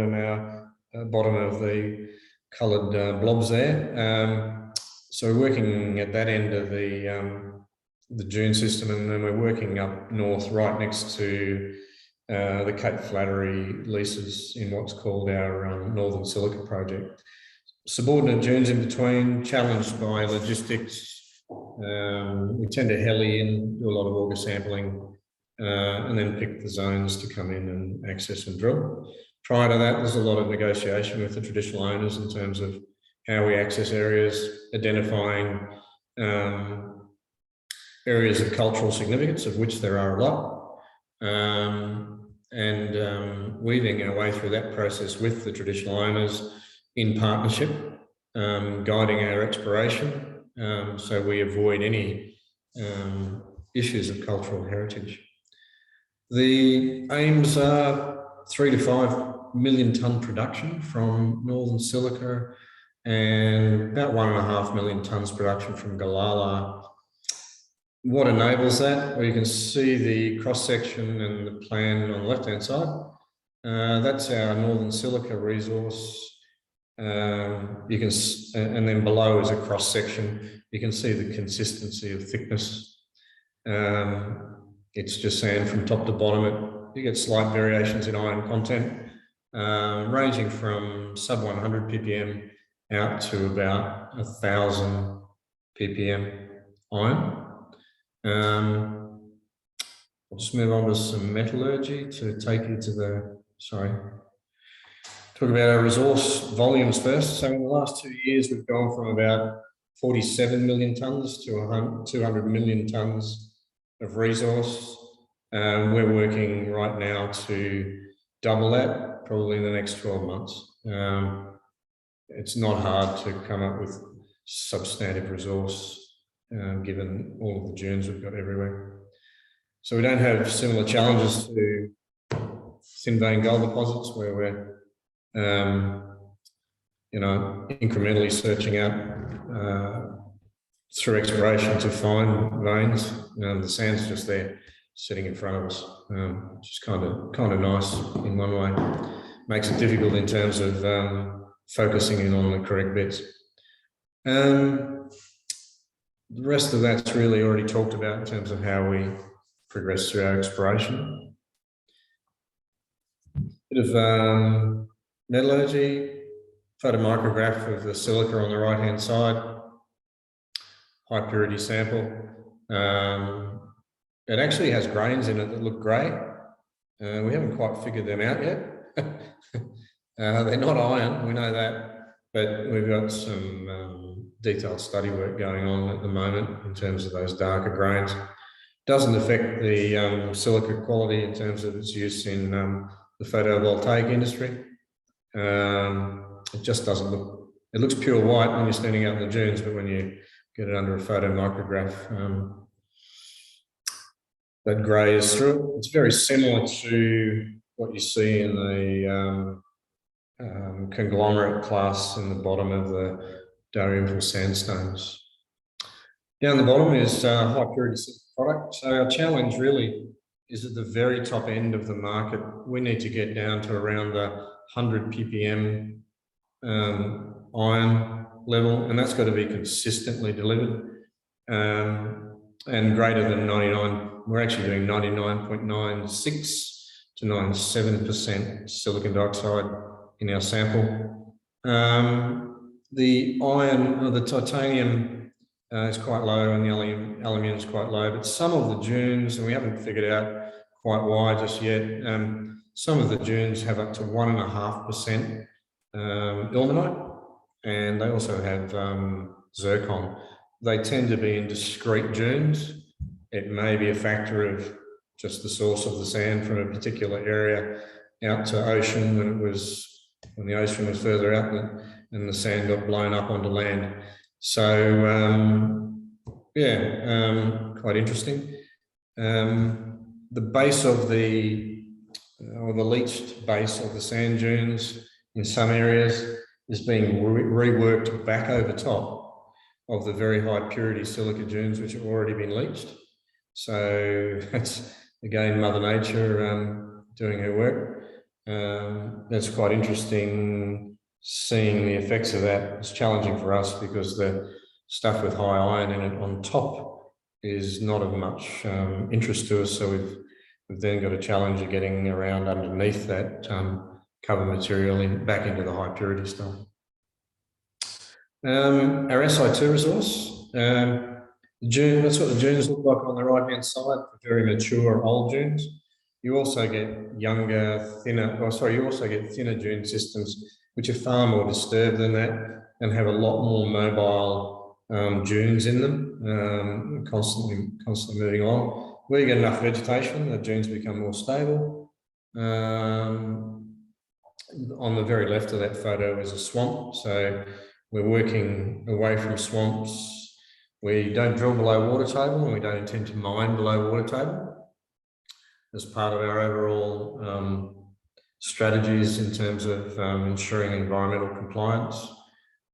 of the coloured blobs there. So we're working at that end of the dune system, and then we're working up north right next to the Cape Flattery leases in what's called our Northern Silica project. Subordinate dunes in between, challenged by logistics. We tend to heli in, do a lot of auger sampling, and then pick the zones to come in and access and drill. Prior to that, there's a lot of negotiation with the traditional owners in terms of how we access areas, identifying areas of cultural significance, of which there are a lot, and weaving our way through that process with the traditional owners in partnership, guiding our exploration, so we avoid any issues of cultural heritage. The aims are 3 to 5 million tonne production from Northern Silica and about 1.5 million tonnes production from Galala. What enables that? Well, you can see the cross-section and the plan on the left-hand side. That's our Northern Silica resource. You can, and then below is a cross-section. You can see the consistency of thickness. It's just sand from top to bottom. You get slight variations in iron content, ranging from sub 100 ppm out to about 1,000 ppm iron. I'll just move on to some metallurgy to take you to the, talk about our resource volumes first. So in the last 2 years, we've gone from about 47 million tonnes to 200 million tonnes of resource. We're working right now to double that, probably in the next 12 months. It's not hard to come up with substantive resource, given all of the dunes we've got everywhere. So we don't have similar challenges to thin vein gold deposits, where we're incrementally searching out through exploration to find veins. The sand's just there, sitting in front of us, which is kind of nice in one way. Makes it difficult in terms of focusing in on the correct bits. The rest of that's really already talked about in terms of how we progress through our exploration. Bit of metallurgy, photomicrograph of the silica on the right-hand side, high purity sample. It actually has grains in it that look grey. We haven't quite figured them out yet. They're not iron, we know that, but we've got some detailed study work going on at the moment in terms of those darker grains. Doesn't affect the silica quality in terms of its use in the photovoltaic industry. It just doesn't look, it looks pure white when you're standing out in the dunes, but when you get it under a photomicrograph, that grey is through it. It's very similar to what you see in the conglomerate class in the bottom of the Dalrymple sandstones. Down the bottom is high purity product. So our challenge really is at the very top end of the market. We need to get down to around the 100 ppm iron level, and that's got to be consistently delivered, and greater than 99. We're actually doing 99.96 to 97% silicon dioxide in our sample. The iron, or the titanium, is quite low, and the aluminium is quite low, but some of the dunes, and we haven't figured out quite why just yet, some of the dunes have up to 1.5% ilmenite, and they also have zircon. They tend to be in discrete dunes. It may be a factor of just the source of the sand from a particular area out to ocean when the ocean was further out and the sand got blown up onto land. So quite interesting. The base of or the leached base of the sand dunes in some areas is being reworked back over top of the very high purity silica dunes which have already been leached. So that's again Mother Nature doing her work. That's quite interesting seeing the effects of that. It's challenging for us because the stuff with high iron in it on top is not of much interest to us. So we've then got a challenge of getting around underneath that cover material back into the high purity stuff. Our SI2 resource, dune, that's what the dunes look like on the right hand side, very mature old dunes. You also get younger, you also get thinner dune systems, which are far more disturbed than that and have a lot more mobile dunes in them, constantly moving along. Where you get enough vegetation, the dunes become more stable. On the very left of that photo is a swamp. So we're working away from swamps. We don't drill below water table and we don't intend to mine below water table as part of our overall strategies in terms of ensuring environmental compliance.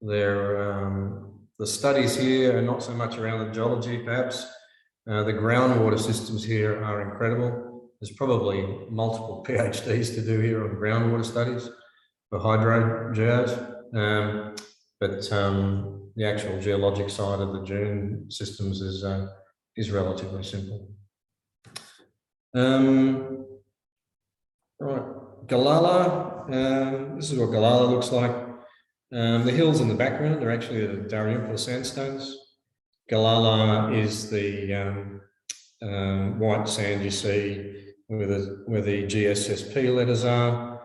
The studies here are not so much around the geology, perhaps. The groundwater systems here are incredible. There's probably multiple PhDs to do here on groundwater studies for hydro geos, but the actual geologic side of the dune systems is relatively simple. Right, Galala. This is what Galala looks like. The hills in the background are actually the Diatreme sandstones. Galala is the white sand you see where the GSSP letters are.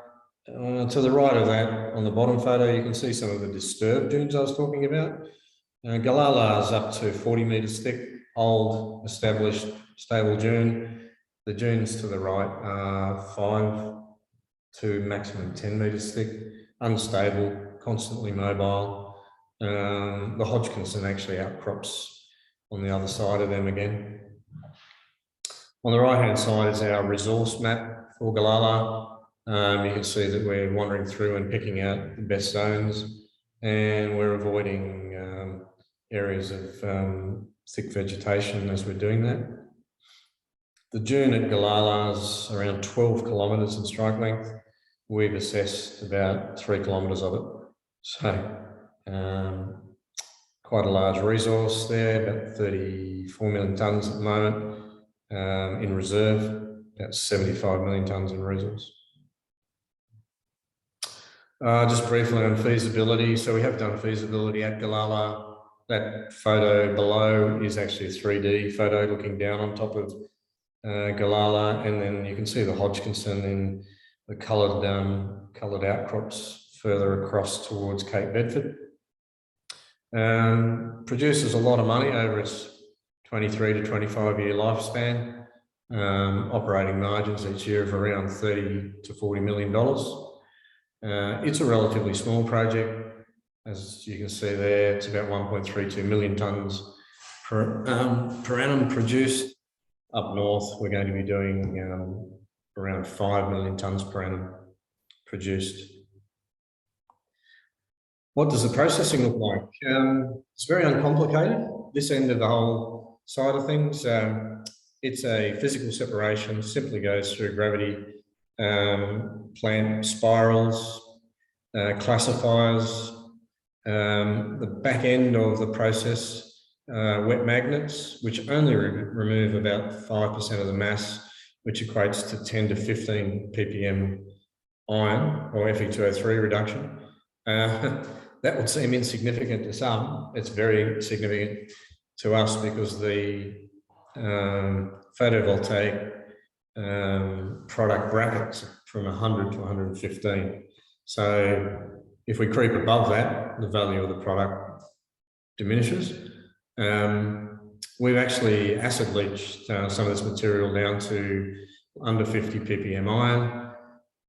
To the right of that, on the bottom photo, you can see some of the disturbed dunes I was talking about. Galala is up to 40 metres thick, old, established, stable dune. The dunes to the right are 5 to maximum 10 metres thick, unstable, constantly mobile. The Hodgkinson actually outcrops on the other side of them again. On the right-hand side is our resource map for Galala. You can see that we're wandering through and picking out the best zones, and we're avoiding areas of thick vegetation as we're doing that. The dune at Galala is around 12 kilometres in strike length. We've assessed about 3 kilometres of it. So quite a large resource there, about 34 million tonnes at the moment in reserve, about 75 million tonnes in resource. Just briefly on feasibility. So we have done feasibility at Galala. That photo below is actually a 3D photo looking down on top of Galala, and then you can see the Hodgkinson in the coloured outcrops further across towards Cape Bedford. Produces a lot of money over its 23 to 25 year lifespan. Operating margins each year of around $30 to $40 million. It's a relatively small project. As you can see there, it's about 1.32 million tonnes per annum produced. Up north, we're going to be doing around 5 million tonnes per annum produced. What does the processing look like? It's very uncomplicated. This end of the whole side of things, it's a physical separation, simply goes through gravity, plant spirals, classifiers. The back end of the process, wet magnets, which only remove about 5% of the mass, which equates to 10 to 15 ppm iron or Fe2O3 reduction. That would seem insignificant to some. It's very significant to us because the photovoltaic product brackets from 100 to 115. So if we creep above that, the value of the product diminishes. We've actually acid leached some of this material down to under 50 ppm iron.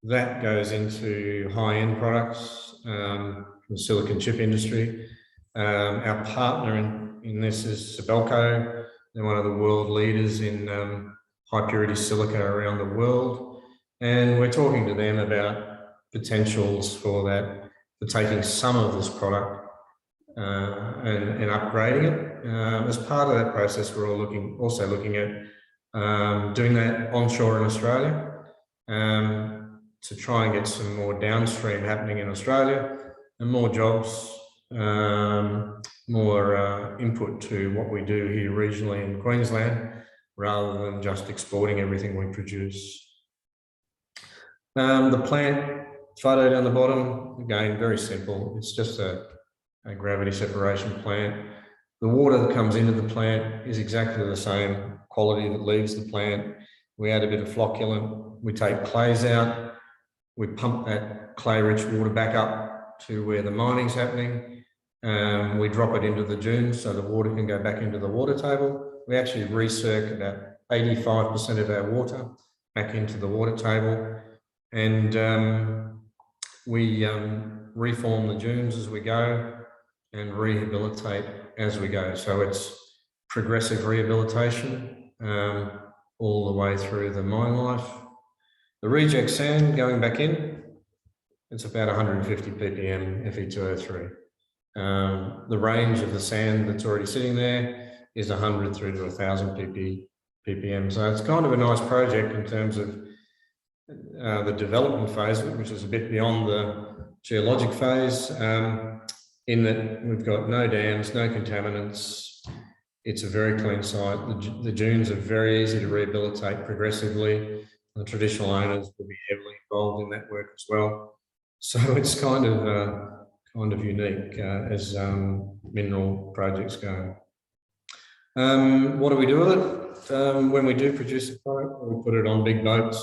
That goes into high-end products from the silicon chip industry. Our partner in this is Sibelco. They're one of the world leaders in high-purity silica around the world. And we're talking to them about potentials for that, for taking some of this product and upgrading it. As part of that process, we're also looking at doing that onshore in Australia to try and get some more downstream happening in Australia and more jobs input to what we do here regionally in Queensland, rather than just exporting everything we produce. The plant photo down the bottom, again, very simple. It's just a gravity separation plant. The water that comes into the plant is exactly the same quality that leaves the plant. We add a bit of flocculant, we take clays out, we pump that clay-rich water back up to where the mining's happening. We drop it into the dunes so the water can go back into the water table. We actually recirculate about 85% of our water back into the water table, and we reform the dunes as we go and rehabilitate as we go. So it's progressive rehabilitation all the way through the mine life. The reject sand going back in, it's about 150 ppm Fe2O3. The range of the sand that's already sitting there is 100 through to 1000 ppm. So it's kind of a nice project in terms of the development phase, which is a bit beyond the geologic phase, in that we've got no dams, no contaminants. It's a very clean site. The dunes are very easy to rehabilitate progressively. The traditional owners will be heavily involved in that work as well. So it's kind of unique as mineral projects go. What do we do with it? When we do produce a product, we put it on big boats,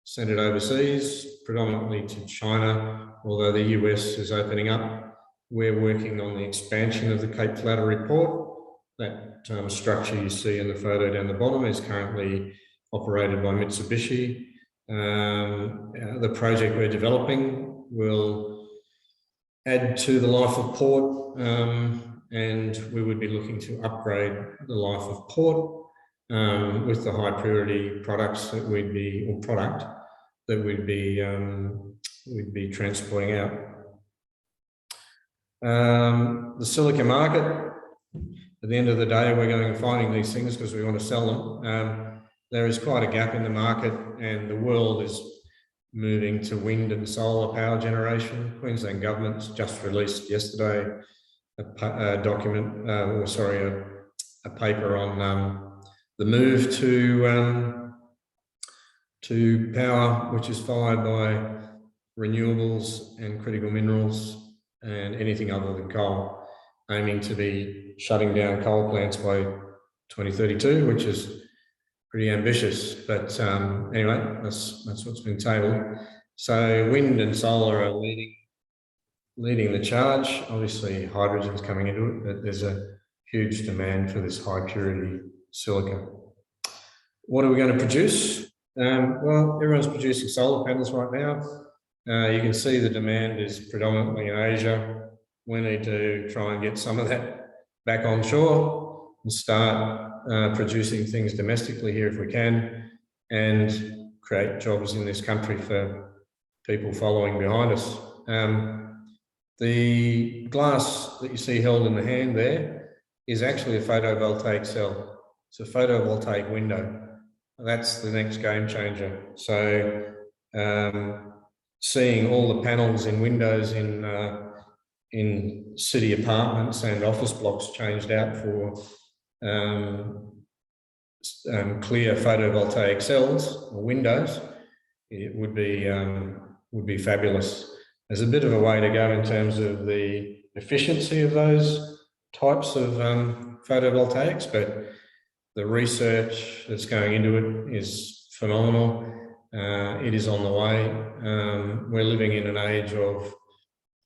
send it overseas, predominantly to China, although the US is opening up. We're working on the expansion of the Cape Flattery port. That structure you see in the photo down the bottom is currently operated by Mitsubishi. The project we're developing will add to the life of port, and we would be looking to upgrade the life of port with the high purity products that we'd be transporting out. The silica market, at the end of the day, we're going and finding these things because we want to sell them. There is quite a gap in the market, and the world is moving to wind and solar power generation. Queensland Government's just released yesterday a document, a paper on the move to power which is fired by renewables and critical minerals and anything other than coal, aiming to be shutting down coal plants by 2032, which is pretty ambitious. But anyway, that's what's been tabled. So wind and solar are leading the charge. Obviously, hydrogen's coming into it, but there's a huge demand for this high purity silica. What are we going to produce? Well, everyone's producing solar panels right now. You can see the demand is predominantly in Asia. We need to try and get some of that back on shore and start producing things domestically here if we can, and create jobs in this country for people following behind us. The glass that you see held in the hand there is actually a photovoltaic cell. It's a photovoltaic window. That's the next game changer. So seeing all the panels in windows in city apartments and office blocks changed out for clear photovoltaic cells or windows, it would be fabulous. There's a bit of a way to go in terms of the efficiency of those types of photovoltaics, but the research that's going into it is phenomenal. It is on the way. We're living in an age of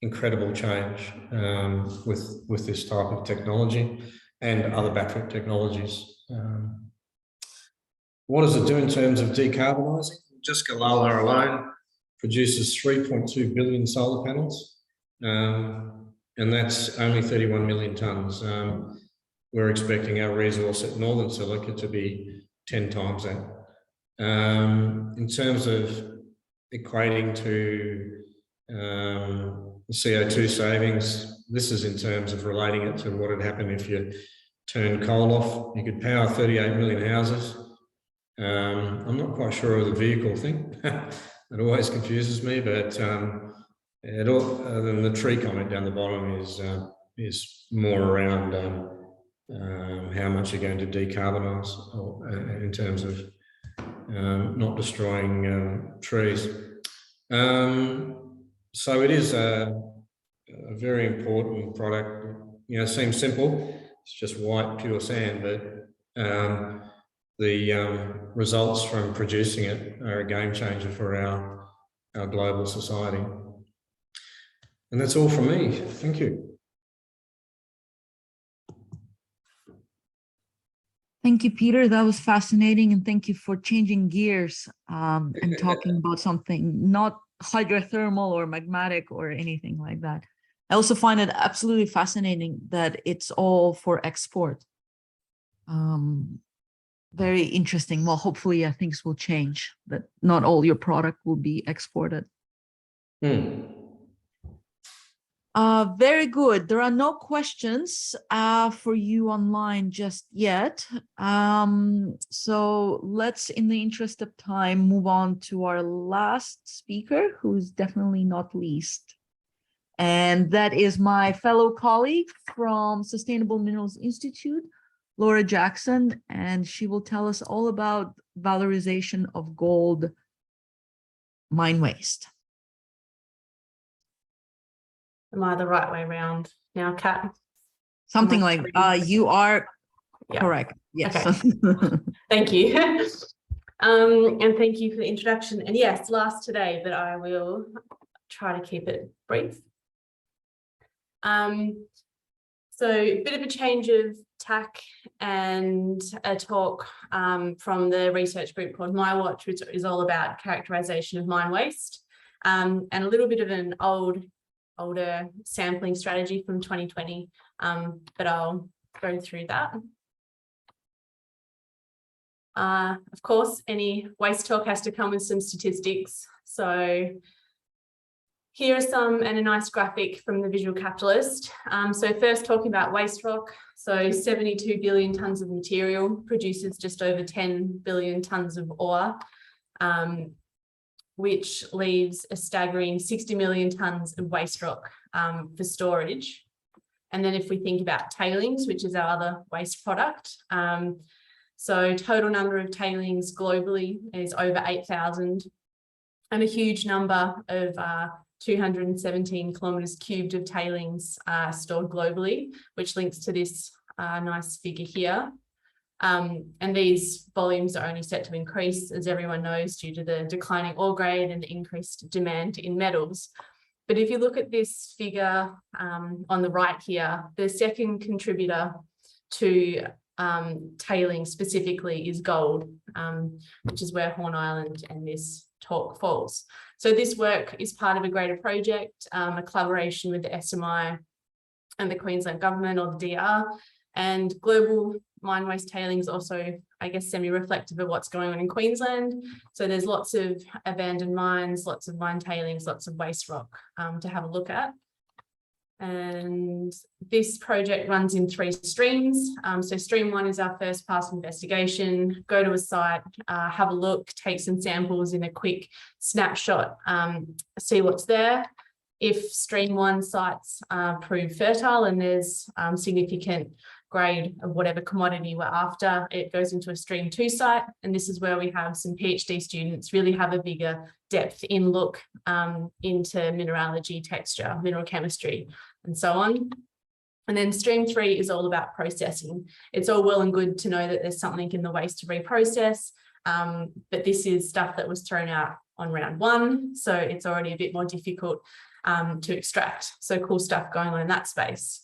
incredible change with this type of technology and other battery technologies. What does it do in terms of decarbonising? Just Galala alone produces 3.2 billion solar panels, and that's only 31 million tonnes. We're expecting our resource at Northern Silica to be 10 times that. In terms of equating to CO2 savings, this is in terms of relating it to what would happen if you turn coal off. You could power 38 million houses. I'm not quite sure of the vehicle thing. It always confuses me, but then the tree comment down the bottom is more around how much you're going to decarbonise in terms of not destroying trees. So it is a very important product. You know, it seems simple. It's just white, pure sand, but the results from producing it are a game changer for our global society. And that's all from me. Thank you. Thank you, Peter. That was fascinating. And thank you for changing gears and talking about something not hydrothermal or magmatic or anything like that. I also find it absolutely fascinating that it's all for export. Very interesting. Well, hopefully things will change, that not all your product will be exported. Very good. There are no questions for you online just yet. So let's, in the interest of time, move on to our last speaker, who's definitely not least. And that is my fellow colleague from Sustainable Minerals Institute, Laura Jackson, and she will tell us all about valorization of gold mine waste. Am I the right way around now, Kat? Something like you are correct. Yes. Okay. Thank you. And thank you for the introduction. And yes, last today, but I will try to keep it brief. So a bit of a change of tack and a talk from the research group called MyWatch, which is all about characterisation of mine waste, and a little bit of an older sampling strategy from 2020, but I'll go through that. Of course, any waste talk has to come with some statistics. So here are some, and a nice graphic from the Visual Capitalist. So first talking about waste rock. So 72 billion tonnes of material produces just over 10 billion tonnes of ore, which leaves a staggering 60 million tonnes of waste rock for storage. And then if we think about tailings, which is our other waste product, so total number of tailings globally is over 8,000, and a huge number of 217 kilometres cubed of tailings stored globally, which links to this nice figure here. And these volumes are only set to increase, as everyone knows, due to the declining ore grade and the increased demand in metals. But if you look at this figure on the right here, the second contributor to tailings specifically is gold, which is where Horn Island and this talk falls. So this work is part of a greater project, a collaboration with the SMI and the Queensland government, or the DR, and global mine waste tailings also, I guess, semi-reflective of what's going on in Queensland. So there's lots of abandoned mines, lots of mine tailings, lots of waste rock to have a look at. And this project runs in 3 streams. So stream 1 is our first pass investigation, go to a site, have a look, take some samples in a quick snapshot, see what's there. If stream 1 sites prove fertile and there's significant grade of whatever commodity we're after, it goes into a stream 2 site, and this is where we have some PhD students really have a bigger depth in look into mineralogy, texture, mineral chemistry, and so on. And then stream 3 is all about processing. It's all well and good to know that there's something in the waste to reprocess, but this is stuff that was thrown out on round 1, so it's already a bit more difficult to extract. So cool stuff going on in that space.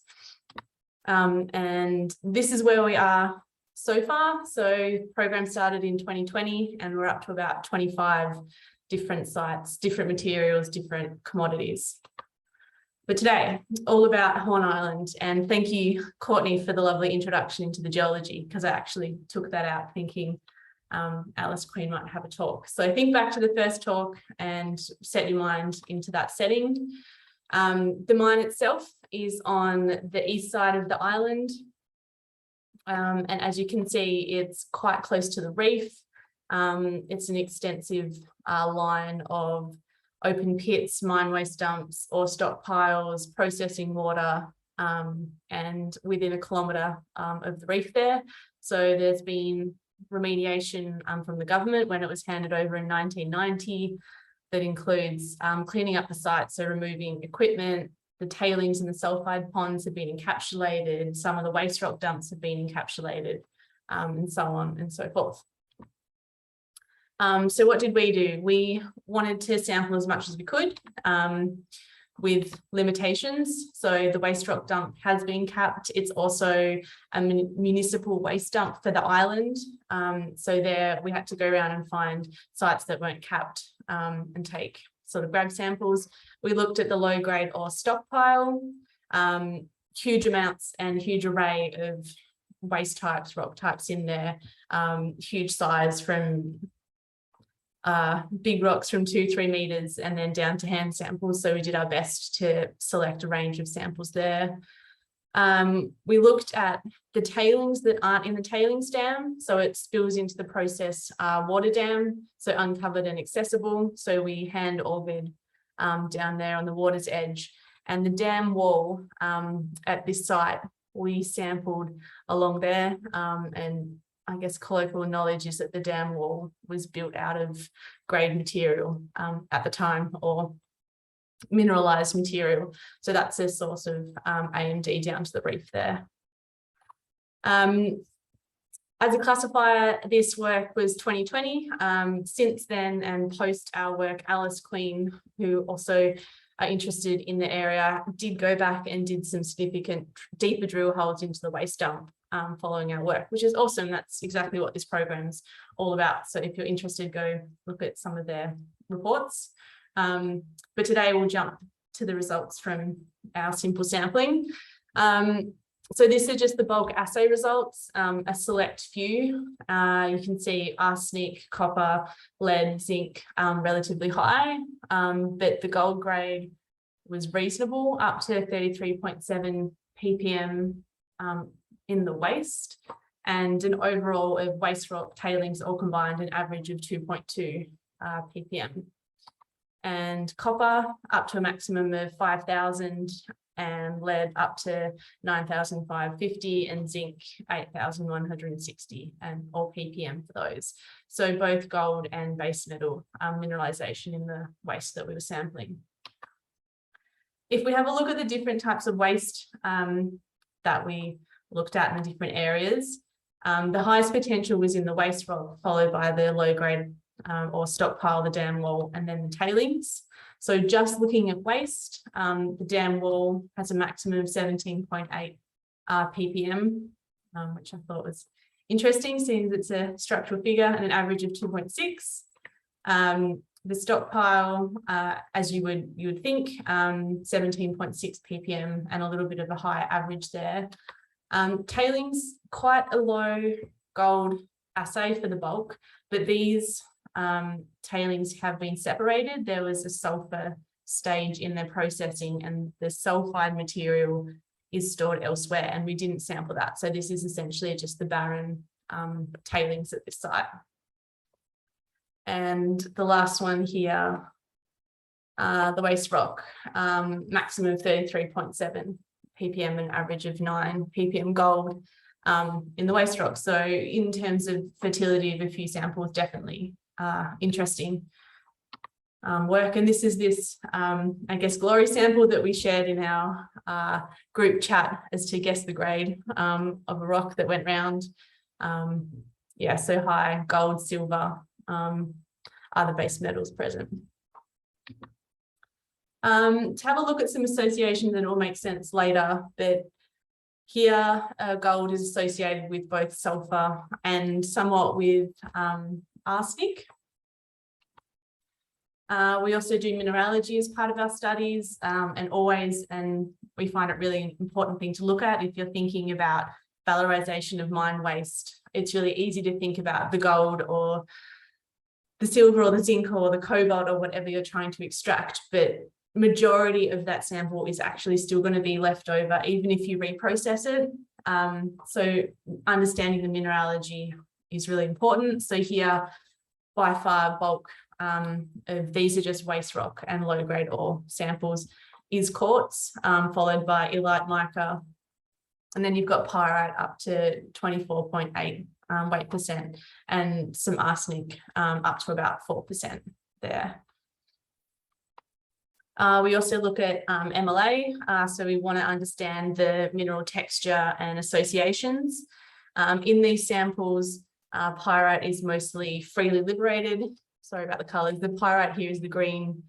And this is where we are so far. So the program started in 2020 and we're up to about 25 different sites, different materials, different commodities. But today, all about Horn Island, and thank you, Courtney, for the lovely introduction into the geology, because I actually took that out thinking Alice Queen might have a talk. So think back to the first talk and set your mind into that setting. The mine itself is on the east side of the island. And as you can see, it's quite close to the reef. It's an extensive line of open pits, mine waste dumps, or stockpiles, processing water, and within a kilometre of the reef there. So there's been remediation from the government when it was handed over in 1990 that includes cleaning up the site, so removing equipment. The tailings in the sulfide ponds have been encapsulated, some of the waste rock dumps have been encapsulated, and so on and so forth. So what did we do? We wanted to sample as much as we could with limitations. So the waste rock dump has been capped. It's also a municipal waste dump for the island. So there we had to go around and find sites that weren't capped and take sort of grab samples. We looked at the low grade ore stockpile, huge amounts and huge array of waste types, rock types in there, huge size from big rocks from 2-3 meters and then down to hand samples. So we did our best to select a range of samples there. We looked at the tailings that aren't in the tailings dam. So it spills into the process water dam, so uncovered and accessible. So we hand augured down there on the water's edge. And the dam wall at this site, we sampled along there, and I guess colloquial knowledge is that the dam wall was built out of grade material at the time, or mineralized material. So that's a source of AMD down to the reef there. As a classifier, this work was 2020. Since then and post our work, Alice Queen, who also are interested in the area, did go back and did some significant deeper drill holes into the waste dump following our work, which is awesome. That's exactly what this program's all about. So if you're interested, go look at some of their reports. But today we'll jump to the results from our simple sampling. So this is just the bulk assay results, a select few. You can see arsenic, copper, lead, zinc, relatively high, but the gold grade was reasonable, up to 33.7 ppm in the waste, and an overall of waste rock tailings all combined an average of 2.2 ppm. And copper up to a maximum of 5,000, and lead up to 9,550, and zinc 8,160, and all ppm for those. So both gold and base metal mineralization in the waste that we were sampling. If we have a look at the different types of waste that we looked at in the different areas, the highest potential was in the waste rock, followed by the low grade or stockpile, the dam wall, and then the tailings. So just looking at waste, the dam wall has a maximum of 17.8 ppm, which I thought was interesting, seeing it's a structural figure, and an average of 2.6. The stockpile, as you would think, 17.6 ppm, and a little bit of a higher average there. Tailings, quite a low gold assay for the bulk, but these tailings have been separated. There was a sulfur stage in their processing, and the sulfide material is stored elsewhere, and we didn't sample that. So this is essentially just the barren tailings at this site. And the last one here, the waste rock, maximum of 33.7 ppm and average of 9 ppm gold in the waste rock. So in terms of fertility of a few samples, definitely interesting work. And this is I guess, glory sample that we shared in our group chat as to guess the grade of a rock that went round. Yeah, so high gold, silver are the base metals present. To have a look at some associations, and it will make sense later, but here gold is associated with both sulfur and somewhat with arsenic. We also do mineralogy as part of our studies, and we find it really important thing to look at if you're thinking about valorisation of mine waste. It's really easy to think about the gold or the silver or the zinc or the cobalt or whatever you're trying to extract, but majority of that sample is actually still going to be left over even if you reprocess it. So understanding the mineralogy is really important. So here, by far, bulk of these are just waste rock and low-grade ore samples is quartz, followed by illite mica, and then you've got pyrite up to 24.8 weight percent, and some arsenic up to about 4% there. We also look at MLA, so we want to understand the mineral texture and associations. In these samples, pyrite is mostly freely liberated. Sorry about the colours. The pyrite here is the green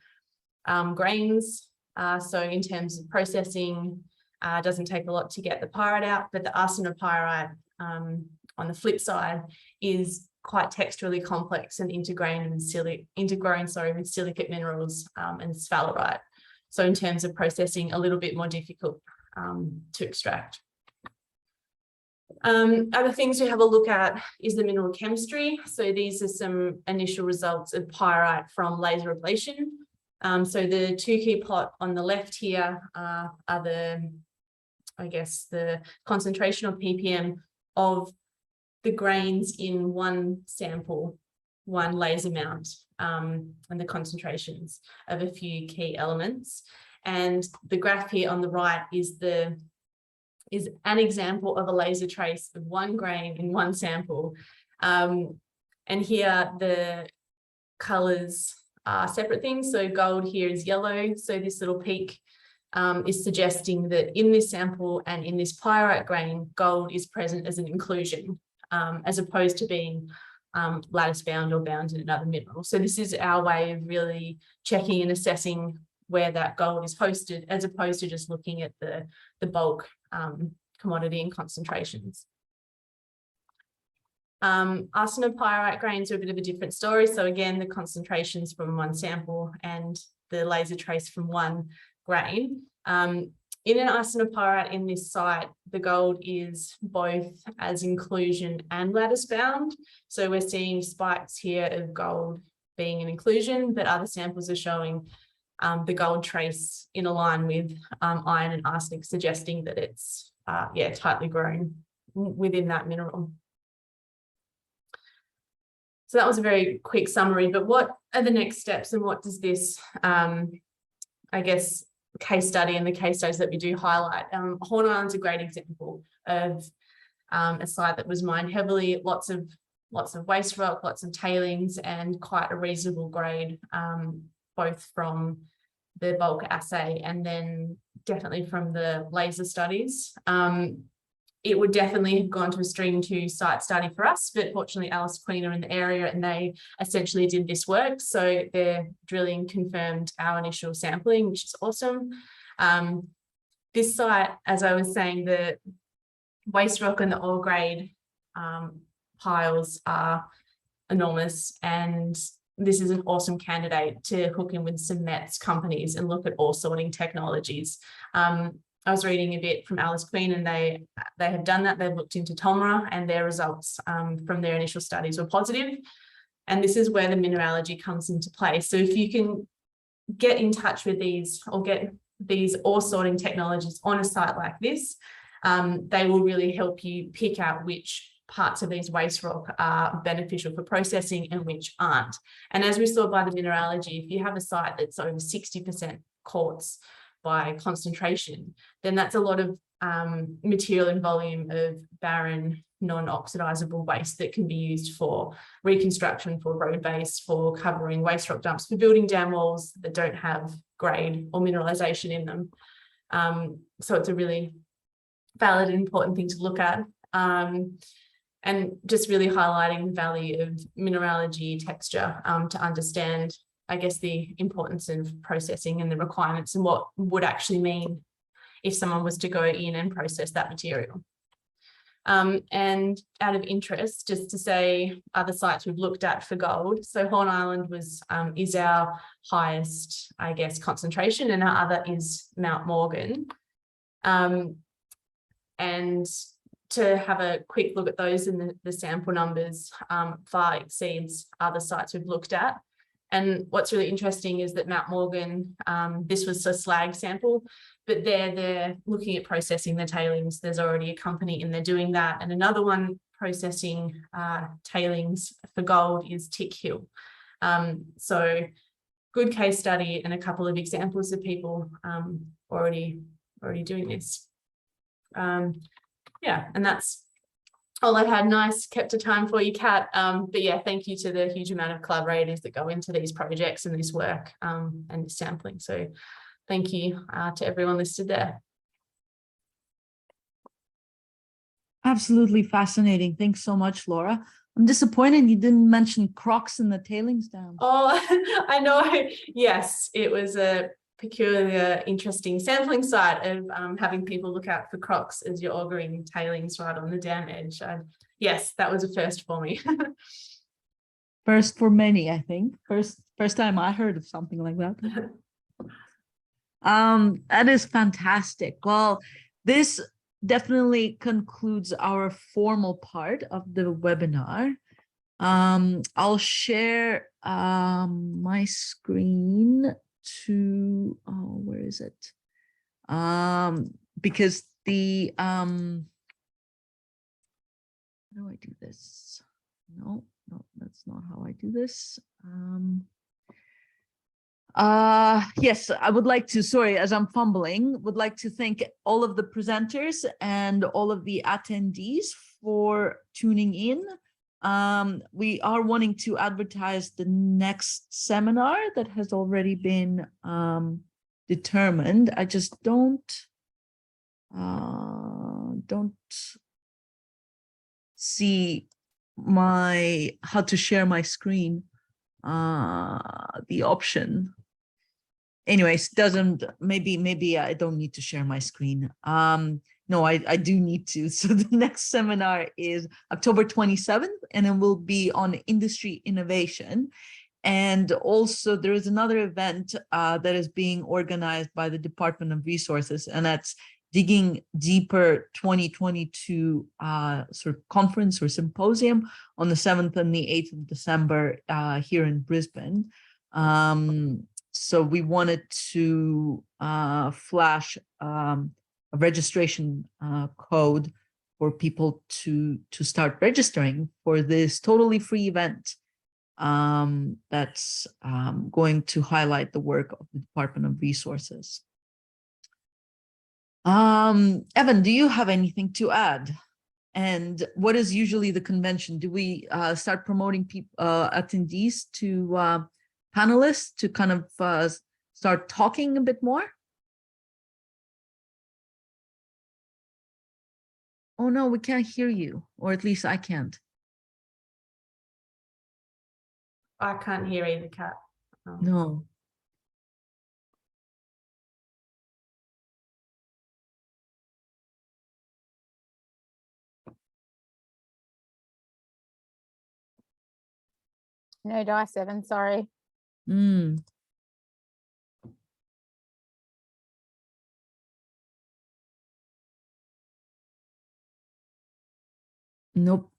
grains. So in terms of processing, it doesn't take a lot to get the pyrite out, but the arsenopyrite on the flip side is quite texturally complex and intergrown with silicate minerals and sphalerite. So in terms of processing, a little bit more difficult to extract. Other things we have a look at is the mineral chemistry. So these are some initial results of pyrite from laser ablation. So the two key plot on the left here are the concentration of ppm of the grains in one sample, one laser mount, and the concentrations of a few key elements. And the graph here on the right is an example of a laser trace of one grain in one sample. And here the colors are separate things. So gold here is yellow. So this little peak is suggesting that in this sample and in this pyrite grain, gold is present as an inclusion, as opposed to being lattice bound or bound in another mineral. So this is our way of really checking and assessing where that gold is hosted, as opposed to just looking at the bulk commodity and concentrations. Arsenopyrite grains are a bit of a different story. So again, the concentrations from one sample and the laser trace from one grain. In an arsenopyrite in this site, the gold is both as inclusion and lattice bound. So we're seeing spikes here of gold being an inclusion, but other samples are showing the gold trace in a line with iron and arsenic, suggesting that it's tightly grown within that mineral. So that was a very quick summary, but what are the next steps and what does this, case study and the case studies that we do highlight? Horn Island's a great example of a site that was mined heavily, lots of waste rock, lots of tailings, and quite a reasonable grade, both from the bulk assay and then definitely from the laser studies. It would definitely have gone to a stream 2 site study for us, but fortunately Alice Queen are in the area and they essentially did this work. So their drilling confirmed our initial sampling, which is awesome. This site, as I was saying, the waste rock and the ore grade piles are enormous, and this is an awesome candidate to hook in with some METS companies and look at ore sorting technologies. I was reading a bit from Alice Queen and they have done that. They've looked into TOMRA and their results from their initial studies were positive. And this is where the mineralogy comes into play. So if you can get in touch with these or get these ore sorting technologies on a site like this, they will really help you pick out which parts of these waste rock are beneficial for processing and which aren't. And as we saw by the mineralogy, if you have a site that's over 60% quartz by concentration, then that's a lot of material and volume of barren, non-oxidizable waste that can be used for reconstruction, for road base, for covering waste rock dumps, for building dam walls that don't have grade or mineralization in them. So it's a really valid and important thing to look at. And just really highlighting the value of mineralogy texture to understand, I guess, the importance of processing and the requirements and what would actually mean if someone was to go in and process that material. And out of interest, just to say other sites we've looked at for gold. So Horn Island is our highest, I guess, concentration, and our other is Mount Morgan. And to have a quick look at those in the sample numbers far exceeds other sites we've looked at. And what's really interesting is that Mount Morgan, this was a slag sample, but they're looking at processing the tailings. There's already a company in there doing that. And another one processing tailings for gold is Tick Hill. So good case study and a couple of examples of people already doing this. Yeah, and that's all I had. Nice, kept a time for you, Kat. But yeah, thank you to the huge amount of collaborators that go into these projects and this work and sampling. So thank you to everyone listed there. Absolutely fascinating. Thanks so much, Laura. I'm disappointed you didn't mention crocs in the tailings dam. Oh, I know. Yes, it was a peculiar, interesting sampling site of having people look out for crocs as you're augering tailings right on the dam edge. Yes, that was a first for me. First for many, I think. First time I heard of something like that. That is fantastic. Well, this definitely concludes our formal part of the webinar. I'll share my screen to, oh, where is it? Because the, how do I do this? No, that's not how I do this. Yes, I would like to, sorry, as I'm fumbling, would like to thank all of the presenters and all of the attendees for tuning in. We are wanting to advertise the next seminar that has already been determined. I just don't see how to share my screen, the option. Anyways, maybe I don't need to share my screen. No, I do need to. So the next seminar is October 27th, and it will be on industry innovation. And also there is another event that is being organized by the Department of Resources, and that's Digging Deeper 2022 sort of conference or symposium on the 7th and the 8th of December here in Brisbane. So we wanted to flash a registration code for people to start registering for this totally free event that's going to highlight the work of the Department of Resources. Evan, do you have anything to add? And what is usually the convention? Do we start promoting attendees to panelists to kind of start talking a bit more? Oh no, we can't hear you, or at least I can't. I can't hear either, Kat. No. No dice, Evan, sorry. Nope.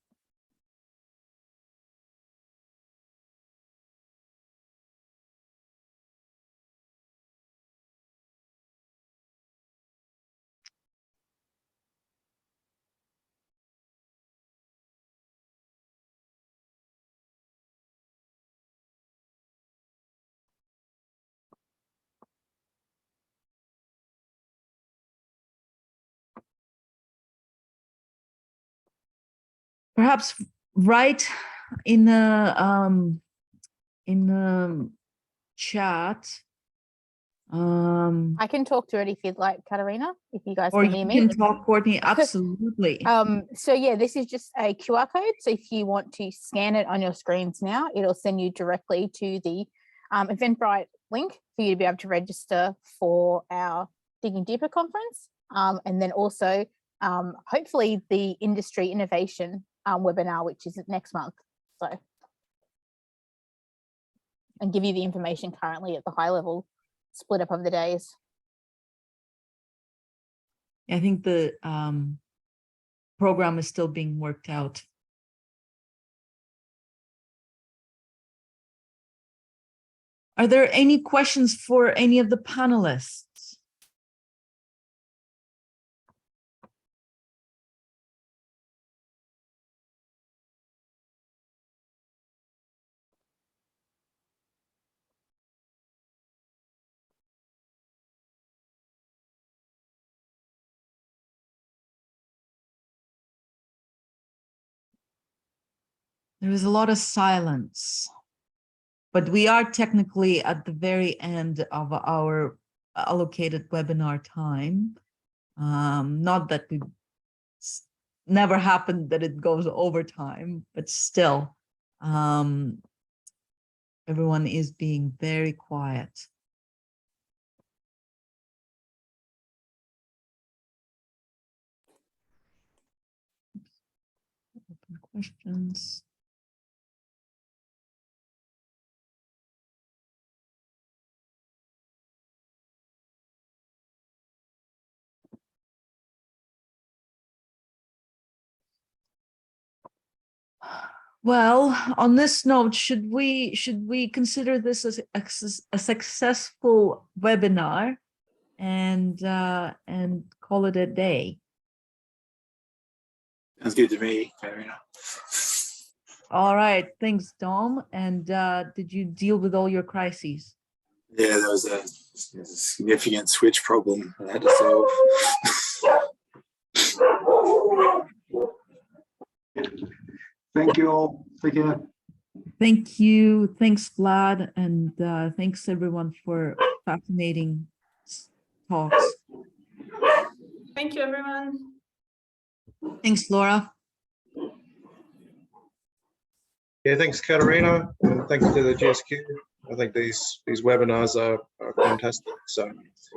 Perhaps write in the chat. I can talk through it if you'd like, Katerina, if you guys Or can you hear me. can talk, Courtney. Absolutely. So yeah, this is just a QR code. So if you want to scan it on your screens now, it'll send you directly to the Eventbrite link for you to be able to register for our Digging Deeper conference. And then also, hopefully the industry innovation webinar, which is next month. So, and give you the information currently at the high level split up of the days. I think the program is still being worked out. Are there any questions for any of the panelists? There is a lot of silence, but we are technically at the very end of our allocated webinar time. Not that we never happened that it goes over time, but still, everyone is being very quiet. Open questions. Well, on this note, should we consider this as a successful webinar and call it a day? Sounds good to me, Katerina. All right, thanks, Dom. And did you deal with all your crises? Yeah, there was a significant switch problem I had to solve. Thank you all. Take care. Thank you. Thanks, Vlad. And thanks, everyone, for fascinating talks. Thank you, everyone. Thanks, Laura. Yeah, thanks, Katerina, and thanks to the GSQ. I think these webinars are fantastic. So